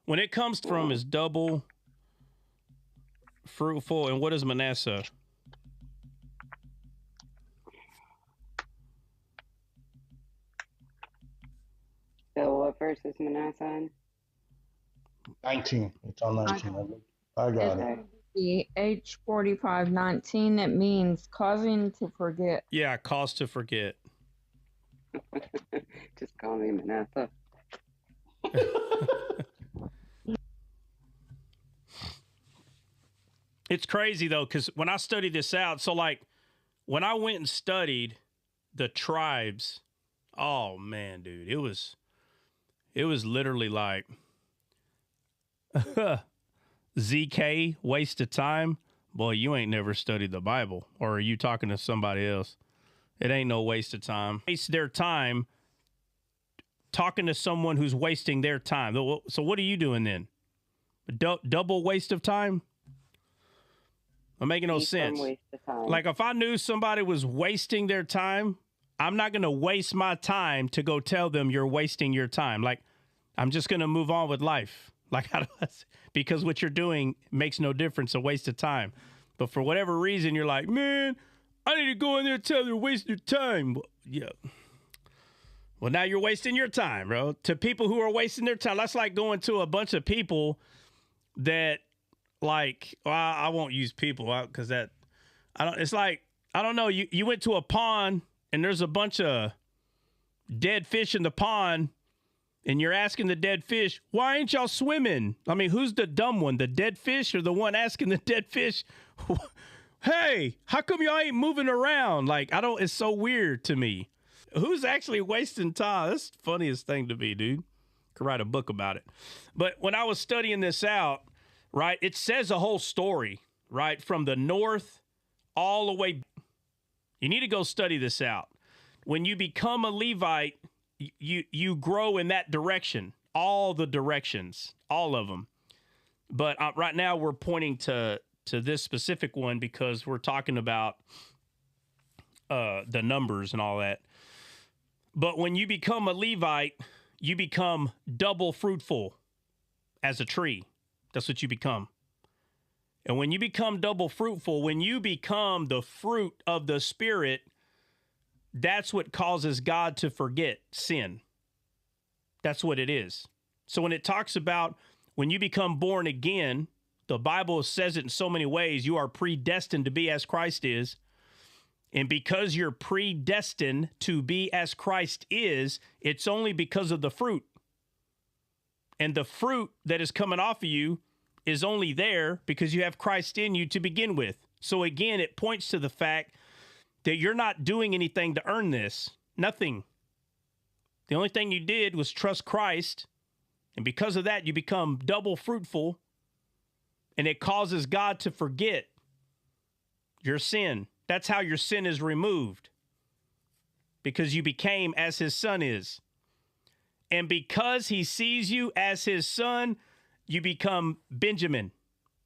when it comes from is double, fruitful, and what is Manasseh? So what verse is Manasseh in? 19. It's on 19. I got it. The H4519, it means causing to forget. Yeah, cause to forget. Just call me Manasseh. It's crazy, though, because when I studied this out, so like when I went and studied the tribes, oh, man, dude, it was literally like ZK, waste of time. Boy, you ain't never studied the Bible, or are you talking to somebody else? It ain't no waste of time. Waste their time talking to someone who's wasting their time. So what are you doing then? Double waste of time? I'm making no sense. Like if I knew somebody was wasting their time, I'm not going to waste my time to go tell them you're wasting your time. Like I'm just going to move on with life. Like because what you're doing makes no difference, a waste of time. But for whatever reason, you're like, man, I need to go in there and tell them they're wasting their time. Well, yeah. Well, now you're wasting your time, bro. To people who are wasting their time, that's like going to a bunch of people that, like, well, I won't use people because that, it's like, I don't know. You went to a pond and there's a bunch of dead fish in the pond and you're asking the dead fish, why ain't y'all swimming? I mean, who's the dumb one, the dead fish or the one asking the dead fish, hey, how come y'all ain't moving around? Like, it's so weird to me. Who's actually wasting time? That's the funniest thing to me, dude. Could write a book about it. But when I was studying this out, right, it says a whole story, right, from the north all the way. You need to go study this out. When you become a Levite, you grow in that direction, all the directions, all of them. But right now we're pointing to this specific one because we're talking about the numbers and all that. But when you become a Levite, you become double fruitful as a tree. That's what you become. And when you become double fruitful, when you become the fruit of the Spirit, that's what causes God to forget sin. That's what it is. So when it talks about when you become born again, the Bible says it in so many ways. You are predestined to be as Christ is. And because you're predestined to be as Christ is, it's only because of the fruit. And the fruit that is coming off of you is only there because you have Christ in you to begin with. So again, it points to the fact that you're not doing anything to earn this. Nothing. The only thing you did was trust Christ. And because of that, you become double fruitful. And it causes God to forget your sin. That's how your sin is removed. Because you became as his son is. And because he sees you as his son, you become Benjamin,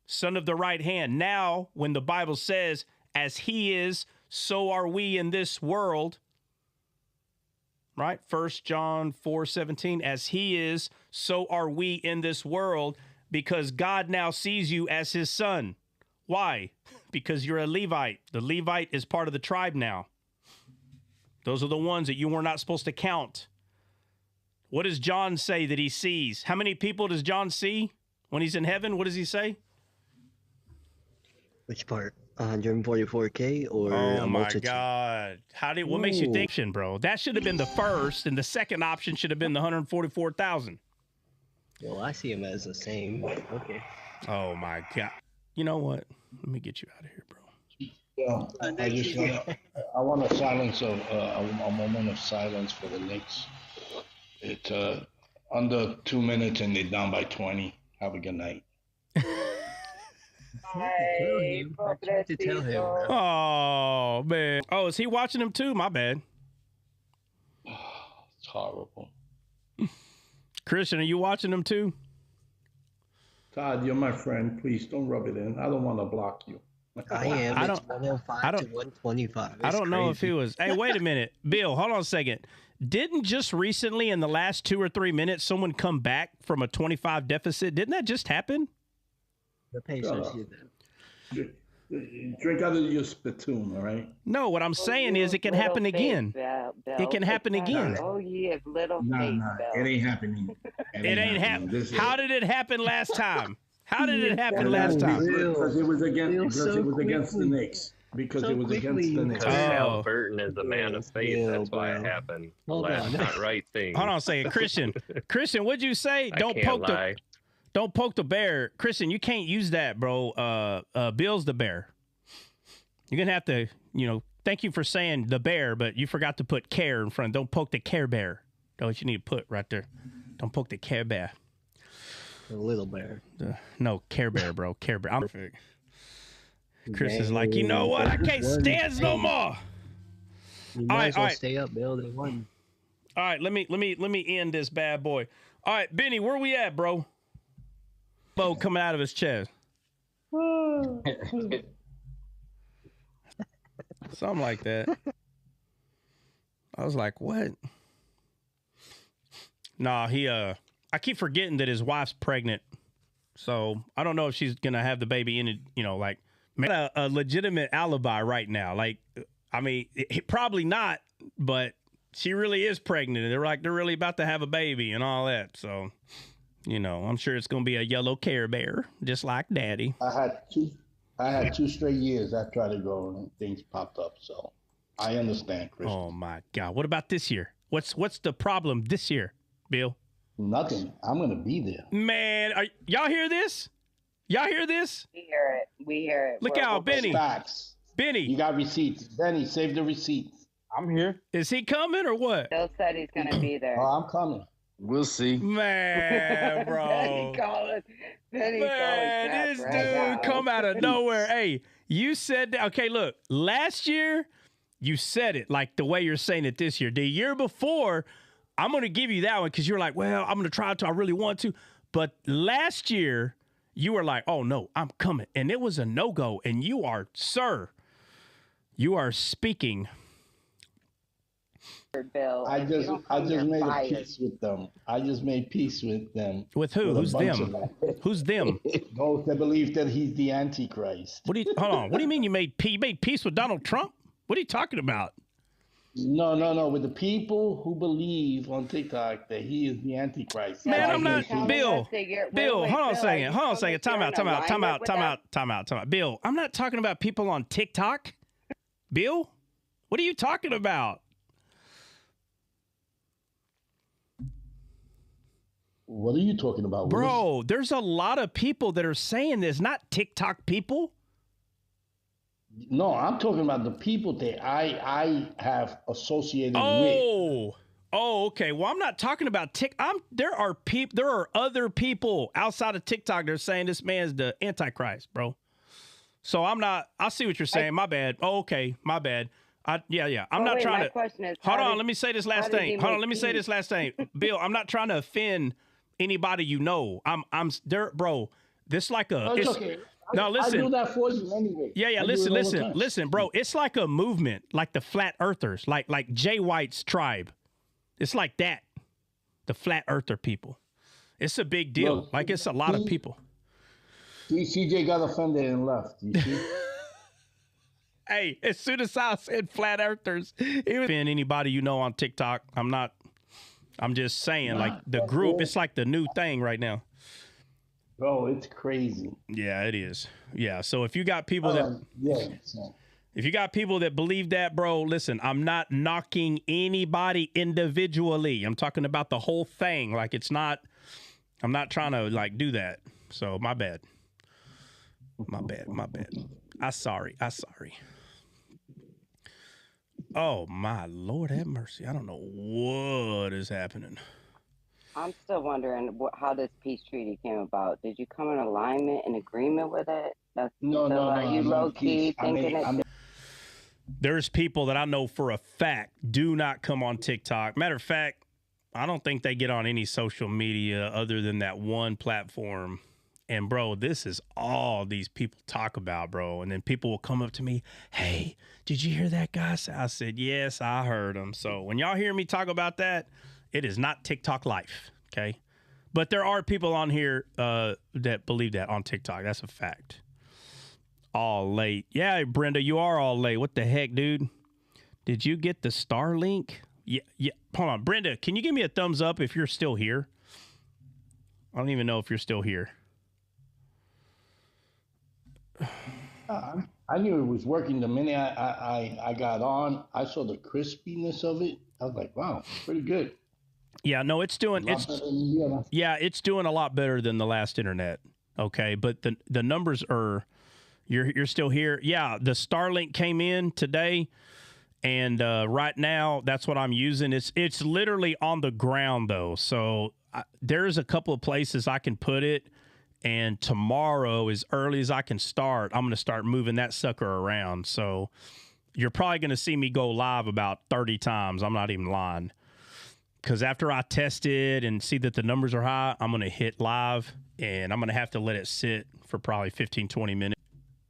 son of the right hand. Now, when the Bible says, as he is, so are we in this world. Right? 1 John 4:17, as he is, so are we in this world, because God now sees you as his son. Why? Because you're a Levite. The Levite is part of the tribe now. Those are the ones that you were not supposed to count. What does John say that he sees? How many people does John see when he's in heaven? What does he say? Which part? 144K or oh a my multitude? God. What makes you think, bro? That should have been the first, and the second option should have been the 144,000. Well, I see him as the same. Okay. Oh my God. You know what? Let me get you out of here, bro. Yeah, I want a silence of a moment of silence for the Knicks. It's under 2 minutes and they're down by 20. Have a good night. I tried to tell him. Oh man. Oh, is he watching him too? My bad. It's horrible. Christian, are you watching him too? Todd, you're my friend. Please don't rub it in. I don't want to block you. I am. I It's don't- 105 to 125. I It's don't know if crazy. he was. Hey, wait a minute. Bill, hold on a second. Didn't just recently in the last 2 or 3 minutes someone come back from a 25 deficit? Didn't that just happen? The Pacers did that. Drink out of your spittoon, all right? No, what I'm saying is it can happen again. It can happen again. Oh, yeah, little No, face, no, Bell. it ain't happening. It ain't happening. happening. How did it happen last time? How did it happen last time? Because it was against, Bill, because so it was against the quickly. Knicks. Because So it was against quickly. the Knicks. Because Oh. Al Burton is a man of faith. Bill, That's why it bro. happened. Hold Last on. not right thing. Hold on a second, Christian. Christian, what'd you say? I can't lie. Don't poke the bear, Christian. You can't use that, bro. Bill's the bear. You're gonna have to, thank you for saying the bear, but you forgot to put care in front. Don't poke the Care Bear. That's what you need to put right there. Don't poke the Care Bear. A little bear. No, Care Bear, bro. Care Bear. I'm perfect. Chris is like, you know what? I can't stand no more. You All might right, as well all right. stay up, Bill. They won. All right, let me end this bad boy. All right, Benny, where we at, bro? Bo coming out of his chest. Something like that. I was like, what? Nah, I keep forgetting that his wife's pregnant. So I don't know if she's going to have the baby in it, like a legitimate alibi right now. Like, I mean, probably not, but she really is pregnant. And they're really about to have a baby and all that. So, I'm sure it's going to be a yellow Care Bear, just like Daddy. I had 2 straight years after I tried to go and things popped up. So I understand, Chris. Oh my God. What about this year? What's the problem this year, Bill? Nothing. I'm going to be there. Man, y'all hear this? Y'all hear this? We hear it. We hear it. Look out, Benny. Facts. Benny. You got receipts. Benny, save the receipts. I'm here. Is he coming or what? Bill said he's going to be there. Oh, I'm coming. We'll see. Man, bro. Benny calling. Benny Man, this calling dude right now. come out of nowhere. Hey, you said that. Okay, look, last year you said it like the way you're saying it this year. The year before, I'm going to give you that one because you're like, well, I'm going to try to. I really want to. But last year, you were like, oh, no, I'm coming. And it was a no-go. And you are, sir, you are speaking. Bill, I just made a peace with them. I just made peace with them. With who? Who's them? Who's them? Those that believe that he's the Antichrist. Hold on. What do you mean you made peace with Donald Trump? What are you talking about? No. With the people who believe on TikTok that he is the Antichrist. Man, I'm not Bill. Bill, hold on a second. Hold on a second. Time out. Bill, I'm not talking about people on TikTok. Bill, what are you talking about? What are you talking about, bro? There's a lot of people that are saying this, not TikTok people. No, I'm talking about the people that I have associated with. Oh, okay. Well, I'm not talking about there are other people outside of TikTok that are saying this man's the Antichrist, bro. So I'm not. I see what you're saying. My bad. Oh, okay. My bad. Yeah. I'm not trying to. Question is, hold on. Let me say this last thing. Bill, I'm not trying to offend anybody you know. I'm there, bro. This like a. No, it's okay. Now listen. I do that for you anyway. Yeah. Listen, bro. It's like a movement, like the flat earthers, like Jay White's tribe. It's like that. The flat earther people. It's a big deal. Look, like it's a lot of people. CJ got offended and left. You see? Hey, as soon as I said flat earthers, it was anybody you know on TikTok. I'm just saying, like the group, it's like the new thing right now. Bro, it's crazy. Yeah, it is. Yeah. So if you got people if you got people that believe that, bro, listen, I'm not knocking anybody individually. I'm talking about the whole thing. Like I'm not trying to like do that. So my bad. I sorry. Oh my Lord have mercy. I don't know what is happening. I'm still wondering how this peace treaty came about. Did you come in alignment and agreement with it? No. Are you low key thinking it? There's people that I know for a fact do not come on TikTok. Matter of fact, I don't think they get on any social media other than that one platform. And bro, this is all these people talk about, bro. And then people will come up to me, hey, did you hear that guy? I said, yes, I heard him. So when y'all hear me talk about that, it is not TikTok life, okay? But there are people on here that believe that on TikTok. That's a fact. All late. Yeah, Brenda, you are all late. What the heck, dude? Did you get the Starlink? Yeah. Hold on. Brenda, can you give me a thumbs up if you're still here? I don't even know if you're still here. I knew it was working the minute I got on. I saw the crispiness of it. I was like, wow, pretty good. Yeah, no, it's doing a lot better than the last internet. Okay, but the numbers are you're still here. Yeah, the Starlink came in today, and right now that's what I'm using. It's literally on the ground though, so there's a couple of places I can put it. And tomorrow, as early as I can start, I'm going to start moving that sucker around. So you're probably going to see me go live about 30 times. I'm not even lying. Because after I test it and see that the numbers are high, I'm going to hit live. And I'm going to have to let it sit for probably 15, 20 minutes.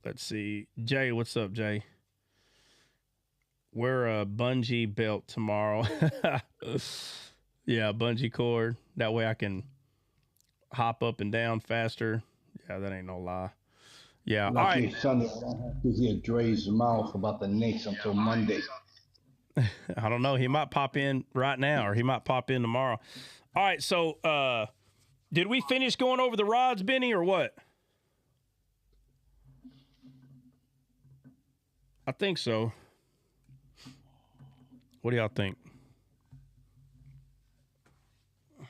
Let's see. Jay, what's up, Jay? Wear a bungee belt tomorrow. Yeah, bungee cord. That way I can hop up and down faster. Yeah, that ain't no lie. Yeah. All right. Sunday, I don't have to hear Dre's mouth about the Knicks until Monday. I don't know. He might pop in right now, or he might pop in tomorrow. All right. So, did we finish going over the rods, Benny, or what? I think so. What do y'all think? I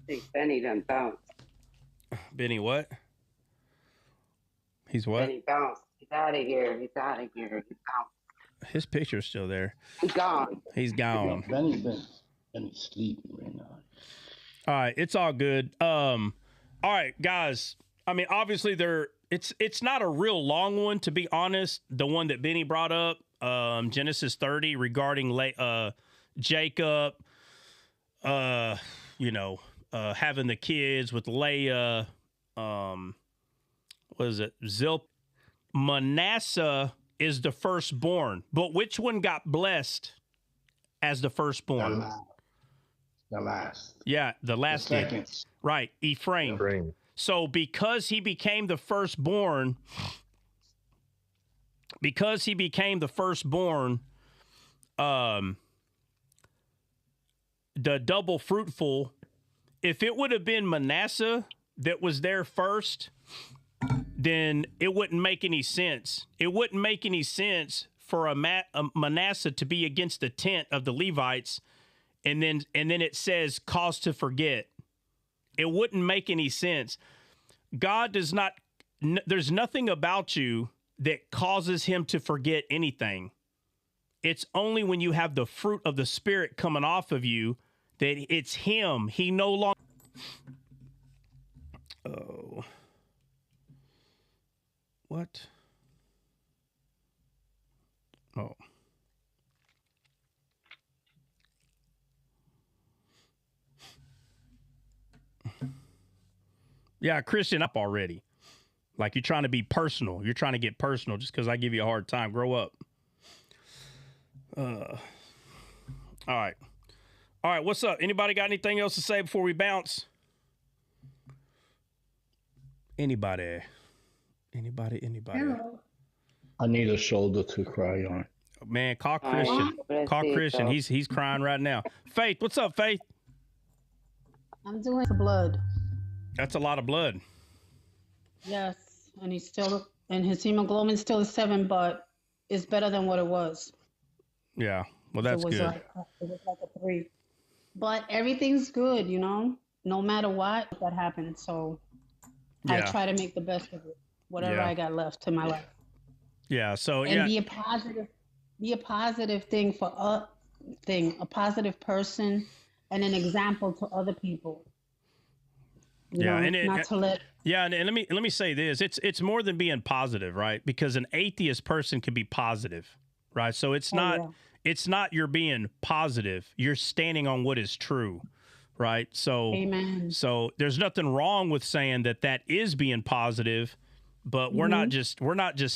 think Benny done bounced. Benny, what? He's And what? he bounced. He's out of here. He's out of here. He's gone. His picture's still there. He's gone. He's gone. Benny's sleeping right now. All right, it's all good. All right, guys. I mean, obviously it's not a real long one, to be honest. The one that Benny brought up, Genesis 30, regarding Jacob, having the kids with Leah, what is it? Manasseh is the firstborn, but which one got blessed as the firstborn? The last. Yeah, the last the did. second. Right, Ephraim. So because he became the firstborn, the double fruitful, if it would have been Manasseh that was there first, then it wouldn't make any sense. It wouldn't make any sense for a Manasseh to be against the tent of the Levites, and then it says cause to forget. It wouldn't make any sense. God does not, there's nothing about you that causes him to forget anything. It's only when you have the fruit of the Spirit coming off of you that it's him. He no longer. Oh. What? Oh. Yeah, Christian, up already. Like you're trying to be personal. You're trying to get personal just because I give you a hard time. Grow up. All right. All right, what's up? Anybody got anything else to say before we bounce? Anybody? Hello. I need a shoulder to cry on. Man, call Christian. Call Christian. He's crying right now. Faith, what's up, Faith? I'm doing blood. That's a lot of blood. Yes, and his hemoglobin still is 7, but it's better than what it was. Yeah, well, that's good. It was like a 3. But everything's good, no matter what that happened. So I try to make the best of it, whatever I got left to my life. Yeah, so and be a positive thing for a positive person and an example to other people. And let me say this: it's more than being positive, right? Because an atheist person can be positive, right? So it's not you're being positive; you're standing on what is true, right? So, amen. So there's nothing wrong with saying that is being positive, but we're not just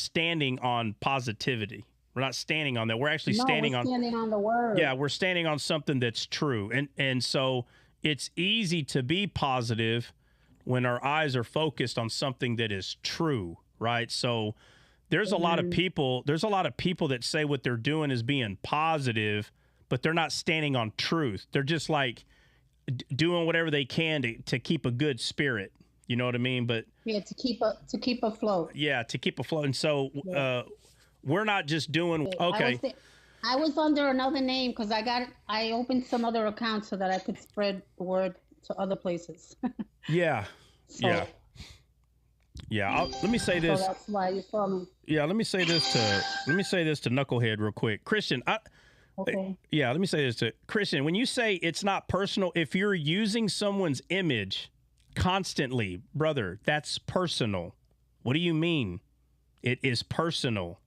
standing on positivity. We're not standing on that. We're actually standing on the word. Yeah, we're standing on something that's true, and so it's easy to be positive when our eyes are focused on something that is true, right? So there's a lot of people that say what they're doing is being positive, but they're not standing on truth. They're just like doing whatever they can to keep a good spirit. You know what I mean? But to keep afloat. Yeah, to keep afloat. And so we're not just doing I was under another name because I opened some other accounts so that I could spread the word to other places. Yeah. So, yeah. Let me say this. So that's why you saw me. Yeah. Let me say this to Knucklehead real quick. Christian, okay. Yeah. Let me say this to Christian. When you say it's not personal, if you're using someone's image constantly, brother, that's personal. What do you mean? It is personal,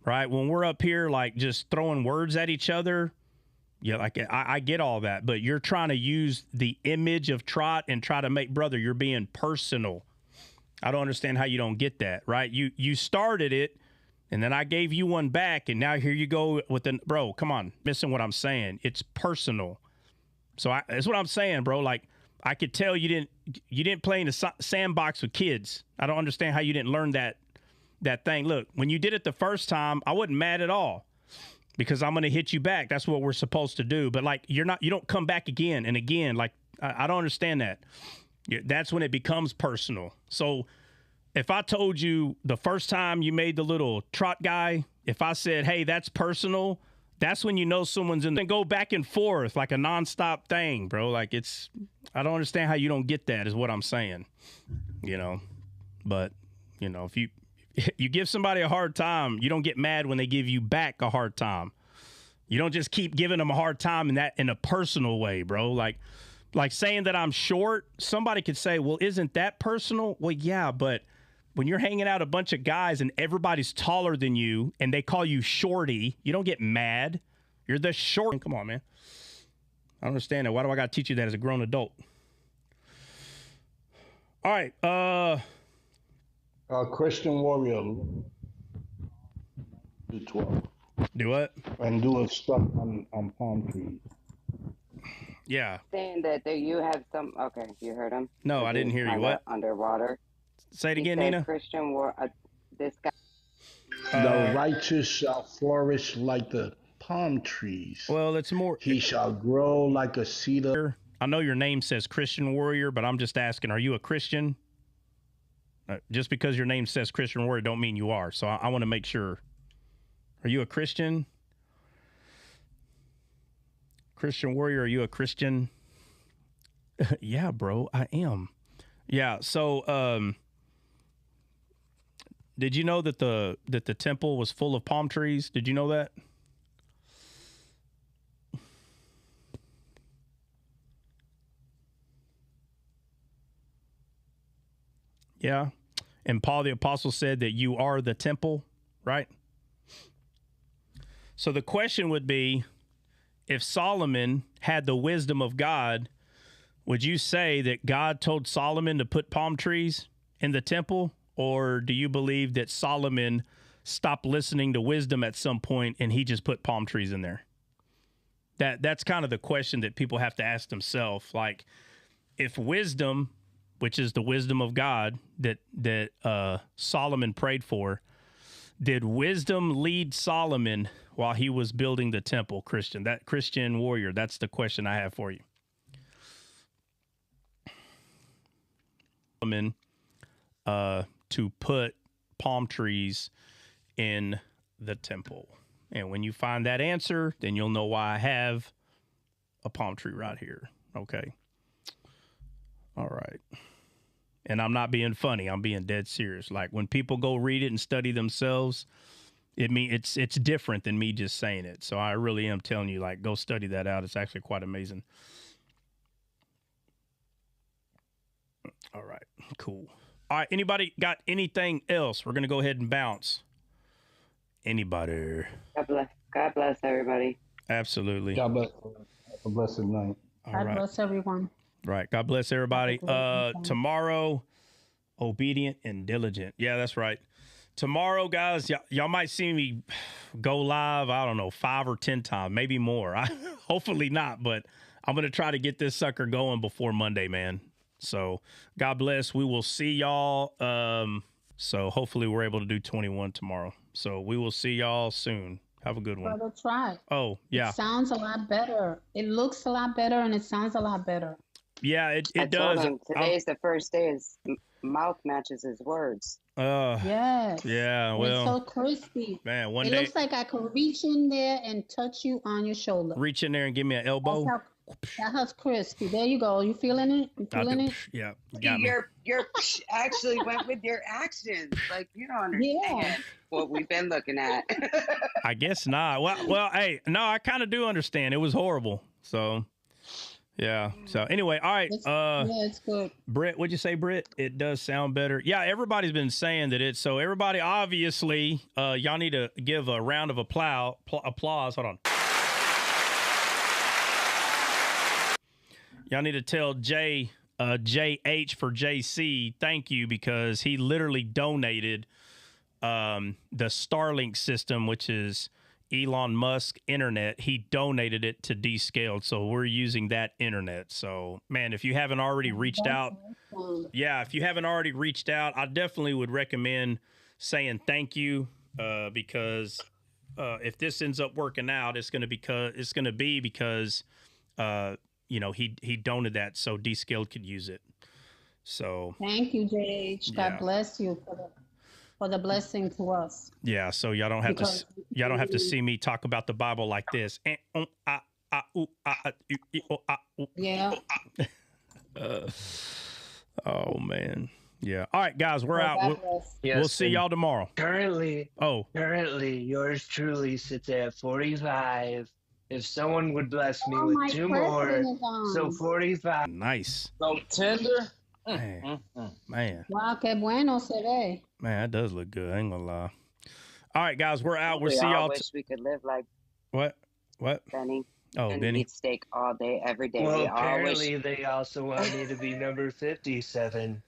right? When we're up here, like just throwing words at each other. Yeah, like I get all that, but you're trying to use the image of Trot and try to make, brother, you're being personal. I don't understand how you don't get that, right? You started it, and then I gave you one back, and now here you go with bro, come on, missing what I'm saying. It's personal. So that's what I'm saying, bro. Like I could tell you didn't play in the sandbox with kids. I don't understand how you didn't learn that thing. Look, when you did it the first time, I wasn't mad at all. Because I'm going to hit you back. That's what we're supposed to do. But like, you don't come back again and again. Like, I don't understand that. That's when it becomes personal. So if I told you the first time you made the little Trot guy, if I said, hey, that's personal, that's when you know someone's in there. Go back and forth like a nonstop thing, bro. Like I don't understand how you don't get that is what I'm saying, but You know, if you give somebody a hard time, you don't get mad when they give you back a hard time. You don't just keep giving them a hard time in a personal way, bro. Like saying that I'm short, somebody could say, well, isn't that personal? Well, yeah, but when you're hanging out a bunch of guys and everybody's taller than you and they call you shorty, you don't get mad. You're the short. Come on, man. I don't understand that. Why do I got to teach you that as a grown adult? All right. Christian Warrior. Do 12. Do what? And do a stuff on palm trees. Yeah. Saying that you have some. Okay, you heard him. No, I didn't hear you. What? Underwater. Say it again, Nina. Christian War. This guy. The righteous shall flourish like the palm trees. Well, it's more. He shall grow like a cedar. I know your name says Christian Warrior, but I'm just asking, are you a Christian? Just because your name says Christian Warrior don't mean you are. So I want to make sure. Are you a Christian? Christian Warrior, are you a Christian? Yeah, bro, I am. Yeah, so did you know that the temple was full of palm trees? Did you know that? Yeah. And Paul the Apostle said that you are the temple, right? So the question would be, if Solomon had the wisdom of God, would you say that God told Solomon to put palm trees in the temple? Or do you believe that Solomon stopped listening to wisdom at some point and he just put palm trees in there? That's kind of the question that people have to ask themselves. Like, if wisdom, which is the wisdom of God that Solomon prayed for, did wisdom lead Solomon while he was building the temple, Christian? That Christian Warrior, that's the question I have for you. Solomon, to put palm trees in the temple. And when you find that answer, then you'll know why I have a palm tree right here. Okay. All right. And I'm not being funny. I'm being dead serious. Like, when people go read it and study themselves, it's different than me just saying it. So I really am telling you, like, go study that out. It's actually quite amazing. All right, cool. All right, anybody got anything else? We're going to go ahead and bounce. Anybody? God bless everybody. Absolutely. God bless. Have a blessed night. God bless everyone. Right. God bless everybody. Tomorrow, obedient and diligent. Yeah, that's right. Tomorrow, guys, y'all might see me go live, I don't know, 5 or 10 times, maybe more. Hopefully not, but I'm going to try to get this sucker going before Monday, man. So God bless. We will see y'all. So hopefully we're able to do 21 tomorrow. So we will see y'all soon. Have a good one. Brother, try. Oh, yeah. It sounds a lot better. It looks a lot better, and it sounds a lot better. Yeah, it I does. Told him, today is the first day his mouth matches his words. Yes. Yeah, well. It's so crispy. Man, it looks like I could reach in there and touch you on your shoulder. Reach in there and give me an elbow. That's crispy. There you go. You feeling it? You feeling it? Yeah. Your actually went with your actions. Like, you don't understand what we've been looking at. I guess not. Well, hey, no, I kind of do understand. It was horrible. So, yeah. So anyway, all right. Yeah, it's good. Britt, what'd you say, Britt? It does sound better. Yeah, everybody's been saying that it's so. Everybody, obviously, y'all need to give a round of applause. Hold on. Y'all need to tell JH for JC thank you, because he literally donated the Starlink system, which is Elon Musk internet. He donated it to Descaled, so we're using that internet. So, man, if you haven't already reached out, if you haven't already reached out, I definitely would recommend saying thank you, because if this ends up working out, it's going to be because you know, he donated that so Descaled could use it. So thank you, JH. God bless you for the blessing to us. Yeah, so y'all don't have to see me talk about the Bible like this. Yeah. Oh man. Yeah. All right, guys, we're out. Yes, We'll see y'all tomorrow. Currently, Oh, yours truly sits at 45. If someone would bless me with 2 more, so 45. Nice. So tender. Man. Wow, que bueno se ve. Man, that does look good. I ain't gonna lie. All right, guys, we're out. We'll We see all y'all. wish we could live like What? Benny. Oh, and Benny. eat steak all day, every day. Well, We all apparently wish. they also want me to be number 57.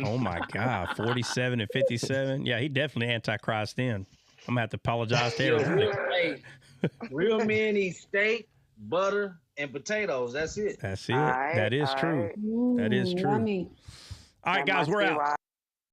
Oh my God, 47 and 57. Yeah, he definitely Antichrist then. I'm gonna have to apologize to everybody. Real men eat steak, butter, and potatoes. That's it. That's it. That is true. That is true. Yummy. All right, guys, we're out.